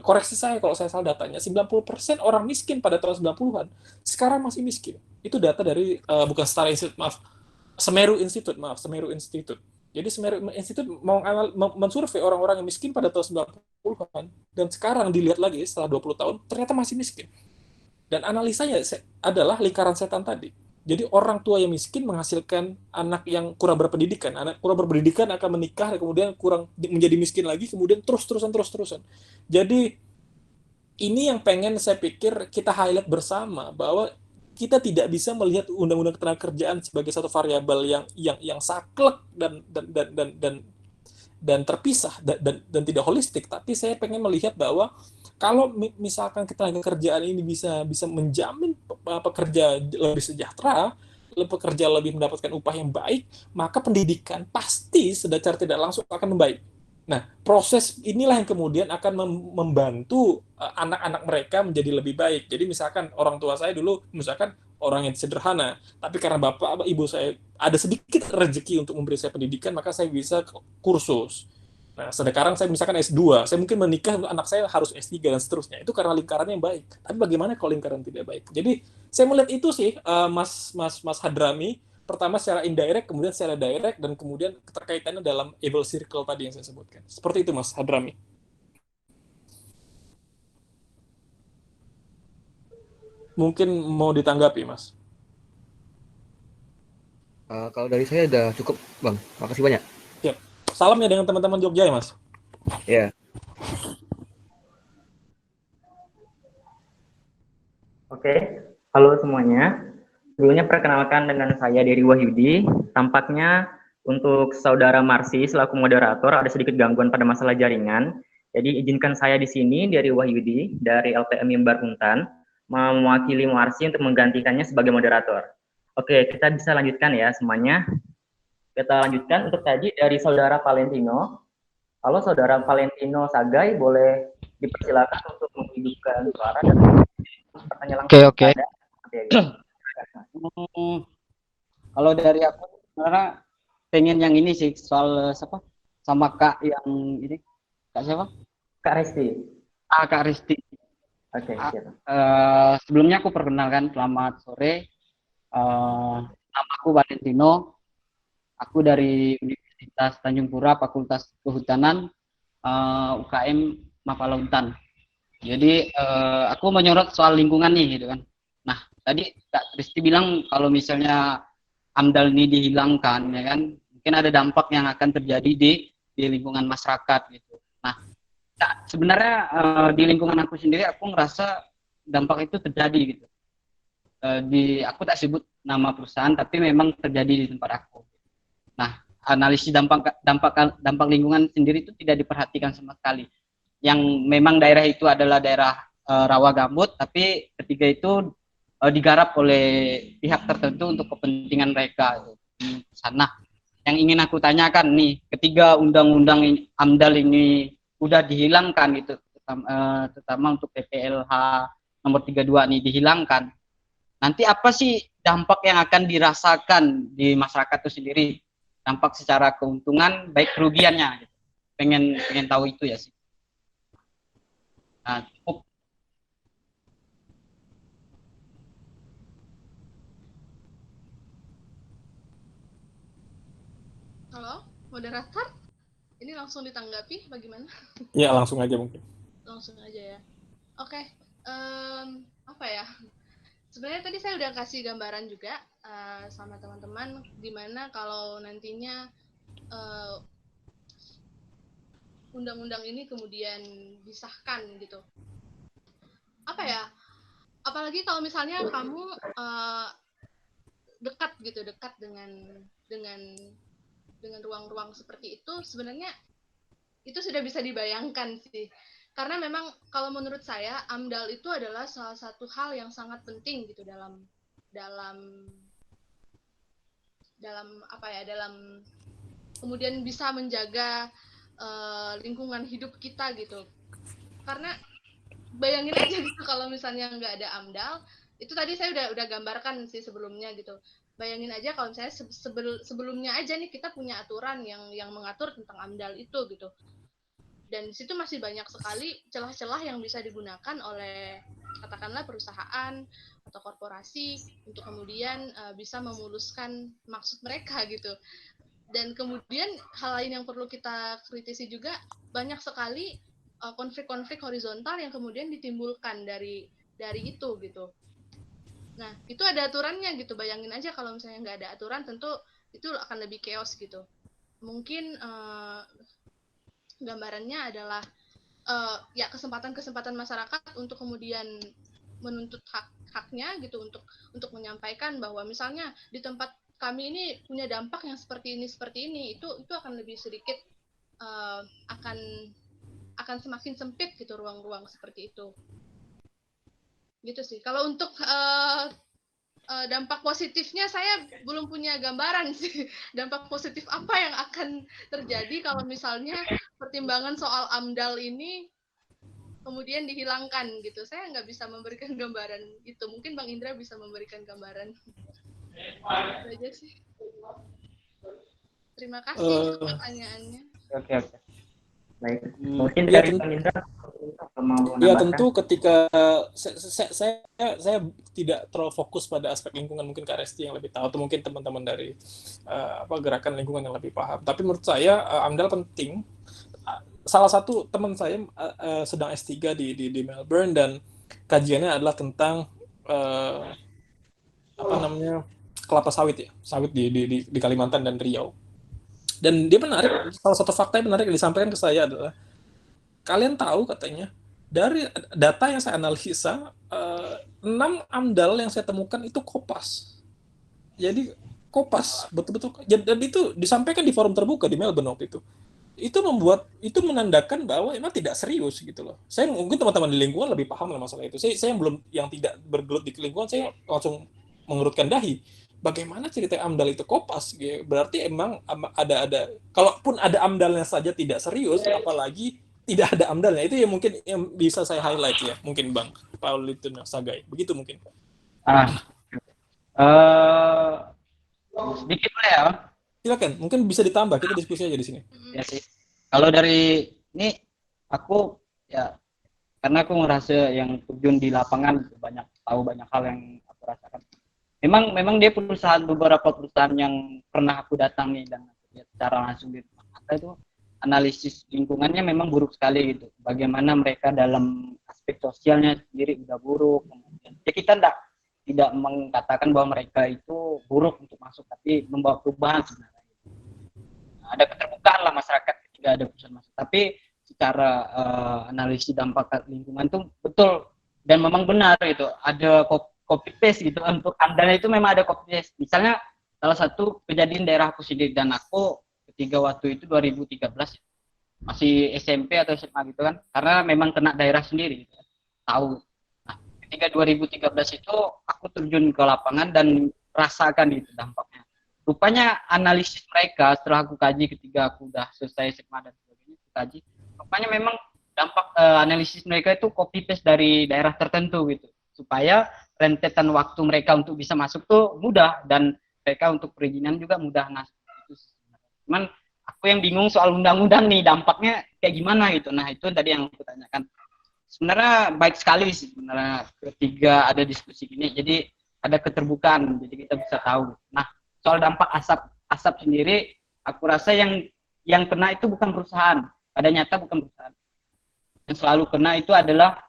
koreksi saya kalau saya salah datanya, 90% orang miskin pada tahun 90-an, sekarang masih miskin. Itu data dari, bukan Setara Institut, Semeru Institute. Jadi Semeru Institute mau mensurvei orang-orang yang miskin pada tahun 90-an, dan sekarang dilihat lagi setelah 20 tahun, ternyata masih miskin. Dan analisanya adalah lingkaran setan tadi. Jadi orang tua yang miskin menghasilkan anak yang kurang berpendidikan. Anak kurang berpendidikan akan menikah, dan kemudian menjadi miskin lagi, kemudian terus-terusan. Jadi ini yang pengen saya pikir kita highlight bersama, bahwa kita tidak bisa melihat undang-undang ketenagakerjaan sebagai satu variabel yang saklek dan terpisah dan tidak holistik. Tapi saya pengen melihat bahwa kalau misalkan ketenagakerjaan ini bisa menjamin pekerja lebih sejahtera, pekerja lebih mendapatkan upah yang baik, maka pendidikan pasti secara tidak langsung akan membaik. Nah, proses inilah yang kemudian akan membantu anak-anak mereka menjadi lebih baik. Jadi misalkan orang tua saya dulu, misalkan orang yang sederhana, tapi karena bapak ibu saya ada sedikit rezeki untuk memberi saya pendidikan, maka saya bisa kursus. Nah, sekarang saya misalkan S2, saya mungkin menikah, anak saya harus S3 dan seterusnya. Itu karena lingkarannya yang baik. Tapi bagaimana kalau lingkaran tidak baik? Jadi saya melihat itu sih, Mas Hadrami, Pertama secara indirect, kemudian secara direct, dan kemudian keterkaitannya dalam evil circle tadi yang saya sebutkan. Seperti itu, Mas Hadrami. Mungkin mau ditanggapi, Mas. Kalau dari saya udah cukup, Bang. Makasih banyak. Siap. Salamnya dengan teman-teman Jogja ya, Mas. Ya. Oke, halo semuanya. Sebelumnya perkenalkan dengan saya Dery Wahyudi. Tampaknya untuk saudara Marsi selaku moderator ada sedikit gangguan pada masalah jaringan. Jadi izinkan saya di sini Dery Wahyudi dari LPM Mimbar Untan mewakili Marsi untuk menggantikannya sebagai moderator. Oke, kita bisa lanjutkan ya semuanya. Kita lanjutkan untuk tadi dari saudara Valentino. Halo saudara Valentino Sagai, boleh dipersilakan untuk menghidupkan suara dan pertanyaan langsung. Oke. Kalau dari aku sebenarnya pengen yang ini sih, soal siapa? Sama Kak yang ini. Kak siapa? Kak Resti. Kak Risti. Oke, siap. Sebelumnya aku perkenalkan, selamat sore. Nama aku Valentino. Aku dari Universitas Tanjung Pura, Fakultas Kehutanan, UKM Mapala Hutan. Jadi aku menyorot soal lingkungan nih, gitu kan. Nah, tadi Kak Risti bilang kalau misalnya AMDAL ini dihilangkan, ya kan, mungkin ada dampak yang akan terjadi di lingkungan masyarakat, gitu. Nah, sebenarnya di lingkungan aku sendiri, aku ngerasa dampak itu terjadi, gitu. Aku tak sebut nama perusahaan, tapi memang terjadi di tempat aku. Nah, analisis dampak lingkungan sendiri itu tidak diperhatikan sama sekali. Yang memang daerah itu adalah daerah rawa gambut, tapi ketika itu digarap oleh pihak tertentu untuk kepentingan mereka. Nah, yang ingin aku tanyakan nih, ketika undang-undang AMDAL ini udah dihilangkan gitu, terutama untuk PPLH nomor 32 ini dihilangkan, nanti apa sih dampak yang akan dirasakan di masyarakat itu sendiri? Dampak secara keuntungan baik kerugiannya, gitu. Pengen tahu itu ya sih. Nah, cukup. Halo, moderator? Ini langsung ditanggapi bagaimana? Ya, langsung aja mungkin. Langsung aja ya. Oke, apa ya? Sebenarnya tadi saya udah kasih gambaran juga sama teman-teman gimana kalau nantinya undang-undang ini kemudian disahkan gitu. Apa ya? Apalagi kalau misalnya kamu dekat dengan ruang-ruang seperti itu, sebenarnya itu sudah bisa dibayangkan sih. Karena memang kalau menurut saya AMDAL itu adalah salah satu hal yang sangat penting gitu dalam kemudian bisa menjaga lingkungan hidup kita gitu. Karena bayangin aja gitu kalau misalnya nggak ada AMDAL, itu tadi saya udah gambarkan sih sebelumnya gitu. Bayangin aja kalau misalnya sebelumnya aja nih kita punya aturan yang mengatur tentang AMDAL itu gitu. Dan di situ masih banyak sekali celah-celah yang bisa digunakan oleh katakanlah perusahaan atau korporasi untuk kemudian bisa memuluskan maksud mereka gitu. Dan kemudian hal lain yang perlu kita kritisi juga, banyak sekali konflik-konflik horizontal yang kemudian ditimbulkan dari itu gitu. Nah, itu ada aturannya gitu. Bayangin aja kalau misalnya nggak ada aturan, tentu itu akan lebih chaos gitu. Mungkin gambarannya adalah ya kesempatan masyarakat untuk kemudian menuntut haknya gitu, untuk menyampaikan bahwa misalnya di tempat kami ini punya dampak yang seperti ini, itu akan lebih sedikit akan semakin sempit gitu ruang-ruang seperti itu. Gitu sih. Kalau untuk dampak positifnya saya belum punya gambaran sih. Dampak positif apa yang akan terjadi kalau misalnya pertimbangan soal AMDAL ini kemudian dihilangkan gitu. Saya nggak bisa memberikan gambaran itu. Mungkin Bang Indra bisa memberikan gambaran. Itu aja sih. Terima kasih untuk pertanyaannya. Oke. Baik, mungkin Ya, dari Bang Indra mau ya menambahkan. tentu ketika saya tidak terlalu fokus pada aspek lingkungan, mungkin Kak Resti yang lebih tahu atau mungkin teman-teman dari gerakan lingkungan yang lebih paham. Tapi menurut saya AMDAL penting. Salah satu teman saya sedang S3 di Melbourne dan kajiannya adalah tentang kelapa sawit di Kalimantan dan Riau. Dan dia menarik, salah satu fakta yang menarik yang disampaikan ke saya adalah, kalian tahu katanya, dari data yang saya analisa, 6 AMDAL yang saya temukan itu kopas. Jadi kopas, betul-betul. Dan itu disampaikan di forum terbuka di Melbourne waktu itu. Itu menandakan bahwa emang tidak serius gitu loh. Saya mungkin teman-teman di lingkungan lebih paham lah masalah itu. Saya yang tidak bergelut di lingkungan, saya langsung mengerutkan dahi. Bagaimana cerita AMDAL itu kopas? Berarti emang ada kalaupun ada AMDALnya saja tidak serius, apalagi tidak ada AMDALnya. Itu yang mungkin yang bisa saya highlight ya, mungkin Bang Paulitun Sagai. Begitu mungkin. Sedikit boleh ya? Silakan, mungkin bisa ditambah, kita diskusi aja di sini. Ya sih. Kalau dari ini aku ya karena aku ngerasa yang terjun di lapangan tahu banyak hal yang aku rasakan. Memang dia beberapa perusahaan yang pernah aku datangi dan lihat secara langsung di rumah itu analisis lingkungannya memang buruk sekali gitu. Bagaimana mereka dalam aspek sosialnya sendiri udah buruk. Kemudian ya kita tidak mengatakan bahwa mereka itu buruk untuk masuk, tapi membawa perubahan sebenarnya. Nah, ada keterbukaan lah masyarakat ketika ada perusahaan masuk. Tapi secara analisis dampak lingkungan itu betul dan memang benar itu ada copy paste gitu. Untuk AMDAL itu memang ada copy paste. Misalnya salah satu kejadian daerah aku sendiri, dan aku ketika waktu itu 2013 masih SMP atau SMA gitu kan, karena memang kena daerah sendiri gitu. Tahu. Nah, ketika 2013 itu aku terjun ke lapangan dan rasakan itu dampaknya. Rupanya analisis mereka setelah aku kaji ketika aku udah selesai SMA dan sebagainya, aku kaji, rupanya memang dampak analisis mereka itu copy paste dari daerah tertentu gitu, supaya rentetan waktu mereka untuk bisa masuk tuh mudah dan mereka untuk perizinan juga mudah. Nah, itu cuman aku yang bingung soal undang-undang nih dampaknya kayak gimana gitu. Nah, itu tadi yang aku tanyakan. Sebenarnya baik sekali sih sebenarnya ketika ada diskusi ini, jadi ada keterbukaan, jadi kita bisa tahu. Nah, soal dampak asap sendiri, aku rasa yang kena itu bukan perusahaan, pada nyata bukan perusahaan. Yang selalu kena itu adalah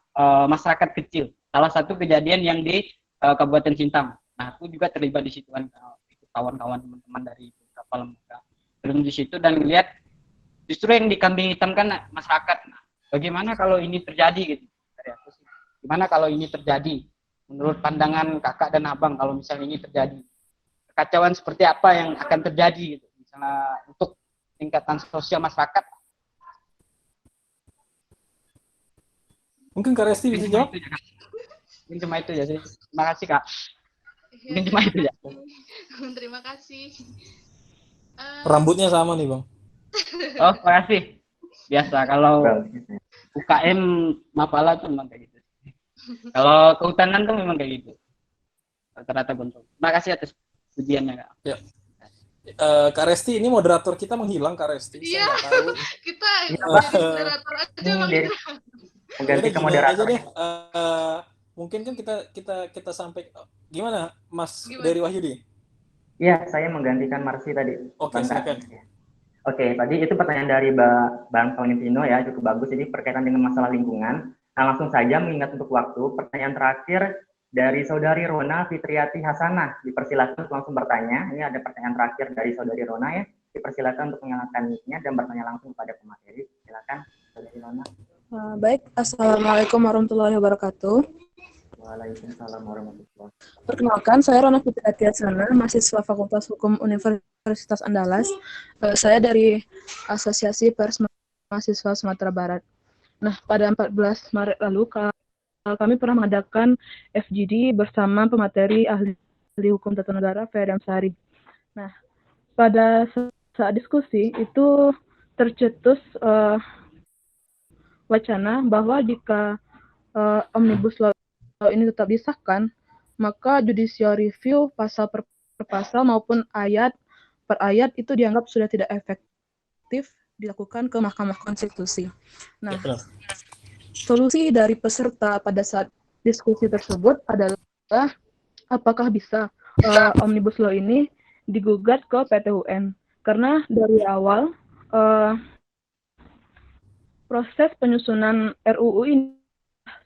masyarakat kecil. Salah satu kejadian yang di Kabupaten Sintang. Nah, aku juga terlibat di situ kan, kawan-kawan teman-teman dari beberapa lembaga belum di situ dan lihat justru yang dikambing hitamkan masyarakat. Nah, bagaimana kalau ini terjadi gitu? Dari aku sih. Gimana kalau ini terjadi? Menurut pandangan kakak dan abang, kalau misalnya ini terjadi, kekacauan seperti apa yang akan terjadi gitu? Misalnya untuk tingkatan sosial masyarakat. Mungkin Kak Resti bisa jawab? Mungkin cuma itu ya sih. Terima kasih Kak. Mungkin cuma itu ya. Terima kasih. Rambutnya sama nih Bang. Oh, terima kasih. Biasa kalau UKM Mapala tuh memang kayak gitu. Kalau kehutanan tuh memang kayak gitu. Rata-rata bentuk. Terima kasih atas pujiannya Kak. Ya. Kak Resti, ini moderator kita menghilang Kak Resti. Iya, kita Ya, jadi moderator aja Bang. Mengganti ke moderator. Aja deh. Mungkin kan kita sampai gimana Mas dari Wahyudi? Iya, saya menggantikan Marsi tadi. Oke, silakan. Oke, tadi itu pertanyaan dari Bang Valentino ya, cukup bagus. Jadi berkaitan dengan masalah lingkungan. Nah, langsung saja mengingat untuk waktu, pertanyaan terakhir dari Saudari Rona Fitriati Hasanah. Dipersilakan untuk langsung bertanya. Ini ada pertanyaan terakhir dari Saudari Rona ya. Dipersilakan untuk menyalakan mic-nya dan bertanya langsung kepada pemateri. Silakan, Saudari Rona. Baik, Assalamualaikum warahmatullahi wabarakatuh. Waalaikumsalam warahmatullahi wabarakatuh. Perkenalkan, saya Rona Fitriati Hasanah, mahasiswa Fakultas Hukum Universitas Andalas. Saya dari Asosiasi Pers Mahasiswa Sumatera Barat. Nah, pada 14 Maret lalu, kami pernah mengadakan FGD bersama pemateri ahli hukum tata negara Feryam Sari. Nah, pada saat diskusi itu tercetus wacana bahwa jika Omnibus Law ini tetap disahkan, maka judicial review pasal per pasal maupun ayat per ayat itu dianggap sudah tidak efektif dilakukan ke Mahkamah Konstitusi. Nah, Ya, benar. solusi dari peserta pada saat diskusi tersebut adalah apakah bisa Omnibus Law ini digugat ke PT UN. Karena dari awal proses penyusunan RUU ini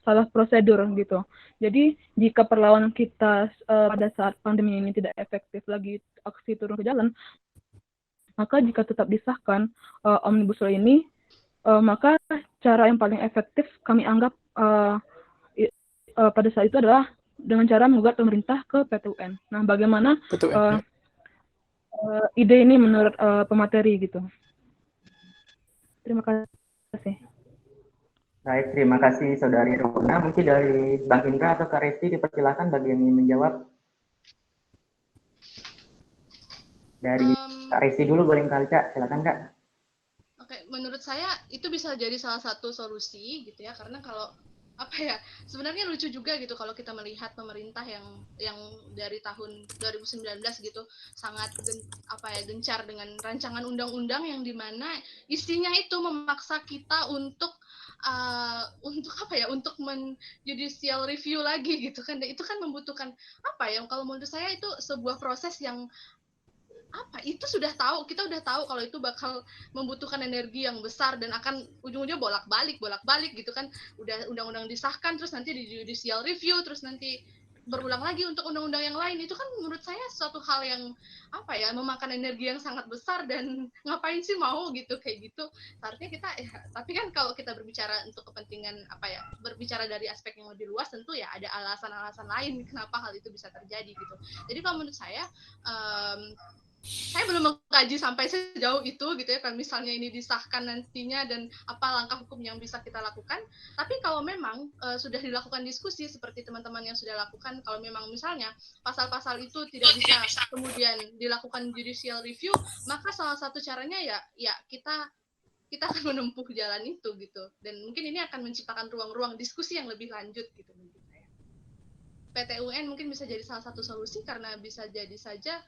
salah prosedur gitu. Jadi jika perlawanan kita pada saat pandemi ini tidak efektif lagi aksi turun ke jalan, maka jika tetap disahkan Omnibus Law ini, maka cara yang paling efektif kami anggap pada saat itu adalah dengan cara menggugat pemerintah ke PT UN. Nah, bagaimana Betul. ide ini menurut pemateri gitu? Terima kasih. Baik, terima kasih Saudari Rona. Mungkin dari Bang Indra atau Kak Resti dipersilakan bagi yang ingin menjawab. Dari Kak Resti dulu boleh kali Kak, silakan Kak. Oke, menurut saya itu bisa jadi salah satu solusi gitu ya, karena kalau sebenarnya lucu juga gitu kalau kita melihat pemerintah yang dari tahun 2019 gitu sangat gencar dengan rancangan undang-undang yang dimana isinya itu memaksa kita untuk judicial review lagi gitu kan. Dan itu kan membutuhkan kalau menurut saya itu sebuah proses yang kita udah tahu kalau itu bakal membutuhkan energi yang besar dan akan ujung-ujungnya bolak-balik gitu kan. Udah undang-undang disahkan terus nanti di judicial review terus nanti berulang lagi untuk undang-undang yang lain. Itu kan menurut saya suatu hal yang memakan energi yang sangat besar dan ngapain sih mau gitu kayak gitu. Seharusnya kita tapi kan kalau kita berbicara untuk kepentingan berbicara dari aspek yang lebih luas, tentu ya ada alasan-alasan lain kenapa hal itu bisa terjadi gitu. Jadi kalau menurut saya belum mengkaji sampai sejauh itu gitu ya, kalau misalnya ini disahkan nantinya dan apa langkah hukum yang bisa kita lakukan. Tapi kalau memang sudah dilakukan diskusi seperti teman-teman yang sudah lakukan, kalau memang misalnya pasal-pasal itu tidak bisa kemudian dilakukan judicial review, maka salah satu caranya ya kita akan menempuh jalan itu gitu. Dan mungkin ini akan menciptakan ruang-ruang diskusi yang lebih lanjut gitu menurut saya. PT UN mungkin bisa jadi salah satu solusi karena bisa jadi saja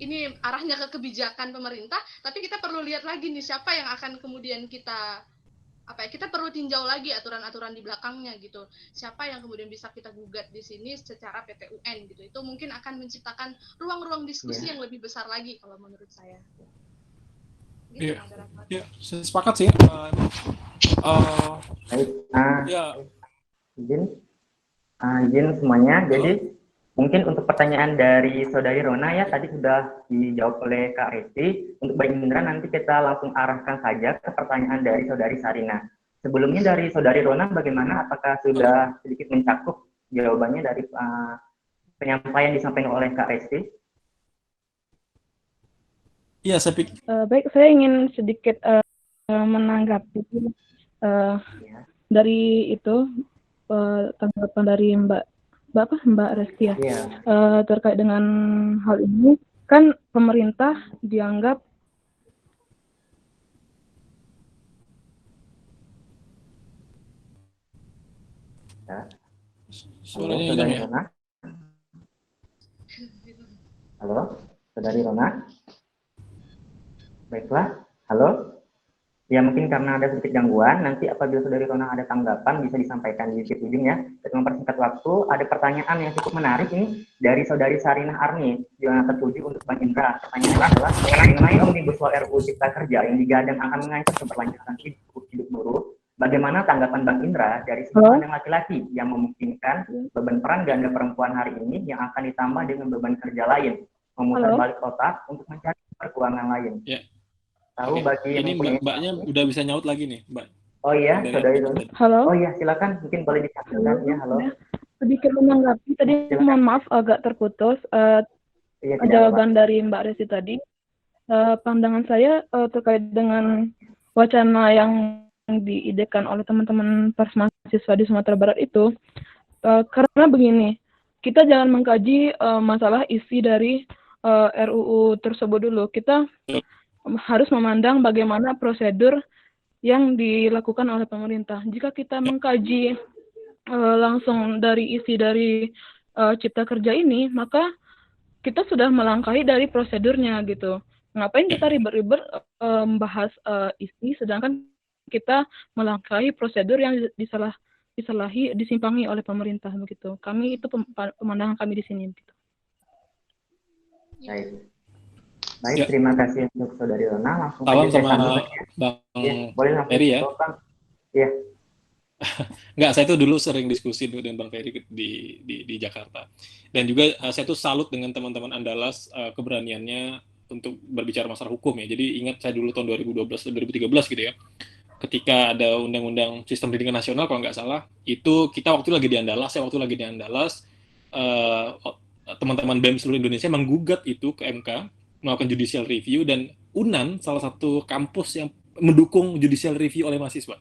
ini arahnya ke kebijakan pemerintah, tapi kita perlu lihat lagi nih siapa yang akan kemudian kita perlu tinjau lagi aturan-aturan di belakangnya gitu. Siapa yang kemudian bisa kita gugat di sini secara PT UN gitu. Itu mungkin akan menciptakan ruang-ruang diskusi yang lebih besar lagi kalau menurut saya. Gitu, Iya, saya sepakat sih. Izin semuanya. Jadi mungkin untuk pertanyaan dari Saudari Rona ya tadi sudah dijawab oleh Kak Resti. Untuk Bang Indra nanti kita langsung arahkan saja ke pertanyaan dari Saudari Sarina. Sebelumnya dari Saudari Rona bagaimana? Apakah sudah sedikit mencakup jawabannya dari penyampaian disampaikan oleh Kak Resti? Iya, saya pikir. Baik, saya ingin sedikit menanggapi dari itu tanggapan dari Mbak Resti ya. Terkait dengan hal ini, kan pemerintah dianggap Suaranya hilang ya? Halo, Saudari Rona. Baiklah, halo. Ya mungkin karena ada sedikit gangguan, nanti apabila Saudari Rona ada tanggapan bisa disampaikan di ujung ya. Untuk mempersingkat waktu, ada pertanyaan yang cukup menarik ini dari Saudari Sarinah Arni, yang tertuju untuk Bang Indra. Pertanyaannya adalah mengenai Omnibus Law RUU Cipta Kerja yang digadang akan mengancam keberlanjutan hidup buruh. Bagaimana tanggapan Bang Indra dari sudut pandang laki-laki yang memungkinkan beban peran ganda perempuan hari ini yang akan ditambah dengan beban kerja lain, memutar balik otak untuk mencari perkeuangan lain. Ya. Tahu bagi ini mbaknya udah bisa nyaut lagi nih, Mbak. Oh iya, Saudari Rona. Halo. Oh iya, silakan mungkin boleh disampaikan ya. Halo. Sedikit menanggapi tadi, mohon maaf agak terputus. Jawaban dari Mbak Resti tadi, pandangan saya terkait dengan wacana yang diidekan oleh teman-teman pers mahasiswa di Sumatera Barat itu, karena begini, kita jangan mengkaji masalah isi dari RUU tersebut dulu. Kita harus memandang bagaimana prosedur yang dilakukan oleh pemerintah. Jika kita mengkaji langsung dari isi dari Cipta Kerja ini, maka kita sudah melangkahi dari prosedurnya gitu. Ngapain kita ribet-ribet membahas isi, sedangkan kita melangkahi prosedur yang disimpangi oleh pemerintah begitu. Kami itu pemandangan kami di sini begitu. Baik. Baik, Ya. terima kasih untuk Saudari Rona. Langsung Salam aja saya sama sambut ya. Bang Ya, boleh langsung Ferry ya. jawab, Bang. Iya. Enggak, saya tuh dulu sering diskusi dengan Bang Ferry di Jakarta. Dan juga saya tuh salut dengan teman-teman Andalas keberaniannya untuk berbicara masalah hukum ya. Jadi ingat saya dulu tahun 2012 atau 2013 gitu ya. Ketika ada undang-undang sistem pendidikan nasional kalau nggak salah, itu kita waktu lagi di Andalas, saya waktu lagi di Andalas, teman-teman BEM seluruh Indonesia menggugat itu ke MK, melakukan judicial review, dan UNAN salah satu kampus yang mendukung judicial review oleh mahasiswa.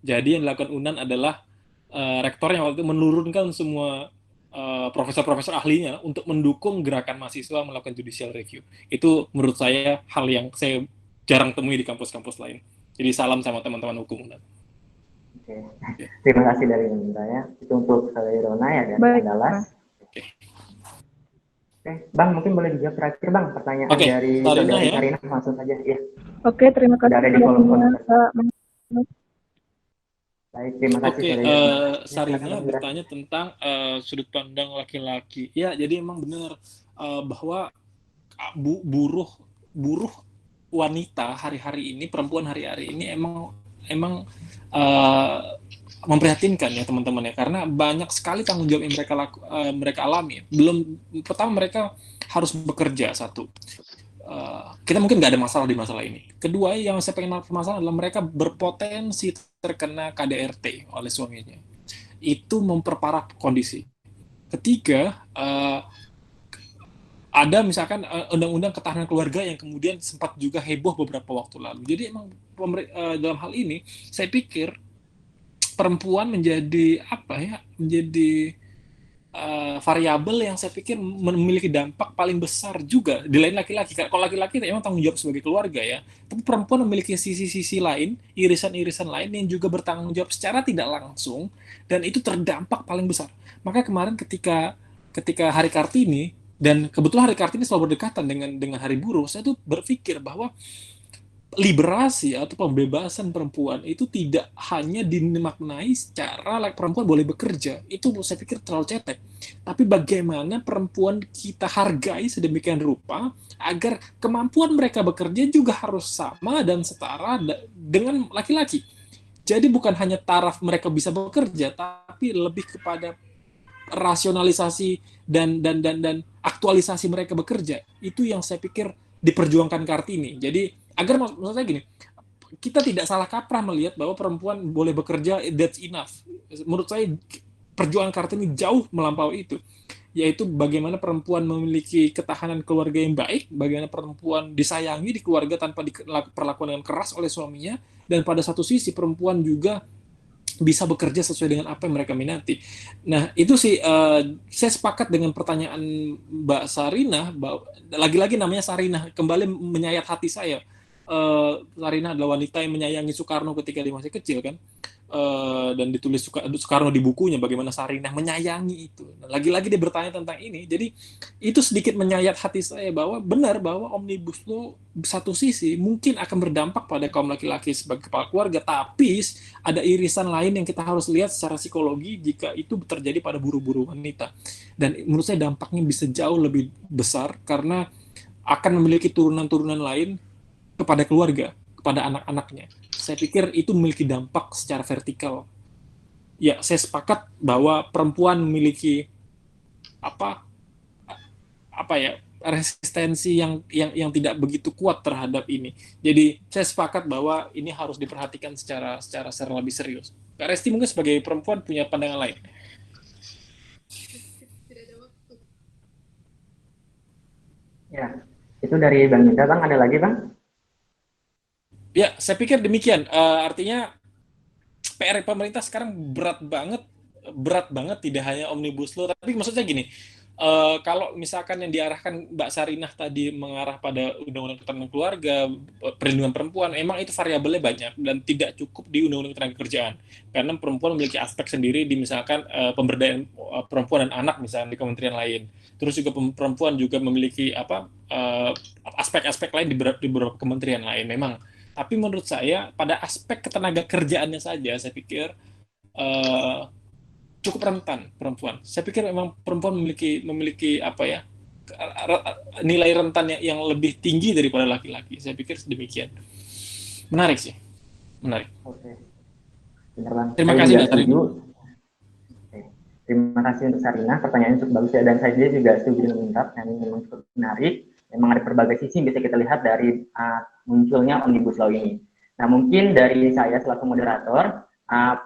Jadi yang dilakukan UNAN adalah rektornya waktu itu menurunkan semua profesor-profesor ahlinya untuk mendukung gerakan mahasiswa melakukan judicial review. Itu menurut saya hal yang saya jarang temui di kampus-kampus lain. Jadi salam sama teman-teman hukum UNAN. Oke. Terima kasih dari saya. Itu untuk Saudari Rona ya dari Baik, Andalas. Oke. Oke, Bang, mungkin boleh dijawab terakhir, Bang, pertanyaan Oke, dari Sarina Saudari ya. Sarina, langsung saja. Iya. Oke, terima kasih. Sudah ada di kolom waktunya, komentar. Kak. Baik, terima kasih Oke, Saudari Rona. Sarina Silakan, Bang. bertanya tentang sudut pandang laki-laki. Ya, jadi emang benar bahwa buruh wanita hari-hari ini, perempuan hari-hari ini emang memprihatinkan ya teman-teman ya, karena banyak sekali tanggung jawab yang mereka alami. Belum, pertama mereka harus bekerja, satu. Kita mungkin nggak ada masalah di masalah ini. Kedua, yang saya pengen masalah adalah mereka berpotensi terkena KDRT oleh suaminya. Itu memperparah kondisi. Ketiga, ada misalkan undang-undang ketahanan keluarga yang kemudian sempat juga heboh beberapa waktu lalu. Jadi emang dalam hal ini saya pikir perempuan menjadi variabel yang saya pikir memiliki dampak paling besar juga di lain laki-laki. Kalau laki-laki emang tanggung jawab sebagai keluarga ya, tapi perempuan memiliki sisi-sisi lain, irisan-irisan lain yang juga bertanggung jawab secara tidak langsung, dan itu terdampak paling besar. Maka kemarin ketika Hari Kartini, dan kebetulan Hari Kartini selalu berdekatan dengan Hari Buruh, saya tuh berpikir bahwa liberasi atau pembebasan perempuan itu tidak hanya dimaknai secara perempuan boleh bekerja, itu saya pikir terlalu cetek, tapi bagaimana perempuan kita hargai sedemikian rupa agar kemampuan mereka bekerja juga harus sama dan setara dengan laki-laki. Jadi bukan hanya taraf mereka bisa bekerja, tapi lebih kepada rasionalisasi dan aktualisasi mereka bekerja. Itu yang saya pikir diperjuangkan Kartini. Jadi agar maksud saya gini, kita tidak salah kaprah melihat bahwa perempuan boleh bekerja, that's enough. Menurut saya perjuangan Kartini jauh melampaui itu, yaitu bagaimana perempuan memiliki ketahanan keluarga yang baik, bagaimana perempuan disayangi di keluarga tanpa diperlakukan dengan keras oleh suaminya, dan pada satu sisi perempuan juga bisa bekerja sesuai dengan apa yang mereka minati. Nah, itu sih saya sepakat dengan pertanyaan Mbak Sarina, lagi-lagi namanya Sarina, kembali menyayat hati saya. Sarina adalah wanita yang menyayangi Soekarno ketika dia masih kecil kan, dan ditulis Soekarno di bukunya bagaimana Sarinah menyayangi itu. Nah, lagi-lagi dia bertanya tentang ini, jadi itu sedikit menyayat hati saya bahwa benar bahwa Omnibus Law satu sisi mungkin akan berdampak pada kaum laki-laki sebagai kepala keluarga, tapi ada irisan lain yang kita harus lihat secara psikologi jika itu terjadi pada buruh-buruh wanita. Dan menurut saya dampaknya bisa jauh lebih besar karena akan memiliki turunan-turunan lain kepada keluarga, kepada anak-anaknya. Saya pikir itu memiliki dampak secara vertikal. Ya, saya sepakat bahwa perempuan memiliki resistensi yang tidak begitu kuat terhadap ini. Jadi saya sepakat bahwa ini harus diperhatikan secara lebih serius. Kak Resti mungkin sebagai perempuan punya pandangan lain. Ya, itu dari Bang Indra. Bang, ada lagi Bang? Ya, saya pikir demikian. Artinya PR pemerintah sekarang berat banget tidak hanya Omnibus Law, tapi maksudnya gini, kalau misalkan yang diarahkan Mbak Sarinah tadi mengarah pada Undang-Undang Ketahanan Keluarga, perlindungan perempuan, emang itu variabelnya banyak dan tidak cukup di Undang-Undang Ketenagakerjaan. Karena perempuan memiliki aspek sendiri di misalkan pemberdayaan perempuan dan anak misalnya di kementerian lain. Terus juga perempuan juga memiliki aspek-aspek lain di beberapa kementerian lain memang. Tapi menurut saya pada aspek ketenaga kerjaannya saja saya pikir cukup rentan perempuan. Saya pikir memang perempuan memiliki nilai rentannya yang lebih tinggi daripada laki-laki. Saya pikir demikian. Menarik sih, menarik. Oke, benar banget. Terima Saya kasih, juga Mbak Sarinah. setuju. Oke. Terima kasih untuk Sarinah, pertanyaannya cukup bagus ya, dan saya juga setuju dengan Indra, yang ini memang cukup menarik. Memang ada berbagai sisi yang bisa kita lihat dari munculnya Omnibus Law ini. Nah, mungkin dari saya selaku moderator,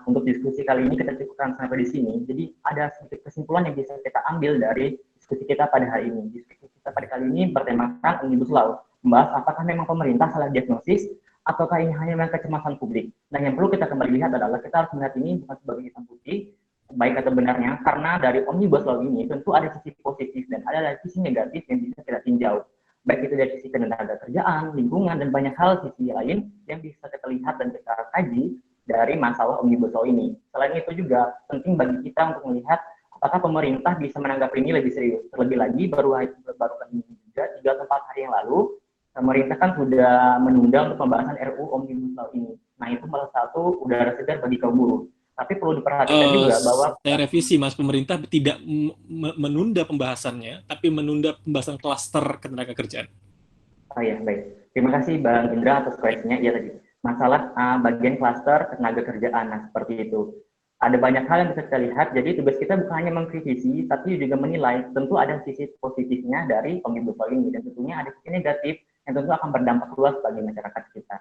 untuk diskusi kali ini kita cukupkan sampai di sini. Jadi ada sedikit kesimpulan yang bisa kita ambil dari diskusi kita pada hari ini. Diskusi kita pada kali ini bertemakan Omnibus Law, membahas apakah memang pemerintah salah diagnosis ataukah ini hanya memang kecemasan publik. Nah, yang perlu kita kembali lihat adalah kita harus melihat ini bukan sebagai hitam putih, baik atau benarnya, karena dari Omnibus Law ini tentu ada sisi positif dan ada sisi negatif yang bisa kita tinjau. Baik itu dari sisi ketenaga kerjaan, lingkungan, dan banyak hal sisi lain yang bisa kita lihat dan kita kaji dari masalah Omnibus Law ini. Selain itu juga penting bagi kita untuk melihat apakah pemerintah bisa menanggapi ini lebih serius. Terlebih lagi baru ini juga 3-4 hari yang lalu pemerintah kan sudah menunda untuk pembahasan RUU Omnibus Law ini. Nah, itu salah satu udara segar bagi kaum buruh. Tapi perlu diperhatikan juga bahwa saya revisi, Mas, pemerintah tidak menunda pembahasannya, tapi menunda pembahasan klaster ketenagakerjaan. Oh ya, baik. Terima kasih Bang Indra atas koreksinya. Iya tadi. Masalah bagian klaster ketenaga kerjaan, nah seperti itu. Ada banyak hal yang bisa kita lihat, jadi tugas kita bukan hanya mengkritisi, tapi juga menilai. Tentu ada sisi positifnya dari Omnibus Law ini, dan tentunya ada sisi negatif yang tentu akan berdampak luas bagi masyarakat kita,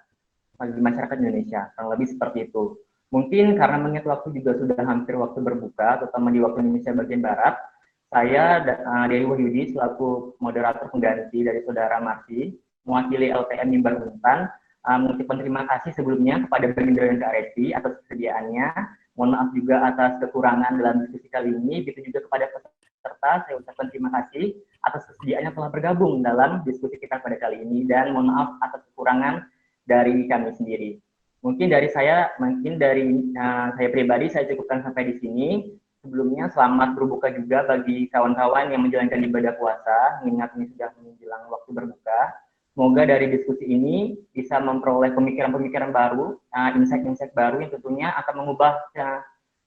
bagi masyarakat Indonesia, kurang lebih seperti itu. Mungkin karena mengingat waktu juga sudah hampir waktu berbuka, terutama di waktu Indonesia bagian Barat, saya dari Wahyudi selaku moderator pengganti dari Saudara Marsi, mewakili LPM Mimbar Untan, mengucapkan terima kasih sebelumnya kepada Bang Indra dan Kak Resi atas kesediaannya. Mohon maaf juga atas kekurangan dalam diskusi kali ini. Begitu juga kepada peserta, saya ucapkan terima kasih atas kesediaannya telah bergabung dalam diskusi kita pada kali ini. Dan mohon maaf atas kekurangan dari kami sendiri. Mungkin dari saya pribadi, saya cukupkan sampai di sini. Sebelumnya selamat berbuka juga bagi kawan-kawan yang menjalankan ibadah puasa, mengingat ini sudah menjelang waktu berbuka. Semoga dari diskusi ini bisa memperoleh pemikiran-pemikiran baru, insight-insight baru yang tentunya akan mengubah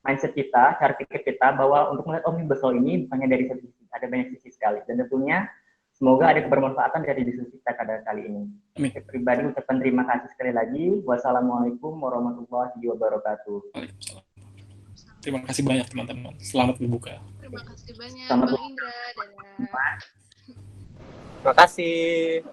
mindset kita, cara pikir kita, bahwa untuk melihat Omnibus Law ini bukannya dari satu sisi, ada banyak sisi sekali. Dan tentunya semoga ada kebermanfaatan dari diskusi kita pada kali ini. Saya pribadi ucapkan terima kasih sekali lagi. Wassalamualaikum warahmatullahi wabarakatuh. Terima kasih banyak teman-teman. Selamat berbuka. Terima kasih banyak Bang Indra. Terima kasih.